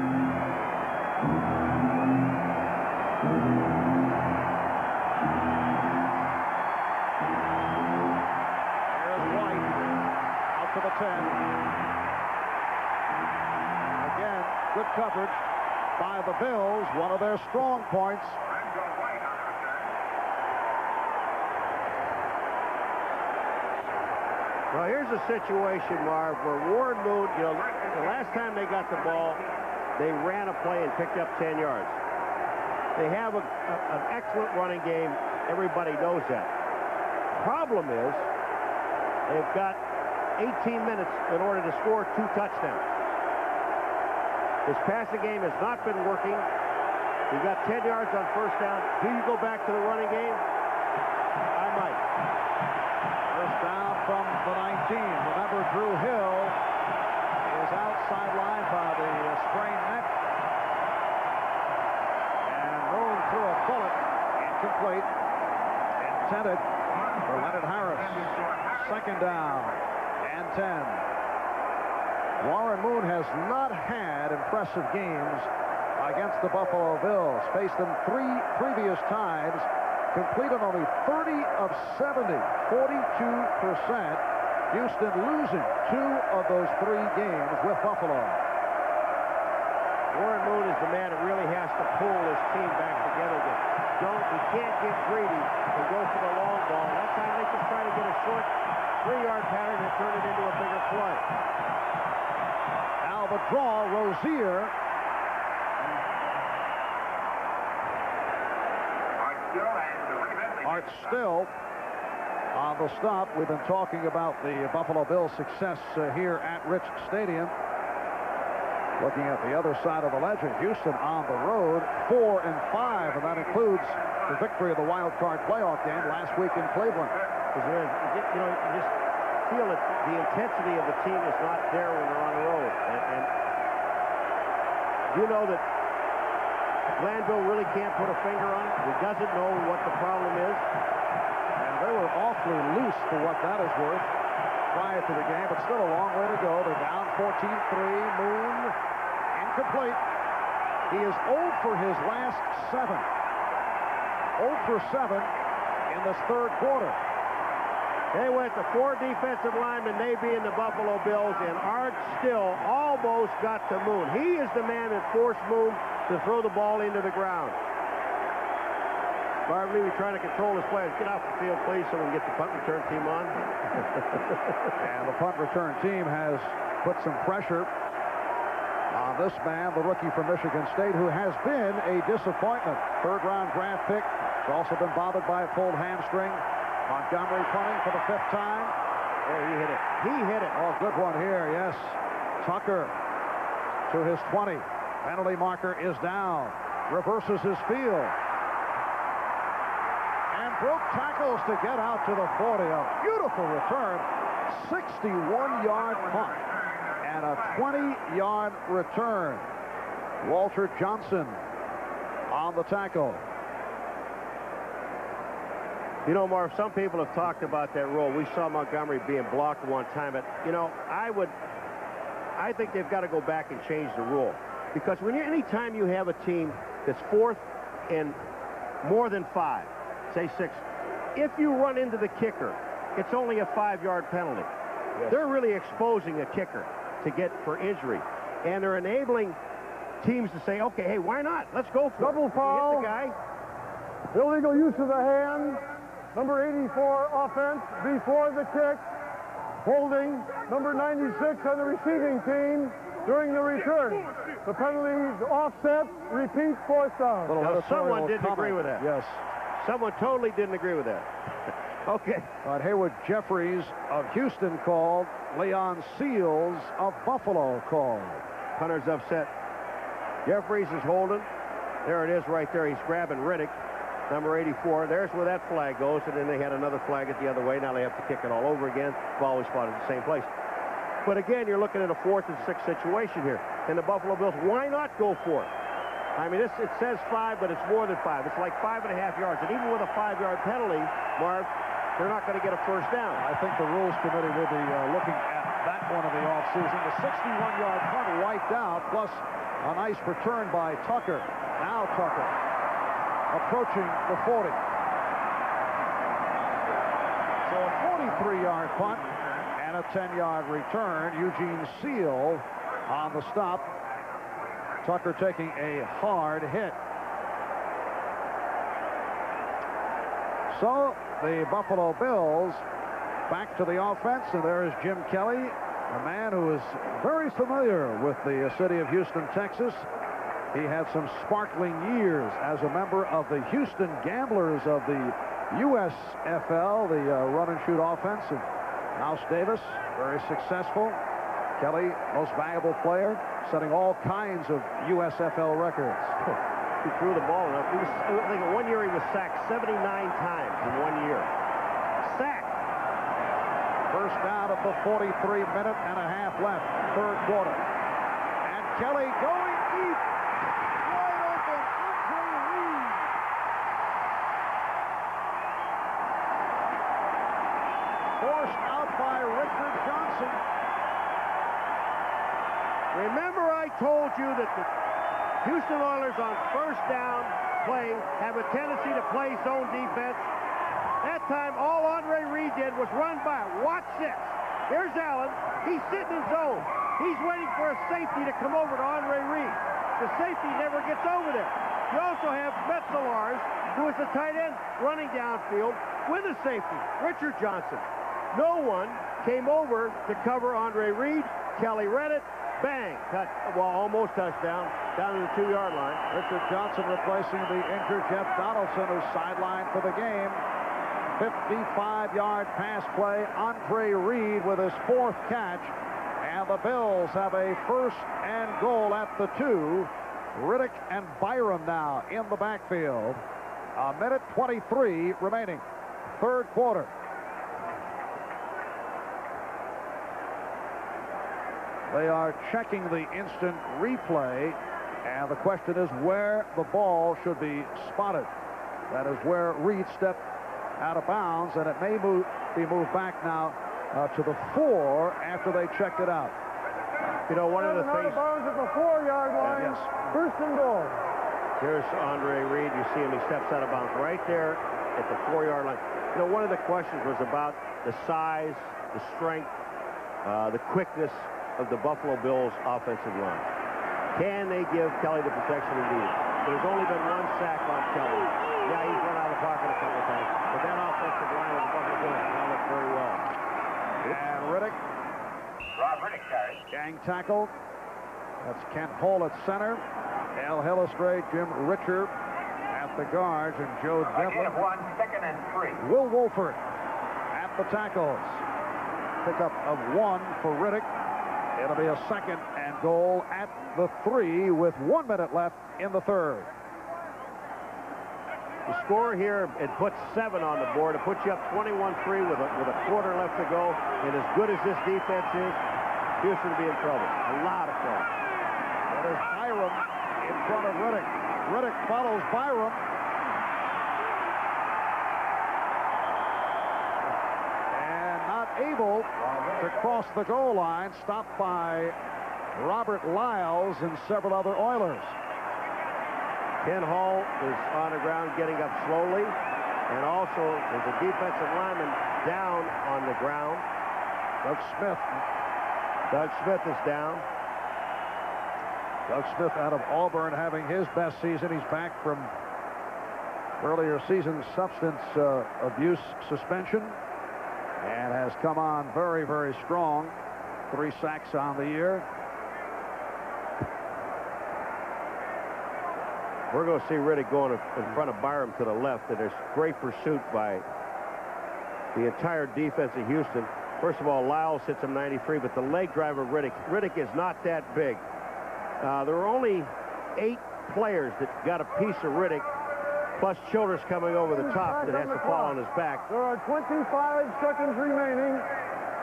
There's White out to the 10. Again, good coverage by the Bills, one of their strong points. Well, here's a situation, Marv, where Warren Moon, you know, the last time they got the ball, they ran a play and picked up 10 yards. They have an excellent running game. Everybody knows that. Problem is, they've got 18 minutes in order to score 2 touchdowns. This passing game has not been working. You've got 10 yards on first down. Do you go back to the running game? I might. First down from the 19. Remember, Drew Hill is outside line by the sprained neck. And Moon threw a bullet. Incomplete. Intended for Leonard Harris. Second down and 10. Warren Moon has not had impressive games against the Buffalo Bills. Faced them 3 previous times. Completed only 30 of 70, 42%. Houston losing 2 of those 3 games with Buffalo. Warren Moon is the man that really has to pull this team back together. He can't get greedy and go for the long ball. That time they just try to get a short 3-yard pattern and turn it into a bigger play. Now the draw, Rozier. Art Still on the stop. We've been talking about the Buffalo Bills' success here at Rich Stadium. Looking at the other side of the ledger, Houston on the road, 4-5, and that includes the victory of the wild card playoff game last week in Cleveland. You know, you just feel that the intensity of the team is not there when they're on the road. And you know that Glanville really can't put a finger on it. He doesn't know what the problem is. And they were awfully loose for what that is worth prior to the game, but still a long way to go. They're down 14-3. Moon incomplete. He is 0 for his last 7. 0 for 7 in this third quarter. They went to 4 defensive linemen, they being the Buffalo Bills, and Art Still almost got to Moon. He is the man that forced Moon to throw the ball into the ground. Marv Levy trying to control his players. Get off the field, please, so we can get the punt return team on. And the punt return team has put some pressure on this man, the rookie from Michigan State, who has been a disappointment. Third-round draft pick. He's also been bothered by a pulled hamstring. Montgomery punting for the 5th time. Oh, he hit it. He hit it. Oh, good one here, yes. Tucker to his 20. Penalty marker is down. Reverses his field. And broke tackles to get out to the 40. A beautiful return. 61-yard punt. And a 20-yard return. Walter Johnson on the tackle. You know, Marv, some people have talked about that rule. We saw Montgomery being blocked one time. But, you know, I think they've got to go back and change the rule. Because any time you have a team that's 4th and more than 5, say 6, if you run into the kicker, it's only a 5-yard penalty. Yes. They're really exposing a kicker to get for injury. And they're enabling teams to say, okay, hey, why not? Let's go for double it. foul. Hit the guy. Illegal use of the hand. Number 84 offense before the kick. holding number 96 on the receiving team during the return. The penalties offset, repeat, fourth down. Now, someone didn't agree with that. Yes. Someone totally didn't agree with that. Okay. Haywood Jeffries of Houston called. Leon Seals of Buffalo called. Punter's upset. Jeffries is holding. There it is right there. He's grabbing Riddick, number 84. There's where that flag goes, and then they had another flag it the other way. Now they have to kick it all over again. Ball was spotted at the same place. But again, you're looking at a 4th and 6 situation here. And the Buffalo Bills, why not go for it? I mean, it says 5, but it's more than 5. It's like 5.5 yards. And even with a 5-yard penalty, Marv, they're not going to get a first down. I think the Rules Committee will be looking at that one in the offseason. The 61-yard punt wiped out, plus a nice return by Tucker. Now Tucker approaching the 40. So a 43-yard punt and a 10-yard return. Eugene Seal on the stop. Tucker taking a hard hit. So the Buffalo Bills back to the offense, and there is Jim Kelly, a man who is very familiar with the city of Houston, Texas. He had some sparkling years as a member of the Houston Gamblers of the USFL, the run-and-shoot offense of Mouse Davis, very successful. Kelly, most valuable player, setting all kinds of USFL records. He threw the ball enough. I think one year he was sacked 79 times in 1 year. Sacked. First down at the 43-minute and a half left, third quarter. And Kelly going deep. Wide open, Andre Reed. Forced out by Richard Johnson. Remember I told you that the Houston Oilers on first down play have a tendency to play zone defense. That time, all Andre Reed did was run by. Watch this. Here's Allen. He's sitting in zone. He's waiting for a safety to come over to Andre Reed. The safety never gets over there. You also have Metzelars, who is the tight end, running downfield with a safety, Richard Johnson. No one came over to cover Andre Reed. Kelly read it. Bang. Almost touchdown. Down to the 2-yard line. Richard Johnson replacing the injured Jeff Donaldson, who's sidelined for the game. 55-yard pass play. Andre Reed with his 4th catch. And the Bills have a first and goal at the 2. Riddick and Byram now in the backfield. A minute 23 remaining. Third quarter. They are checking the instant replay. And the question is where the ball should be spotted. That is where Reed stepped out of bounds, and it may be moved back now to the 4 after they checked it out. You know, one of the things... out of bounds at the 4-yard line. Yes. First and goal. Here's Andre Reed. You see him. He steps out of bounds right there at the 4-yard line. You know, one of the questions was about the size, the strength, the quickness of the Buffalo Bills offensive line. Can they give Kelly the protection he needs? There's only been 1 sack on Kelly. Yeah, he's run out of the pocket a couple of times. But that offensive line of the Buffalo Bills held up very well. And Riddick. Rob Riddick carries. Gang tackle. That's Kent Hull at center. Al Hillestray, Jim Richer at the guards, and Joe Devlin. 1, 2nd and 3. Will Wolford at the tackles. Pickup of 1 for Riddick. It'll be a second and goal at the 3 with 1 minute left in the third. The score here, it puts 7 on the board. It puts you up 21-3 with a quarter left to go. And as good as this defense is, Houston will be in trouble. A lot of trouble. That is Byram in front of Riddick. Riddick follows Byram. And not able to cross the goal line, stopped by Robert Lyles and several other Oilers. Ken Hall is on the ground getting up slowly. And also, there's a defensive lineman down on the ground. Doug Smith. Doug Smith is down. Doug Smith out of Auburn having his best season. He's back from earlier season substance abuse suspension. and has come on very, very strong. 3 sacks on the year. We're going to see Riddick going in front of Byram to the left, and there's great pursuit by the entire defense of Houston. First of all, Lyles hits him 93, but the leg drive of Riddick is not that big. There were only 8 players that got a piece of Riddick, plus Childress coming over the top that has to fall on his back. There are 25 seconds remaining.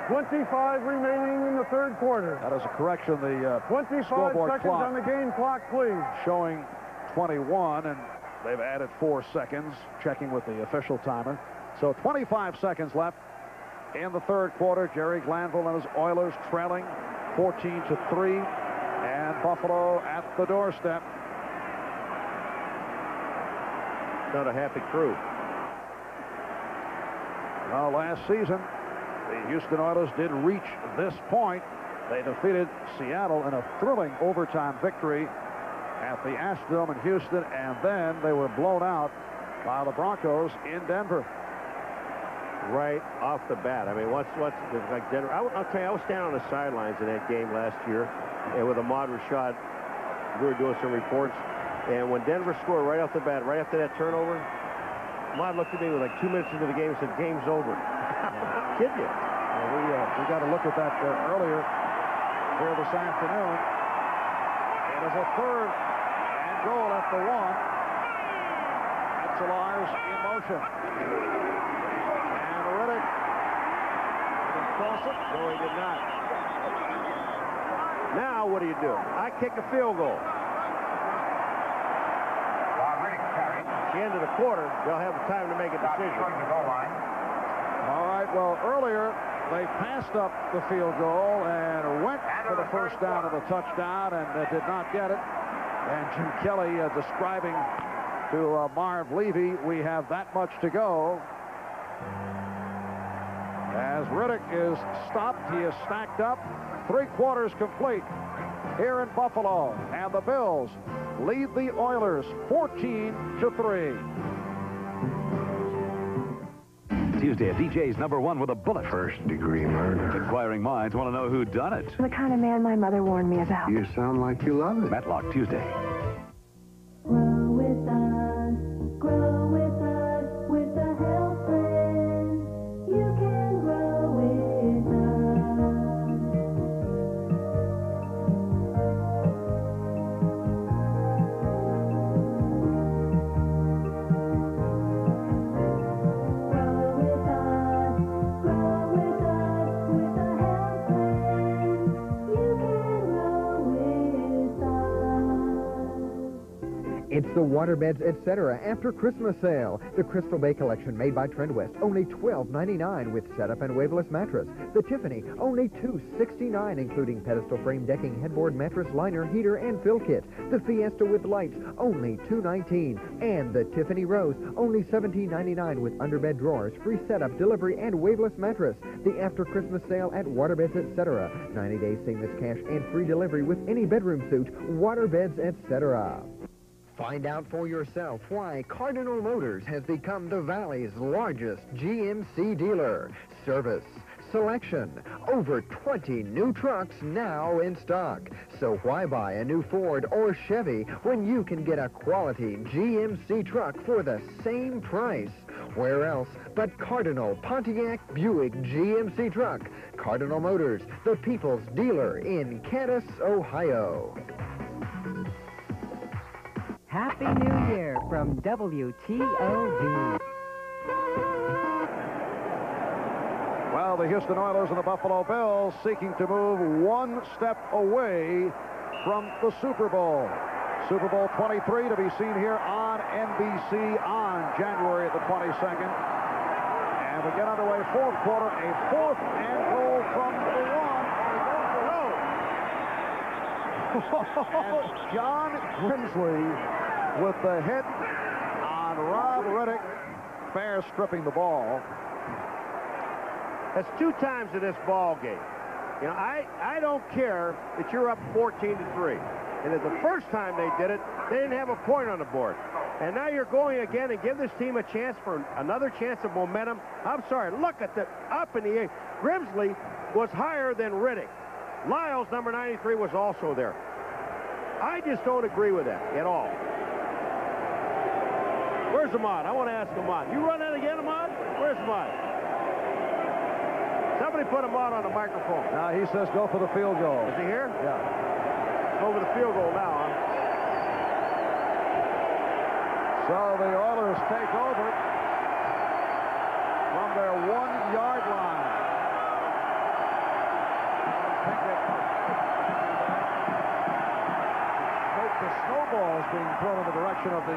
25 remaining in the third quarter. That is a correction. The 25 scoreboard seconds clock on the game clock, please. showing 21, and they've added 4 seconds, checking with the official timer. So 25 seconds left in the third quarter. Jerry Glanville and his Oilers trailing 14-3, and Buffalo at the doorstep. Not a happy crew. Well, last season, the Houston Oilers did reach this point. They defeated Seattle in a thrilling overtime victory at the Astrodome in Houston, and then they were blown out by the Broncos in Denver. Right off the bat. I mean, what's like Denver? I'll tell you, I was standing on the sidelines in that game last year, and with Ahmad Rashad, we were doing some reports, and when Denver scored right off the bat, right after that turnover, Ahmad looked at me with like 2 minutes into the game and said, "Game's over." Kid you? We got to look at that earlier here this afternoon. It is a 3rd and goal at the 1. Exelars in motion. And Riddick didn't cross it. No, he did not. Now, what do you do? I kick a field goal. At the end of the quarter, they'll have the time to make a decision. All right, well, earlier they passed up the field goal and went for the first down of the touchdown and did not get it. And Jim Kelly describing to Marv Levy, we have that much to go. As Riddick is stopped, he is stacked up. 3 quarters complete here in Buffalo. And the Bills lead the Oilers 14-3. Tuesday at DJ's #1 with a bullet. First-degree murder. Inquiring minds want to know who done it. The kind of man my mother warned me about. You sound like you love it. Matlock Tuesday. Grow with us, with the health plan. You can grow with It's the Waterbeds Etc. After Christmas sale. The Crystal Bay collection made by Trendwest, only $12.99 with setup and waveless mattress. The Tiffany, only $2.69, including pedestal frame decking, headboard, mattress, liner, heater, and fill kit. The Fiesta with lights, only $2.19. And the Tiffany Rose, only $17.99 with underbed drawers, free setup, delivery, and waveless mattress. The After Christmas sale at Waterbeds Etc. 90 days seamless cash and free delivery with any bedroom suit. Waterbeds Etc. Find out for yourself why Cardinal Motors has become the Valley's largest GMC dealer. Service, selection, over 20 new trucks now in stock. So why buy a new Ford or Chevy when you can get a quality GMC truck for the same price? Where else but Cardinal Pontiac Buick GMC truck? Cardinal Motors, the people's dealer in Candace, Ohio. Happy New Year from WTOV. Well, the Houston Oilers and the Buffalo Bills seeking to move one step away from the Super Bowl. Super Bowl 23 to be seen here on NBC on January the 22nd. And we get underway, fourth quarter, a 4th and goal from the 1. And John Grimsley with the hit on Rob Riddick, fair stripping the ball. That's 2 times in this ball game. You know, I don't care that you're up 14-3. And at the first time they did it, they didn't have a point on the board. And now you're going again and give this team a chance for another chance of momentum. I'm sorry, look at the up in the air. Grimsley was higher than Riddick. Lyles, number 93, was also there. I just don't agree with that at all. Where's Ahmad? I want to ask Ahmad. You run that again, Ahmad? Where's Ahmad? Somebody put Ahmad on the microphone. Now he says go for the field goal. Is he here? Yeah. Over the field goal now, huh? So the Oilers take over from their 1-yard line. The snowball is being thrown in the direction of the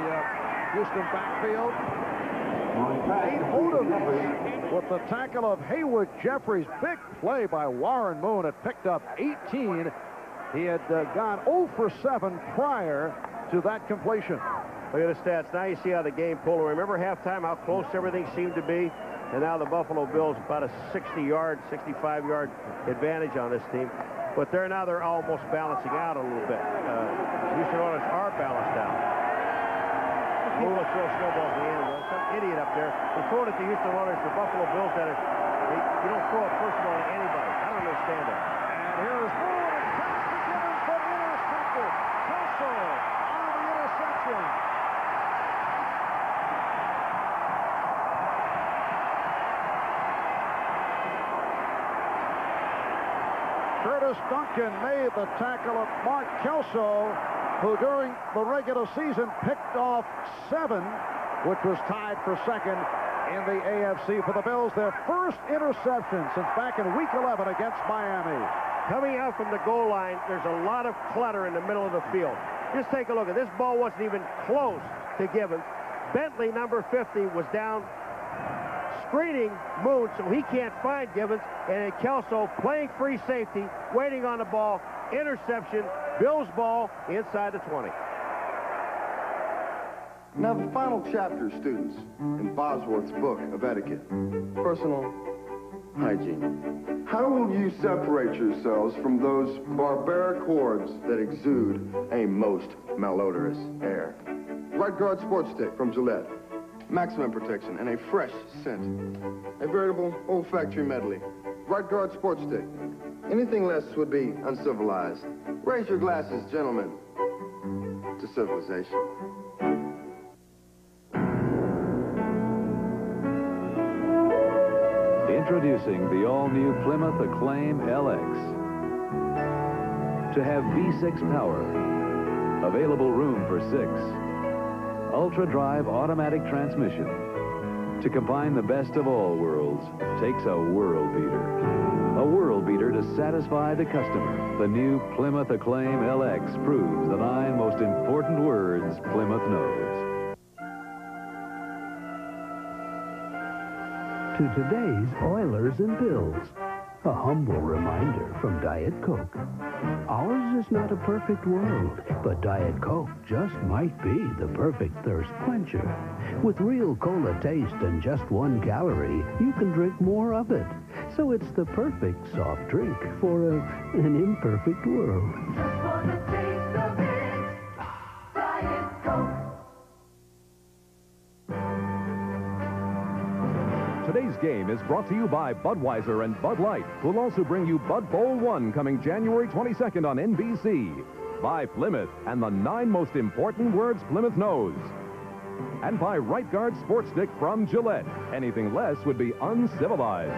Houston backfield. Nate Odom with the tackle of Haywood Jeffries. Big play by Warren Moon. It picked up 18. He had gone 0 for 7 prior to that completion. Look at the stats. Now you see how the game pulled. Remember halftime how close everything seemed to be? And now the Buffalo Bills about a 60-yard, 65-yard advantage on this team. But they're almost balancing out a little bit. Houston Oilers are balanced out. Let's throw snowballs in the end. Some idiot up there is throwing it to Houston Oilers. The Buffalo Bills that are, you don't throw it first of all to anybody. I don't understand that. And here is Moon. It's pass to Gibbons, but intercepted. Kelso on the interception. Curtis Duncan made the tackle of Mark Kelso, who during the regular season picked off 7, which was tied for second in the AFC for the Bills. Their first interception since back in Week 11 against Miami. Coming out from the goal line, there's a lot of clutter in the middle of the field. Just take a look at this ball. Wasn't even close to Gibbons. Bentley, number 50, was down screening Moon, so he can't find Gibbons. And Kelso playing free safety, waiting on the ball. Interception. Bills ball inside the 20. Now, the final chapter, students, in Bosworth's book of etiquette. Personal hygiene. How will you separate yourselves from those barbaric hordes that exude a most malodorous air? Right Guard Sports Stick from Gillette. Maximum protection and a fresh scent. A veritable olfactory medley. Right Guard Sports Stick. Anything less would be uncivilized. Raise your glasses, gentlemen, to civilization. Introducing the all-new Plymouth Acclaim LX. To have V6 power, available room for 6, ultra-drive automatic transmission. To combine the best of all worlds takes a world beater. A world beater to satisfy the customer. The new Plymouth Acclaim LX proves the 9 most important words Plymouth knows. To today's Oilers and Bills, a humble reminder from Diet Coke. Ours is not a perfect world, but Diet Coke just might be the perfect thirst quencher. With real cola taste and just 1 calorie, you can drink more of it. So it's the perfect soft drink for an imperfect world. Just for the taste of it, Diet Coke. Today's game is brought to you by Budweiser and Bud Light. We'll also bring you Bud Bowl 1 coming January 22nd on NBC. By Plymouth and the 9 most important words Plymouth knows. And by Right Guard Sports Stick from Gillette. Anything less would be uncivilized.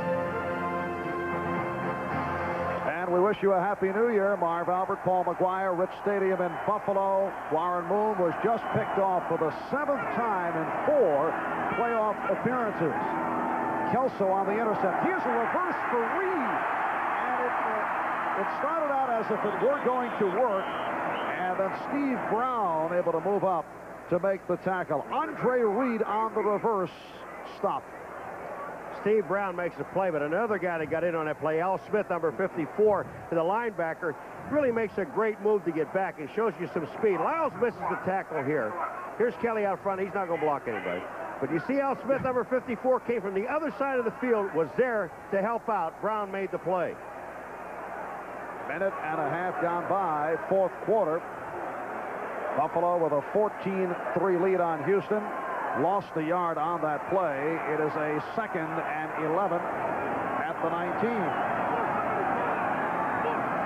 And we wish you a Happy New Year. Marv Albert, Paul McGuire, Rich Stadium in Buffalo. Warren Moon was just picked off for the 7th time in 4 playoff appearances. Kelso on the intercept. Here's a reverse for Reed. And it started out as if it were going to work. And then Steve Brown able to move up to make the tackle. Andre Reed on the reverse stop. Steve Brown makes a play, but another guy that got in on that play, Al Smith, number 54, the linebacker, really makes a great move to get back and shows you some speed. Lyles misses the tackle here. Here's Kelly out front. He's not going to block anybody. But you see Al Smith, number 54, came from the other side of the field, was there to help out. Brown made the play. Minute and a half gone by, 4th quarter. Buffalo with a 14-3 lead on Houston. Lost a yard on that play. It is a 2nd and 11 at the 19.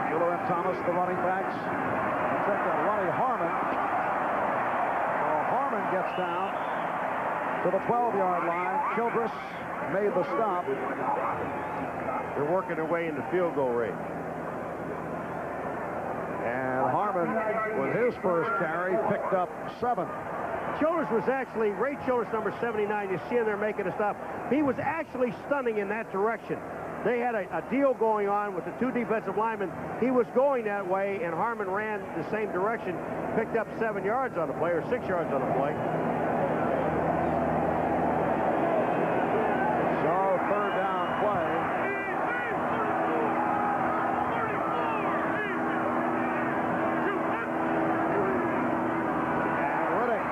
Bueller and Thomas, the running backs. Check that, Ronnie Harmon. Well, Harmon gets down to the 12-yard line. Childress made the stop. They're working their way into field goal range. And Harmon, with his first carry, picked up 7. Childress was actually, Ray Childress, number 79, you see him there making a stop. He was actually stunning in that direction. They had a deal going on with the 2 defensive linemen. He was going that way, and Harmon ran the same direction, picked up 7 yards on the play, or 6 yards on the play. So, 3rd down play. And Riddick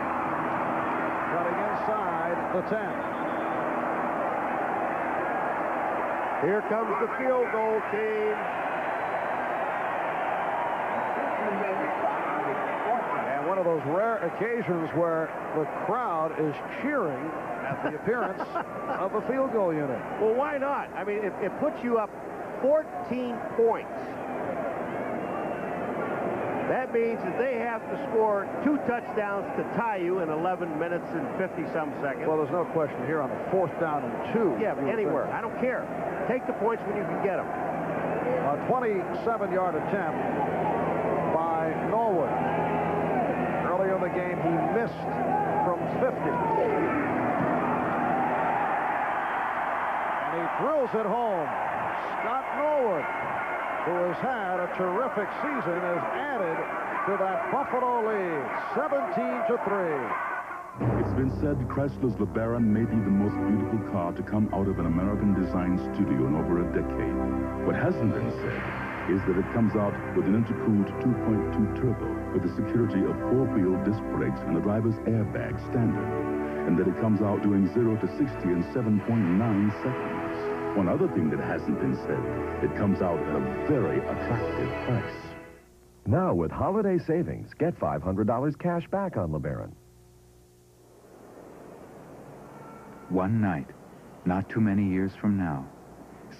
cutting inside the 10. Here comes the field goal team. And one of those rare occasions where the crowd is cheering at the appearance of the field goal unit. Well, why not? I mean, it puts you up 14 points. That means that they have to score 2 touchdowns to tie you in 11 minutes and 50-some seconds. Well, there's no question here on the 4th down and 2. Yeah, but anywhere. I don't care. Take the points when you can get them. A 27-yard attempt by Norwood. Earlier in the game, he missed from 50. And he drills it home. Scott Norwood, who has had a terrific season, has added to that Buffalo lead, 17-3. It's been said Chrysler's LeBaron may be the most beautiful car to come out of an American design studio in over a decade. What hasn't been said is that it comes out with an intercooled 2.2 turbo with the security of 4-wheel disc brakes and the driver's airbag standard, and that it comes out doing 0 to 60 in 7.9 seconds. One other thing that hasn't been said, it comes out at a very attractive price. Now with holiday savings, get $500 cash back on LeBaron. One night, not too many years from now,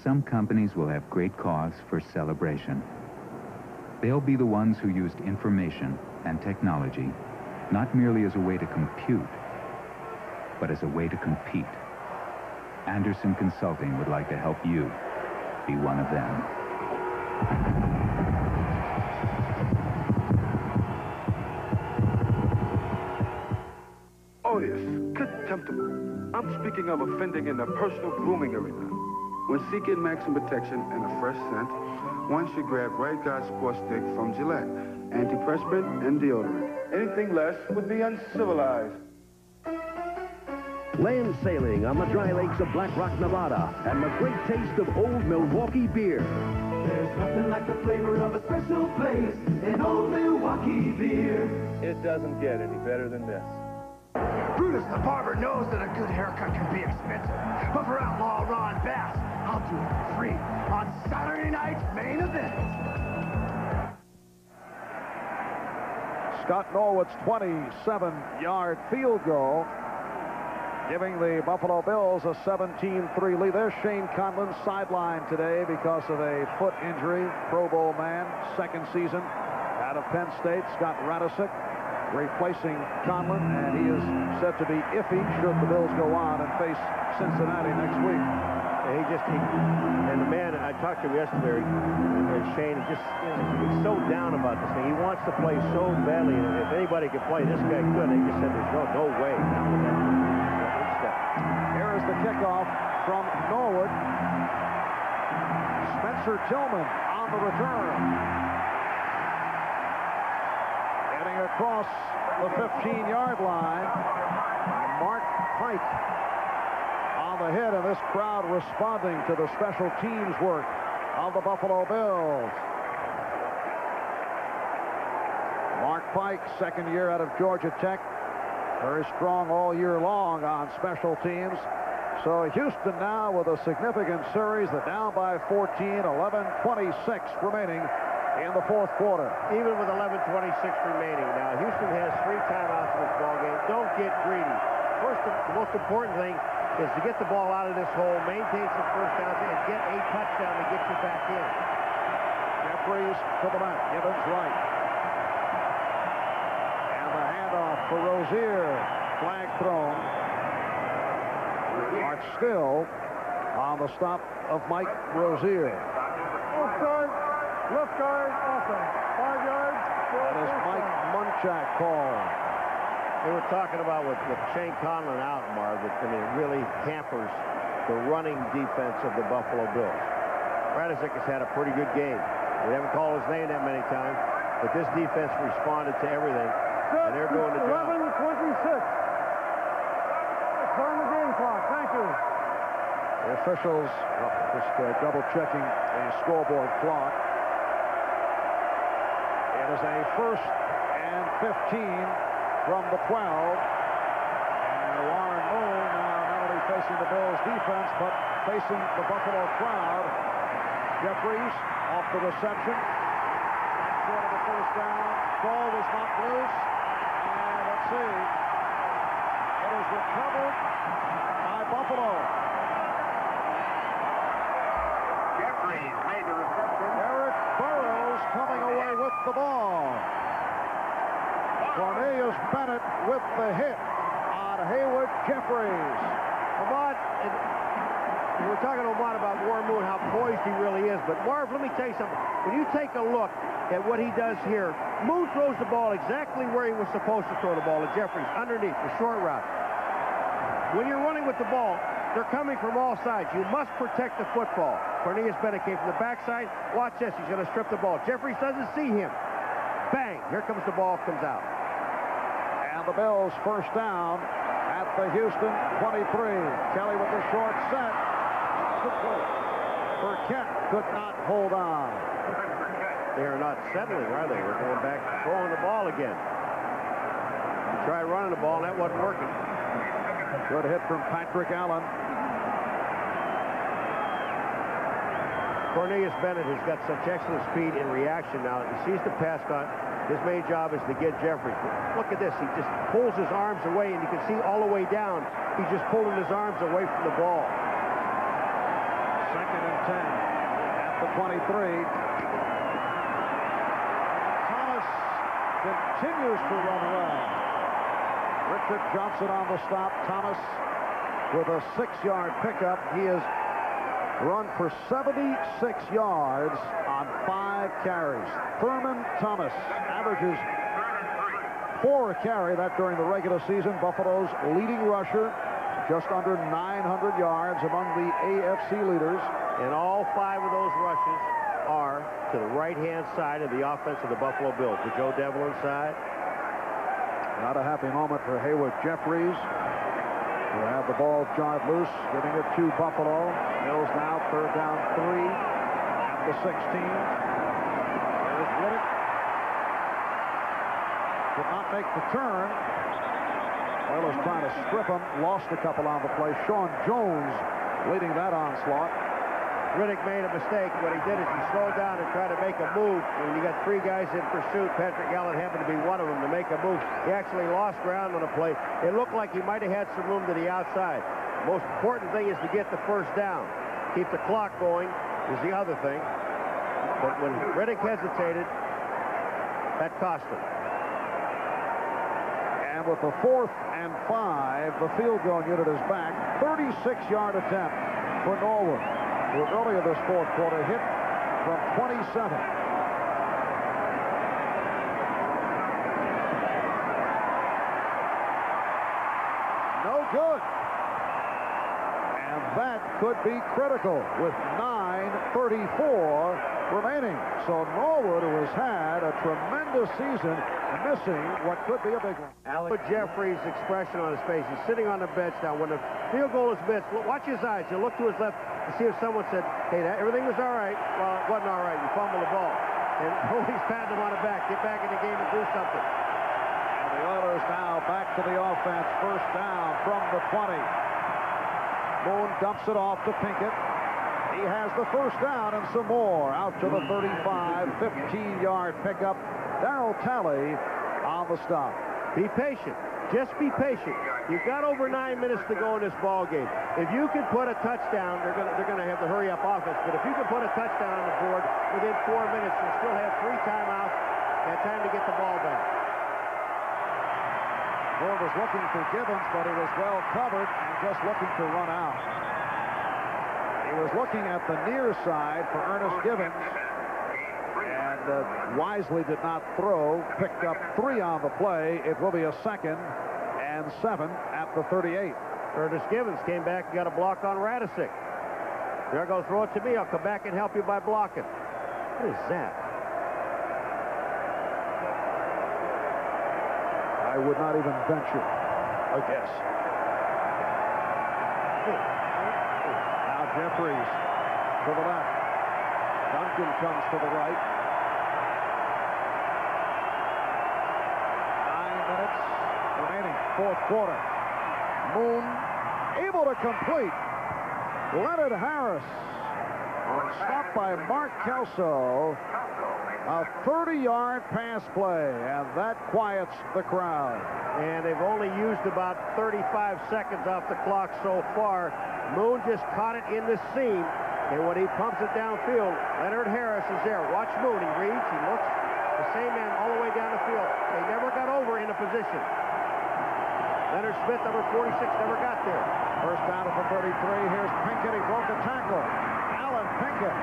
some companies will have great cause for celebration. They'll be the ones who used information and technology, not merely as a way to compute, but as a way to compete. Anderson Consulting would like to help you be one of them. Oh, yes, contemptible. I'm speaking of offending in the personal grooming arena. When seeking maximum protection and a fresh scent, one should grab Right Guard Sports Stick from Gillette, antiperspirant and deodorant. Anything less would be uncivilized. Land sailing on the dry lakes of Black Rock, Nevada, and the great taste of old Milwaukee beer. There's nothing like the flavor of a special place in old Milwaukee beer. It doesn't get any better than this. Brutus the barber knows that a good haircut can be expensive, but for outlaw Ron Bass, I'll do it for free on Saturday night's main event. Scott Norwood's 27-yard field goal, giving the Buffalo Bills a 17-3 lead. There's Shane Conlon sidelined today because of a foot injury. Pro Bowl man, 2nd season out of Penn State. Scott Radisick replacing Conlon, and he is said to be iffy should the Bills go on and face Cincinnati next week. And the man, I talked to him yesterday, Shane, he's so down about this thing. He wants to play so badly, and if anybody could play, this guy could. They just said there's no way. Here is the kickoff from Norwood. Spencer Tillman on the return. Getting across the 15-yard line. Mark Pike on the hit, and this crowd responding to the special teams work of the Buffalo Bills. Mark Pike, 2nd year out of Georgia Tech. Very strong all year long on special teams. So Houston now with a significant series. They're down by 14, 11:26 remaining in the fourth quarter. Even with 11:26 remaining. Now, Houston has 3 timeouts in this ball game. Don't get greedy. First, the most important thing is to get the ball out of this hole, maintain some first downs, and get a touchdown to get you back in. Jeffries to the left, Gibbons right. And the handoff for Rozier. Flag thrown. Mark still on the stop of Mike Rozier. Left guard, offense. 5 yards. That is Mike Munchak called. They were talking about with Shane Conlon out, Marv, that I mean, it really hampers the running defense of the Buffalo Bills. Radicic has had a pretty good game. We haven't called his name that many times, but this defense responded to everything, and they're doing the job. 11:26. It's on the game clock. Thank you. The officials just double-checking the scoreboard clock. It is a 1st and 15 from the 12. And Warren Moon now not only facing the Bills defense, but facing the Buffalo crowd. Jeffries off the reception. Short of the first down. Ball was not loose. And let's see. It is recovered by Buffalo. Jeffries made the reception. Eric Burrows coming away with the ball. Cornelius Bennett with the hit on Hayward Jeffries. Ahmad, we were talking to Ahmad about Warren Moon, how poised he really is. But Marv, let me tell you something. When you take a look at what he does here, Moon throws the ball exactly where he was supposed to throw the ball to Jeffries, underneath the short route. When you're running with the ball, they're coming from all sides. You must protect the football. Cornelius Bennett came from the backside. Watch this. He's going to strip the ball. Jeffries doesn't see him. Bang. Here comes the ball. Comes out. And the Bills first down at the Houston 23. Kelly with the short set. Burkett could not hold on. They are not settling, are they? They're going back, throwing the ball again. He tried running the ball, and that wasn't working. Good hit from Patrick Allen. Cornelius Bennett has got such excellent speed in reaction now. He sees the pass cut. His main job is to get Jeffries. Look at this. He just pulls his arms away, and you can see all the way down, he's just pulling his arms away from the ball. 2nd and 10 at the 23. Thomas continues to run around. Richard Johnson on the stop. Thomas with a 6-yard pickup. He has run for 76 yards on 5 carries. Thurman Thomas averages 4 a carry. That during the regular season. Buffalo's leading rusher, just under 900 yards among the AFC leaders. And all 5 of those rushes are to the right-hand side of the offense of the Buffalo Bills. The Joe Devlin side. Not a happy moment for Hayward Jeffries, who had the ball jarred loose, getting it to Buffalo. Bills now 3rd down 3 at the 16. Here's Riddick. Did not make the turn. Oilers trying to strip him. Lost a couple on the play. Sean Jones leading that onslaught. Riddick made a mistake. What he did is he slowed down and tried to make a move. When you got 3 guys in pursuit, Patrick Allen happened to be one of them to make a move. He actually lost ground on a play. It looked like he might have had some room to the outside. Most important thing is to get the first down. Keep the clock going is the other thing. But when Riddick hesitated, that cost him. And with the 4th and 5, the field goal unit is back. 36-yard attempt for Norwood, who earlier this fourth quarter hit from 27. No good. And that could be critical with 9:34 remaining. So Norwood, who has had a tremendous season, missing what could be a big one. Alex Jeffries' expression on his face. He's sitting on the bench now. When the field goal is missed, watch his eyes. He'll look to his left to see if someone said, hey, everything was all right. Well, it wasn't all right. You fumbled the ball. And nobody's patting him on the back. Get back in the game and do something. And the Oilers now back to the offense. First down from the 20. Moon dumps it off to Pinkett. He has the first down and some more. Out to the 35, 15-yard pickup. Darryl Talley on the stop. Be patient. Just be patient. You've got over 9 minutes to go in this ball game. If you can put a touchdown, they're going to have the hurry-up offense. But if you can put a touchdown on the board within 4 minutes, you'll still have 3 timeouts and time to get the ball back. Ford was looking for Gibbons, but he was well covered and just looking to run out. He was looking at the near side for Ernest Gibbons, and wisely did not throw. Picked up 3 on the play. It will be a 2nd and 7 at the 38. Ernest Gibbons came back and got a block on Radicic. They're going to throw it to me. I'll come back and help you by blocking. What is that? I would not even venture a guess. Now Jeffries to the left. Duncan comes to the right. 9 minutes remaining, 4th quarter. Moon able to complete. Leonard Harris on stop by Mark Kelso. A 30-yard pass play, and that quiets the crowd. And they've only used about 35 seconds off the clock so far. Moon just caught it in the seam, and when he pumps it downfield, Leonard Harris is there. Watch Moon. He reads, he looks, the same man all the way down the field. They never got over in a position. Leonard Smith, number 46, never got there. First down at the 33. Here's Pinkett. He broke a tackle. Alan Pinkett.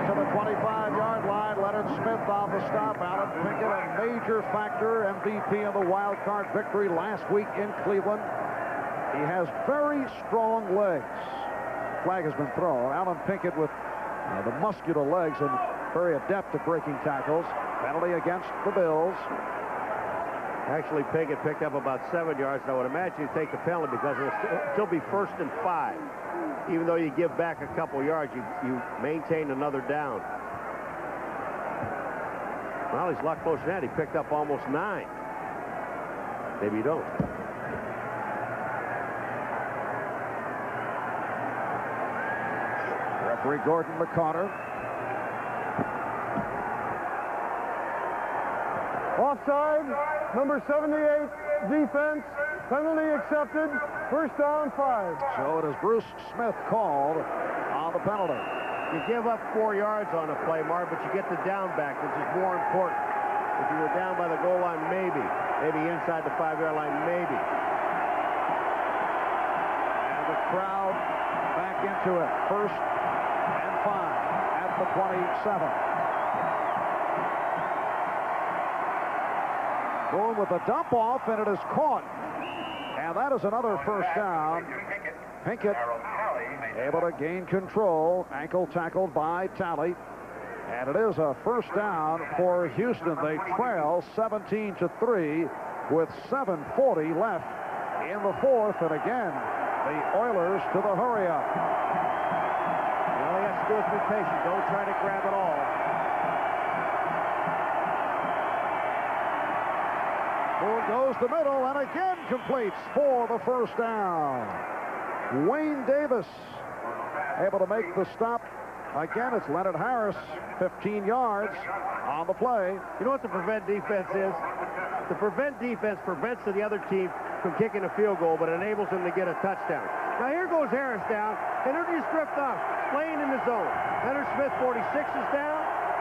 To the 25-yard line, Leonard Smith on the stop. Alan Pinkett, a major factor, MVP in the wild card victory last week in Cleveland. He has very strong legs. Flag has been thrown. Alan Pinkett with the muscular legs and very adept at breaking tackles. Penalty against the Bills. Actually, Pinkett picked up about 7 yards. I would imagine he'd take the penalty because it'll still be 1st and 5. Even though you give back a couple yards, you maintain another down. Well, he's a lot closer than that. He picked up almost 9. Maybe you don't. Referee Gordon McConnor. Offside, number 78, defense, penalty accepted, 1st down 5. So it is Bruce Smith called on the penalty. You give up 4 yards on a play, Marv, but you get the down back, which is more important. If you were down by the goal line, maybe inside the 5-yard line, maybe. And the crowd back into it. 1st and 5 at the 27. Boone with a dump off, and it is caught. And that is another 1st down. Pinkett able to gain control. Ankle tackled by Talley. And it is a 1st down for Houston. They trail 17-3 with 7:40 left in the 4th. And again, the Oilers to the hurry-up. All he has to do is be patient. Don't try to grab it all. Boone goes the middle and again completes for the 1st down. Wayne Davis able to make the stop. Again, it's Leonard Harris, 15 yards on the play. You know what the prevent defense is? The prevent defense prevents the other team from kicking a field goal, but enables them to get a touchdown. Now here goes Harris down, and they're just drift off, playing in the zone. Leonard Smith, 46, is down.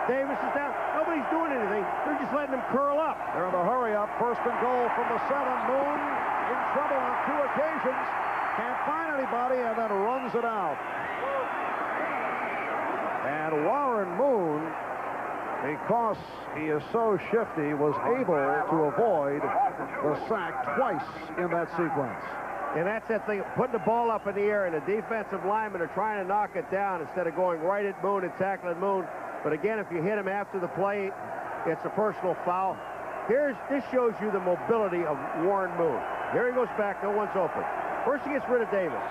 Davis is down. Nobody's doing anything. They're just letting them curl up. They're in the hurry-up. 1st and goal from the 7. Moon in trouble on 2 occasions. Can't find anybody, and then runs it out. And Warren Moon, because he is so shifty, was able to avoid the sack twice in that sequence. And that's that thing, putting the ball up in the air, and the defensive linemen are trying to knock it down instead of going right at Moon and tackling Moon. But again, if you hit him after the play, it's a personal foul. This shows you the mobility of Warren Moon. Here he goes back, no one's open. First he gets rid of Davis.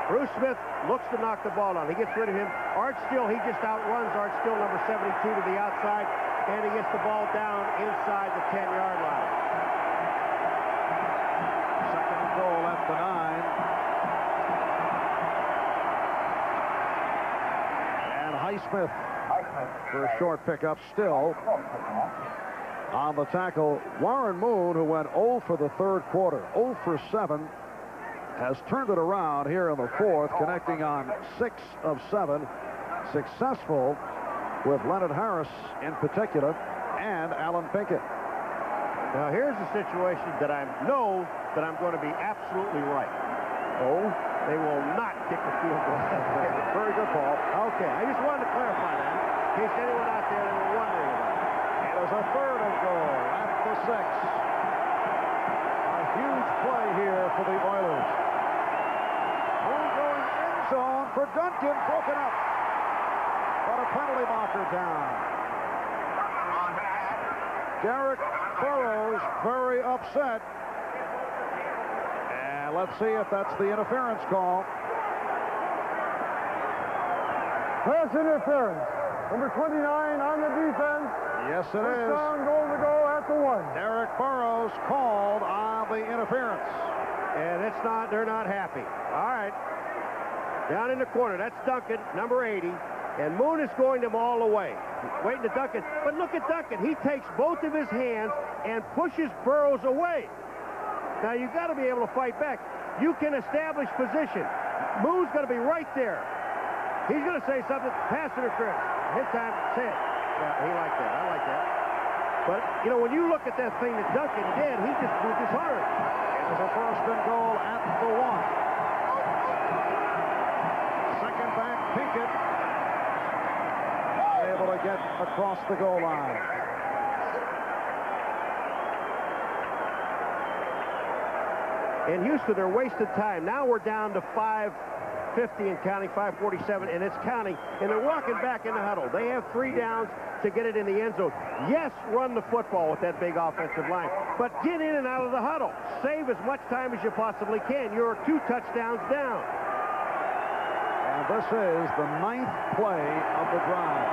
Bruce Smith looks to knock the ball down. He gets rid of him. Art Still, he just outruns Art Still, number 72, to the outside, and he gets the ball down inside the 10-yard line. 2nd and goal at the 9. Highsmith for a short pickup still. On the tackle, Warren Moon, who went 0 for the third quarter, 0 for 7, has turned it around here in the fourth, connecting on 6 of 7. Successful with Leonard Harris in particular and Alan Pinkett. Now here's a situation that I know that I'm going to be absolutely right. Oh? They will not kick a field goal. Very good ball. Okay, I just wanted to clarify that in case anyone out there were wondering about it. It is a third and goal at the 6. A huge play here for the Oilers. Moon going end zone for Duncan, broken up. But a penalty marker down. Derek Burrows very upset. And let's see if that's the interference call. Pass interference. Number 29 on the defense. Yes, it First is. down, goal to go at the 1. Derek Burrows called on the interference. And they're not happy. All right. Down in the corner, that's Duncan, number 80. And Moon is going them all the way. Waiting to Duncan. But look at Duncan. He takes both of his hands and pushes Burrows away. Now, you've got to be able to fight back. You can establish position. Moon's going to be right there. He's going to say something. Pass interference. His time. Say it. Yeah, he liked that. I like that. But, you know, when you look at that thing that Duncan did, he just moved his arm. It is a first and goal at the 1. Second back, Pinkett. Able to get across the goal line. In Houston, they're wasting time. Now we're down to 5:50 and counting, 5:47, and it's counting. And they're walking back in the huddle. They have 3 downs to get it in the end zone. Yes, run the football with that big offensive line, but get in and out of the huddle. Save as much time as you possibly can. You're 2 touchdowns down. And this is the 9th play of the drive.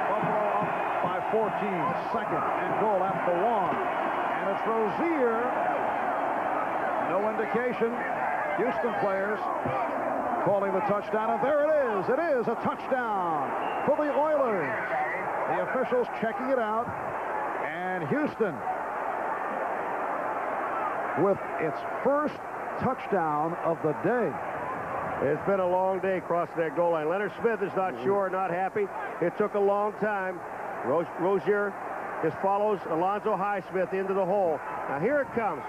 Buffalo up by 14. Second and goal at the 1. And it's Rozier. No indication. Houston players calling the touchdown. And there it is. It is a touchdown for the Oilers. The officials checking it out. And Houston with its first touchdown of the day. It's been a long day crossing that goal line. Leonard Smith is not sure, not happy. It took a long time. Rozier just follows Alonzo Highsmith into the hole. Now here it comes.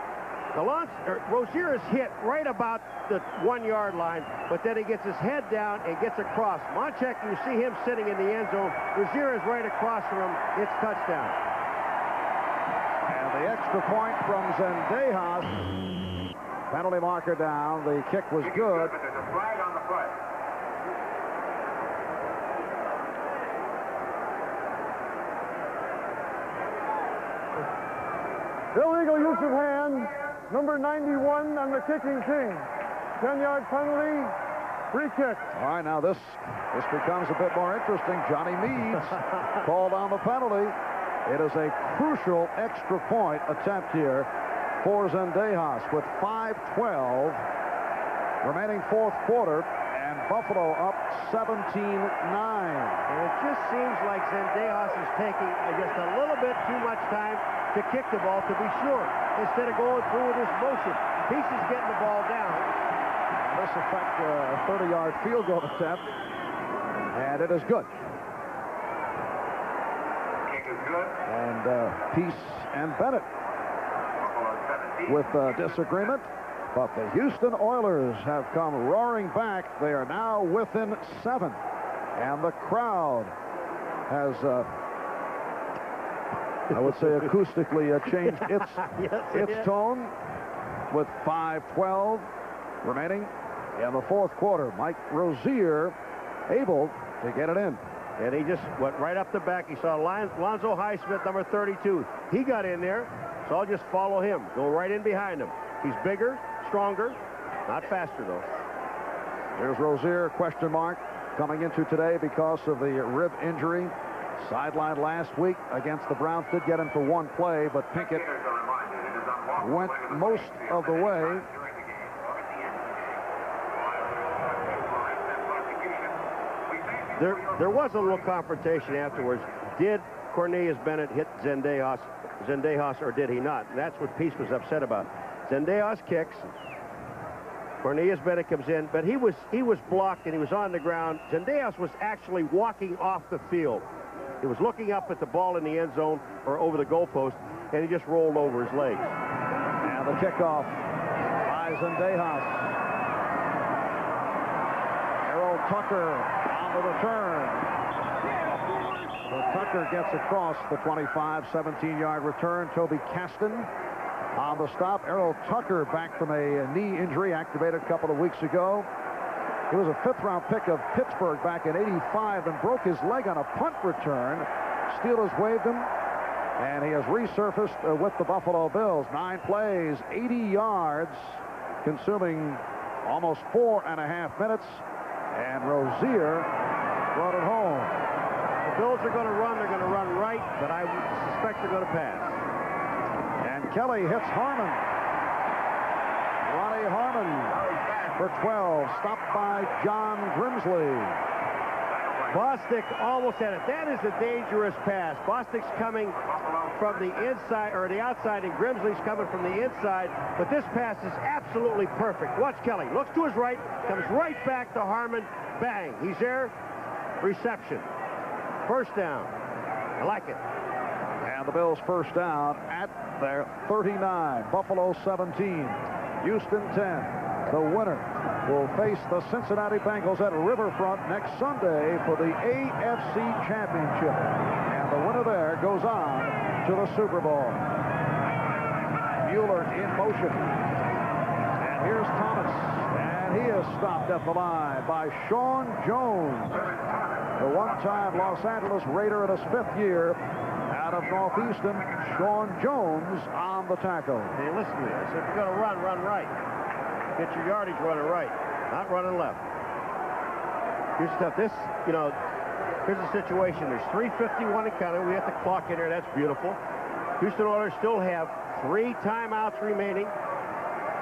Rozier is hit right about the 1-yard line, but then he gets his head down and gets across. Monchek, you see him sitting in the end zone. Rozier is right across from him. It's touchdown. And the extra point from Zendejas. Penalty marker down. The kick was good. There's a flag on the play. Illegal use of hands. Number 91 on the kicking team. 10-yard penalty. Free kick. All right, now this becomes a bit more interesting. Johnny Meads called on the penalty. It is a crucial extra point attempt here for Zendejas with 5:12 remaining fourth quarter, and Buffalo up 17-9. And it just seems like Zendejas is taking just a little bit too much time to kick the ball, to be sure, instead of going through with his motion. He's just getting the ball down. And this affects a 30-yard field goal attempt, and it is good. Kick is good. And Peace and Bennett with disagreement, but the Houston Oilers have come roaring back. They are now within 7, and the crowd has, I would say, acoustically changed its tone with 5:12 remaining in the fourth quarter. Mike Rozier able to get it in. And he just went right up the back. He saw Alonzo Highsmith, number 32. He got in there, so I'll just follow him. Go right in behind him. He's bigger, stronger, not faster, though. There's Rozier, question mark, coming into today because of the rib injury. Sidelined last week against the Browns. Did get him for 1 play, but Pinkett went most of the way. There was a little confrontation afterwards. Did Cornelius Bennett hit Zendejas, or did he not? And that's what Peace was upset about. Zendejas kicks. Cornelius Bennett comes in, but he was blocked and he was on the ground. Zendejas was actually walking off the field. He was looking up at the ball in the end zone or over the goalpost, and he just rolled over his legs. And the kickoff by Zendejas. Errol Tucker on the return. So Tucker gets across the 25, 17-yard return. Toby Caston on the stop. Errol Tucker back from a knee injury, activated a couple of weeks ago. He was a fifth-round pick of Pittsburgh back in '85 and broke his leg on a punt return. Steelers waived him, and he has resurfaced with the Buffalo Bills. 9 plays, 80 yards, consuming almost 4.5 minutes, and Rozier brought it home. The Bills are going to run. They're going to run right, but I suspect they're going to pass. And Kelly hits Harmon. Ronnie Harmon for 12, stopped by John Grimsley. Bostic almost had it. That is a dangerous pass. Bostic's coming from the inside, or the outside, and Grimsley's coming from the inside, but this pass is absolutely perfect. Watch Kelly. Looks to his right, comes right back to Harmon. Bang. He's there. Reception. First down. I like it. And the Bills first down at their 39. Buffalo 17. Houston 10. The winner will face the Cincinnati Bengals at Riverfront next Sunday for the AFC Championship. And the winner there goes on to the Super Bowl. Mueller in motion. And here's Thomas. And he is stopped at the line by Sean Jones, the one-time Los Angeles Raider in his 5th year. Out of Northeastern, Sean Jones on the tackle. Hey, listen to this. If you're going to run right. Get your yardage running right, not running left. Here's stuff. This, here's the situation. There's 3:51 and counting. We have the clock in there. That's beautiful. Houston Oilers still have 3 timeouts remaining.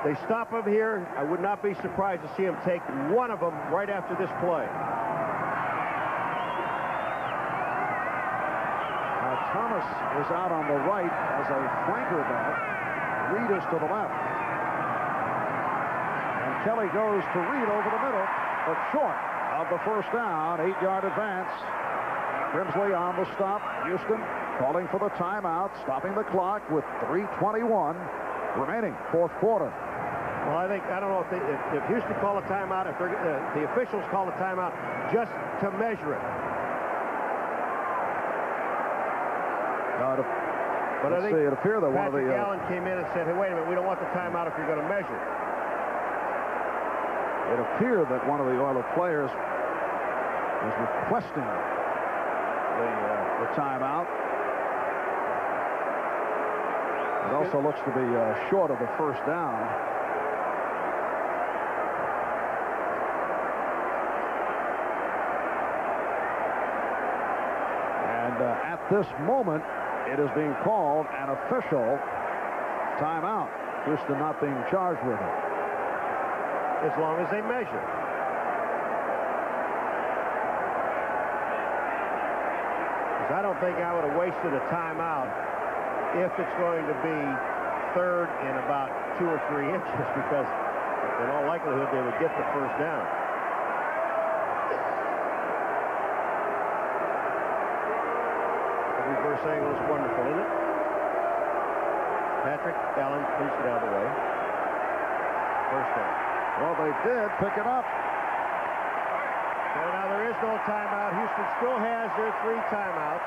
They stop him here. I would not be surprised to see him take one of them right after this play. Now, Thomas is out on the right as a flanker back. Reed is to the left. Kelly goes to Reed over the middle, but short of the first down. 8-yard advance. Grimsley on the stop. Houston calling for the timeout, stopping the clock with 3:21 remaining, 4th quarter. Well, I don't know if Houston call a timeout, if the officials call a timeout just to measure it. But I think it appeared that one of the Patrick Allen came in and said, "Hey, wait a minute, we don't want the timeout if you're going to measure." It appeared that one of the Oiler players was requesting the timeout. It also looks to be short of the first down. And at this moment, it is being called an official timeout. Houston not being charged with it. As long as they measure. Because I don't think I would have wasted a timeout if it's going to be 3rd and about 2 or 3 inches, because in all likelihood they would get the first down. The reverse angle is wonderful, isn't it? Patrick Allen, please get out of the way. First down. Well, they did pick it up. So now there is no timeout. Houston still has their 3 timeouts.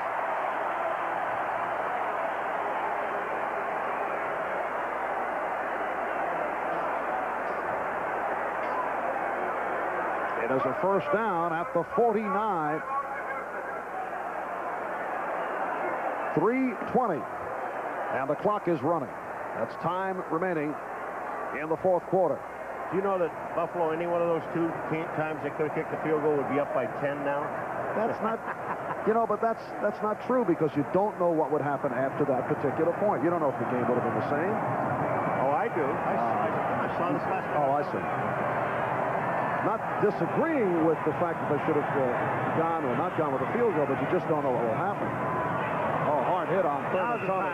It is a first down at the 49. 3:20. And the clock is running. That's time remaining in the 4th quarter. Do you know that Buffalo, any one of those 2 times they could have kicked the field goal, would be up by 10 now? That's not, but that's not true, because you don't know what would happen after that particular point. You don't know if the game would have been the same. Oh, I do. I saw this last. Oh, I see. Not disagreeing with the fact that they should have gone or not gone with a field goal, but you just don't know what will happen. Oh, hard hit on third and Thomas.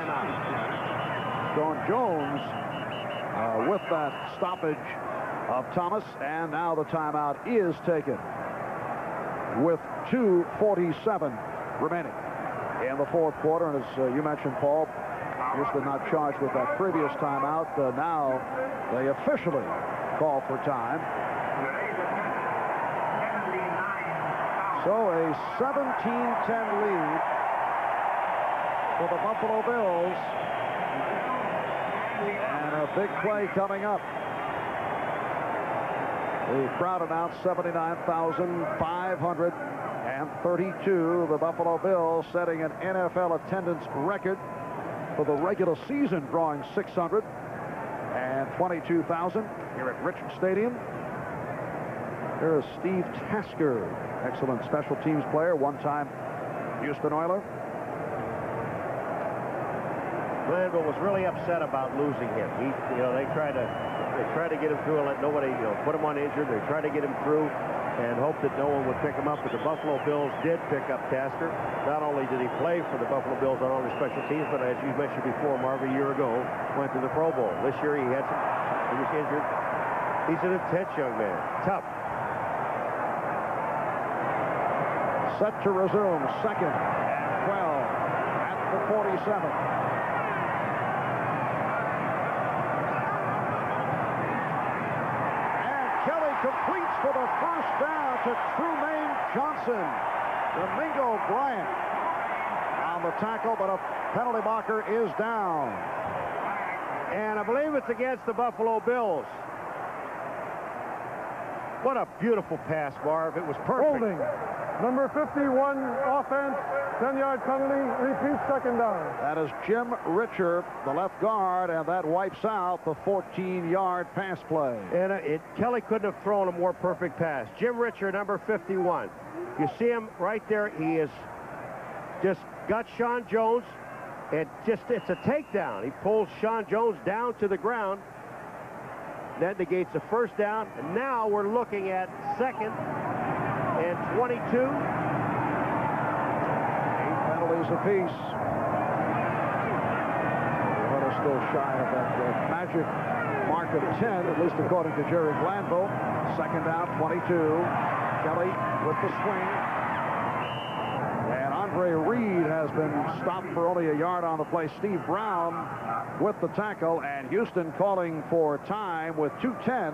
Sean Jones with that stoppage of Thomas, and now the timeout is taken with 2:47 remaining in the fourth quarter. And as you mentioned, Paul, Houston not charged with that previous timeout. Now they officially call for time. So a 17-10 lead for the Buffalo Bills. And a big play coming up. The crowd announced 79,532. The Buffalo Bills setting an NFL attendance record for the regular season, drawing 622,000 here at Richard Stadium. Here is Steve Tasker, excellent special teams player, one-time Houston Oiler. Glanville was really upset about losing him. They tried to get him through and let nobody, put him on injured. They tried to get him through and hope that no one would pick him up. But the Buffalo Bills did pick up Tasker. Not only did he play for the Buffalo Bills on all their special teams, but as you mentioned before, Marv, a year ago went to the Pro Bowl. This year he was injured. He's an intense young man, tough. Set to resume, second and 12 at the 47. And Kelly completes for the first down to Trumaine Johnson. Domingo Bryant on the tackle, but a penalty marker is down. And I believe it's against the Buffalo Bills. What a beautiful pass, Marv. It was perfect. Holding. Number 51, offense, 10-yard penalty, repeat second down. That is Jim Richer, the left guard, and that wipes out the 14-yard pass play. And Kelly couldn't have thrown a more perfect pass. Jim Richer, number 51. You see him right there. He is just got Sean Jones. It's a takedown. He pulls Sean Jones down to the ground. That negates a first down. And now we're looking at second and 22. 8 penalties apiece. But are still shy of that magic mark of 10, at least according to Jerry Glanville. Second down, 22. Kelly with the swing. And Andre Reed has been stopped for only a yard on the play. Steve Brown with the tackle, and Houston calling for time with 2:10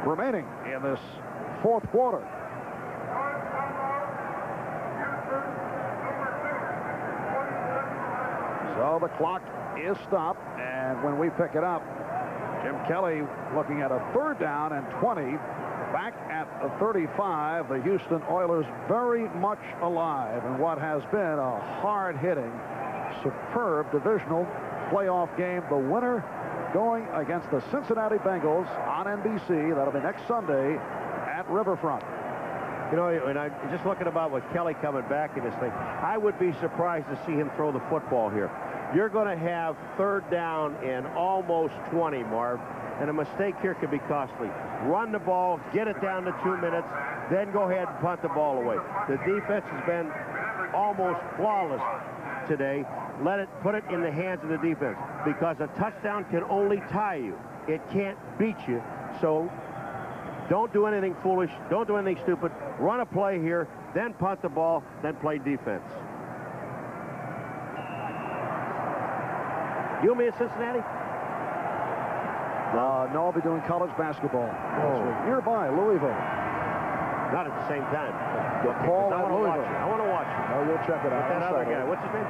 remaining in this fourth quarter. So the clock is stopped, and when we pick it up, Jim Kelly looking at a third down and 20. Back at the 35, the Houston Oilers very much alive in what has been a hard-hitting, superb divisional playoff game. The winner going against the Cincinnati Bengals on NBC. That'll be next Sunday at Riverfront. And I'm just looking about with Kelly coming back in this thing, I would be surprised to see him throw the football here. You're going to have third down in almost 20, Marv, and a mistake here could be costly. Run the ball, get it down to 2 minutes, then go ahead and punt the ball away. The defense has been almost flawless today. Put it in the hands of the defense, because a touchdown can only tie you. It can't beat you. So don't do anything foolish. Don't do anything stupid. Run a play here, then punt the ball, then play defense. You'll be in Cincinnati? No, I'll be doing college basketball. Nearby, Louisville. Not at the same time. Paul I at want to watch Louisville. it. I want to watch it. Oh, you'll check it out. With that other guy. What's his name?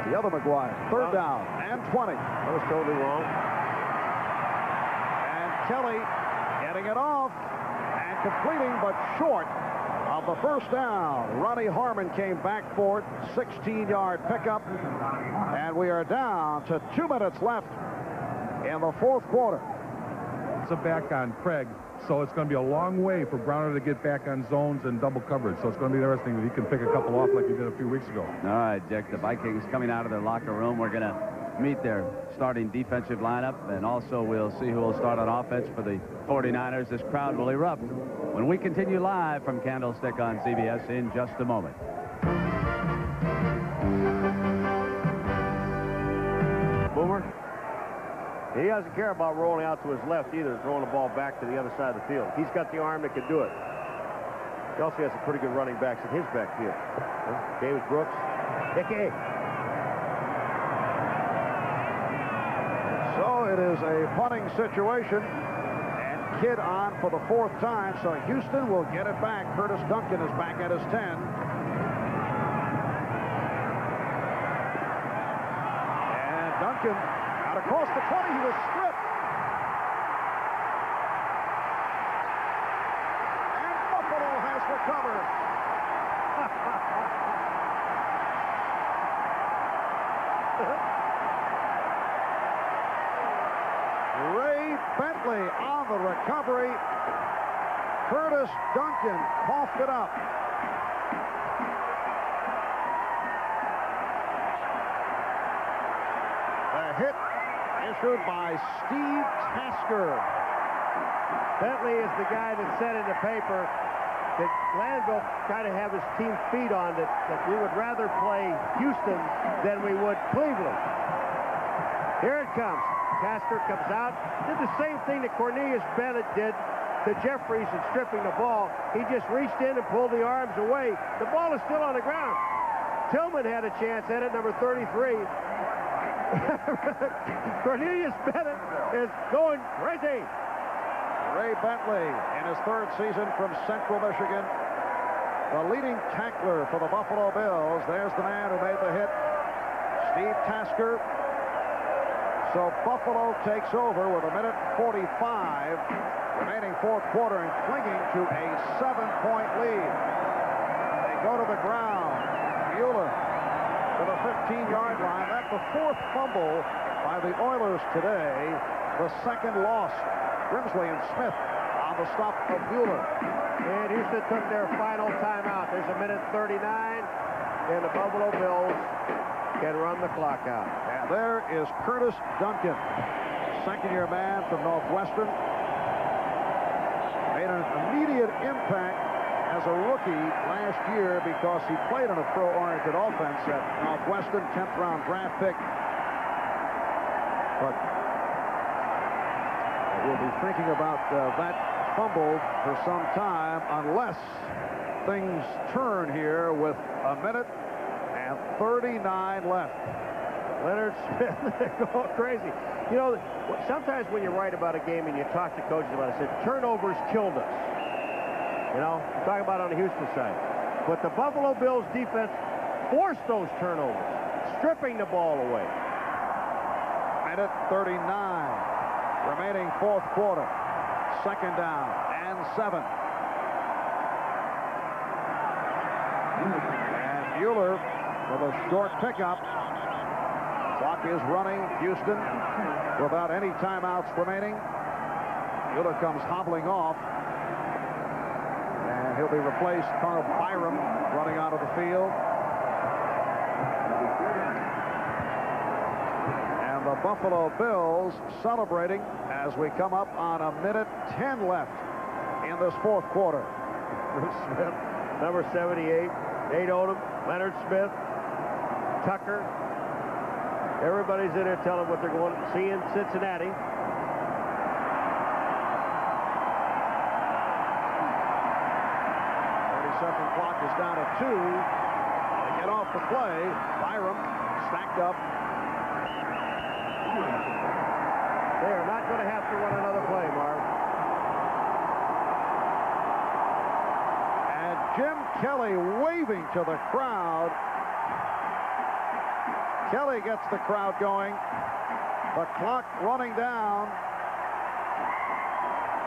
The other McGuire. Third down and 20. That was totally wrong. And Kelly getting it off and completing, but short of the first down. Ronnie Harmon came back for it. 16-yard pickup. And we are down to 2 minutes left in the fourth quarter. It's a back on Craig, so it's going to be a long way for Browner to get back on zones and double coverage. So it's going to be interesting if he can pick a couple off like he did a few weeks ago. All right, Dick, the Vikings coming out of their locker room. We're going to meet their starting defensive lineup, and also we'll see who will start on offense for the 49ers. This crowd will erupt when we continue live from Candlestick on CBS in just a moment. Boomer. He doesn't care about rolling out to his left either, throwing the ball back to the other side of the field. He's got the arm that can do it. He also has some pretty good running backs in his backfield. Davis Brooks. Hickey. So it is a punting situation. And Kidd on for the 4th time. So Houston will get it back. Curtis Duncan is back at his 10. And Duncan out across the 20. He was stripped. And Buffalo has recovered. Ray Bentley on the recovery. Curtis Duncan coughed it up. The hit issued by Steve Tasker. Bentley is the guy that said in the paper that Glanville kind of have his team feed on that we would rather play Houston than we would Cleveland. Here it comes. Tasker comes out, did the same thing that Cornelius Bennett did to Jeffries in stripping the ball. He just reached in and pulled the arms away. The ball is still on the ground. Tillman had a chance at it, number 33. Cornelius Bennett is going crazy. Ray Bentley in his 3rd season from Central Michigan. The leading tackler for the Buffalo Bills. There's the man who made the hit, Steve Tasker. So Buffalo takes over with 1:45 remaining 4th quarter and clinging to a 7-point lead. They go to the ground. Mueller to the 15-yard line. That's the 4th fumble by the Oilers today. The 2nd loss. Grimsley and Smith on the stop of Mueller. And Houston took their final timeout. There's 1:39, and the Buffalo Bills can run the clock out. And there is Curtis Duncan, 2nd-year man from Northwestern. Made an immediate impact as a rookie last year because he played in a pro-oriented offense at Northwestern, 10th-round draft pick. But we'll be thinking about that fumble for some time unless things turn here with 1:39 left. Leonard Smith, they're going crazy. You know, sometimes when you write about a game and you talk to coaches about it, say, turnovers killed us. You know, I'm talking about on the Houston side. But the Buffalo Bills defense forced those turnovers, stripping the ball away. 1:39 remaining 4th quarter. 2nd down and 7. And Mueller with a short pickup. Clock is running. Houston without any timeouts remaining. Mueller comes hobbling off. And he'll be replaced. Carl Byram running out of the field. And the Buffalo Bills celebrating as we come up on 1:10 left in this 4th quarter. Bruce Smith, number 78, Nate Odom, Leonard Smith, Tucker. Everybody's in there telling what they're going to see in Cincinnati. Clock is down to 2. They get off the play. Byram stacked up. They are not going to have to run another play, Marv. And Jim Kelly waving to the crowd. Kelly gets the crowd going. The clock running down.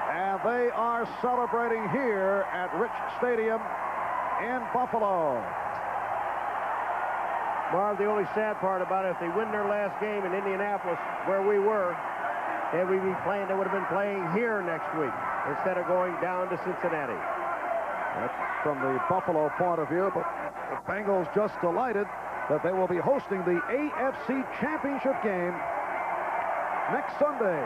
And they are celebrating here at Rich Stadium in Buffalo. Marv, the only sad part about it, if they win their last game in Indianapolis, where we were, they would be playing. They would have been playing here next week instead of going down to Cincinnati. That's from the Buffalo point of view, but The Bengals just delighted that they will be hosting the AFC Championship game next Sunday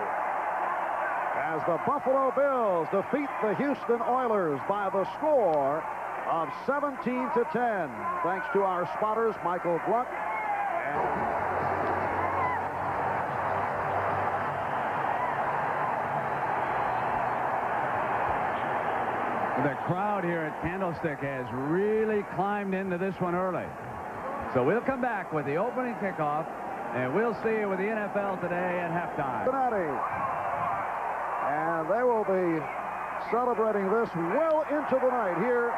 as the Buffalo Bills defeat the Houston Oilers by the score of 17-10. Thanks to our spotters, Michael Gluck and the crowd here at Candlestick has really climbed into this one early. So we'll come back with the opening kickoff, and we'll see you with the NFL today at halftime. Cincinnati. And they will be celebrating this well into the night here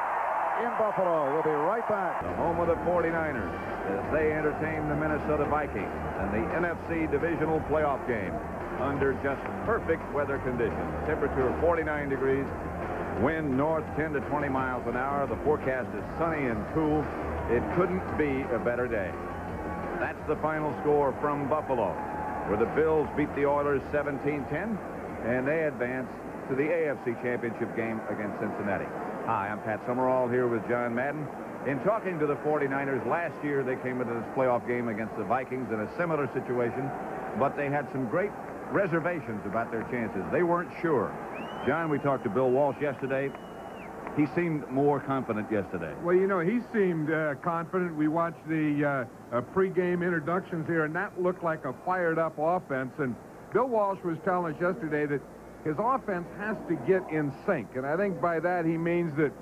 in Buffalo. We'll be right back. The home of the 49ers as they entertain the Minnesota Vikings in the NFC Divisional playoff game under just perfect weather conditions. Temperature 49 degrees. Wind north 10 to 20 miles an hour. The forecast is sunny and cool. It couldn't be a better day. That's the final score from Buffalo, where the Bills beat the Oilers 17-10, and they advance to the AFC Championship game against Cincinnati. Hi, I'm Pat Summerall here with John Madden. In talking to the 49ers last year, they came into this playoff game against the Vikings in a similar situation, but they had some great reservations about their chances. They weren't sure. John, we talked to Bill Walsh yesterday. He seemed more confident yesterday. Well, you know, he seemed confident. We watched the pregame introductions here, and that looked like a fired-up offense. And Bill Walsh was telling us yesterday that his offense has to get in sync. And I think by that he means that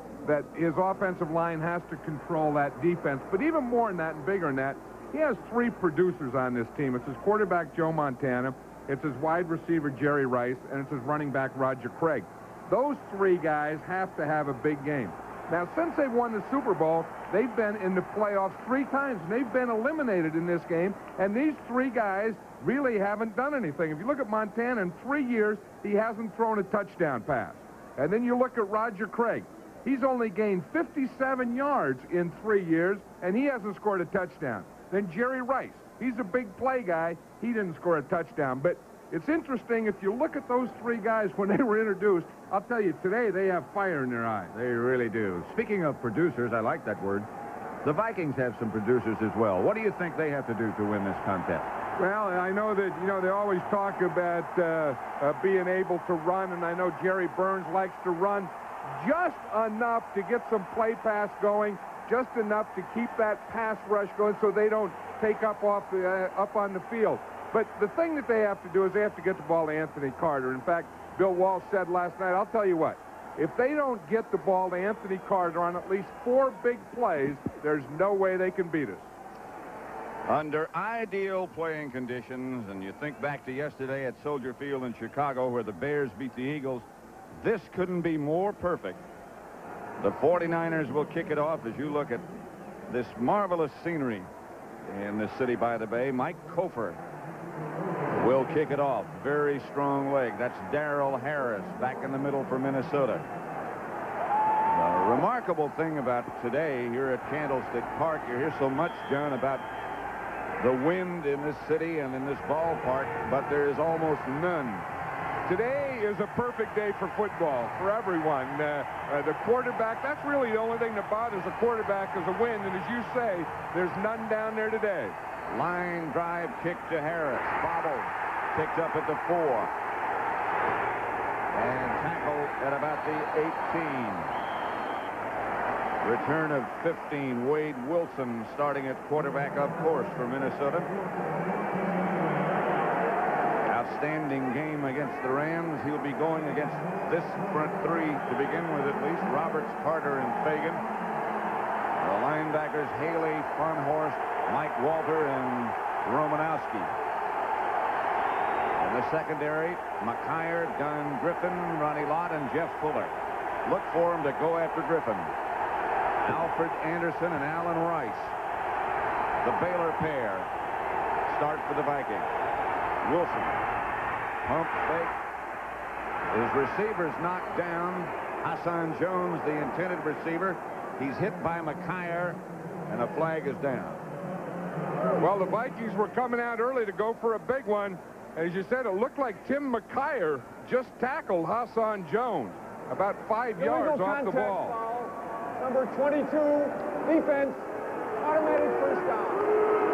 his offensive line has to control that defense. But even more than that and bigger than that, he has three producers on this team. It's his quarterback, Joe Montana. It's his wide receiver, Jerry Rice, and it's his running back, Roger Craig. Those three guys have to have a big game. Now, since they won the Super Bowl, they've been in the playoffs 3 times, and they've been eliminated in this game, and these three guys really haven't done anything. If you look at Montana, in 3 years, he hasn't thrown a touchdown pass. And then you look at Roger Craig. He's only gained 57 yards in 3 years, and he hasn't scored a touchdown. Then Jerry Rice. He's a big play guy. He didn't score a touchdown. But it's interesting, if you look at those three guys when they were introduced, I'll tell you, today they have fire in their eyes. They really do. Speaking of producers, I like that word. The Vikings have some producers as well. What do you think they have to do to win this contest? Well, I know that, you know, they always talk about being able to run, and I know Jerry Burns likes to run just enough to get some play pass going, just enough to keep that pass rush going so they don't take up on the field. But the thing that they have to do is they have to get the ball to Anthony Carter. In fact, Bill Walsh said last night, I'll tell you what, if they don't get the ball to Anthony Carter on at least 4 big plays, there's no way they can beat us. Under ideal playing conditions, and you think back to yesterday at Soldier Field in Chicago where the Bears beat the Eagles, this couldn't be more perfect. The 49ers will kick it off as you look at this marvelous scenery in the city by the bay. Mike Kofer will kick it off. Very strong leg. That's Darrell Harris back in the middle for Minnesota. The remarkable thing about today here at Candlestick Park, you hear so much, John, about the wind in this city and in this ballpark, but there is almost none. Today is a perfect day for football, for everyone. The quarterback, that's really the only thing that bothers the quarterback is the wind, and as you say, there's none down there today. Line drive kick to Harris. Bobbled. Picked up at the 4. And tackled at about the 18. Return of 15. Wade Wilson starting at quarterback, of course, for Minnesota. Outstanding game against the Rams. He'll be going against this front 3 to begin with, at least. Roberts, Carter, and Fagan. The linebackers, Haley, Farnhorst, Mike Walter, and Romanowski. In the secondary, McKyer, Don Griffin, Ronnie Lott, and Jeff Fuller. Look for him to go after Griffin. Alfred Anderson and Alan Rice. The Baylor pair start for the Vikings. Wilson. Pump fake. His receivers knocked down. Hassan Jones, the intended receiver. He's hit by McKyer, and a flag is down. Well, the Vikings were coming out early to go for a big one. As you said, it looked like Tim McKyer just tackled Hassan Jones about 5 yards off the ball. Foul. Number 22, Defense, automatic first down.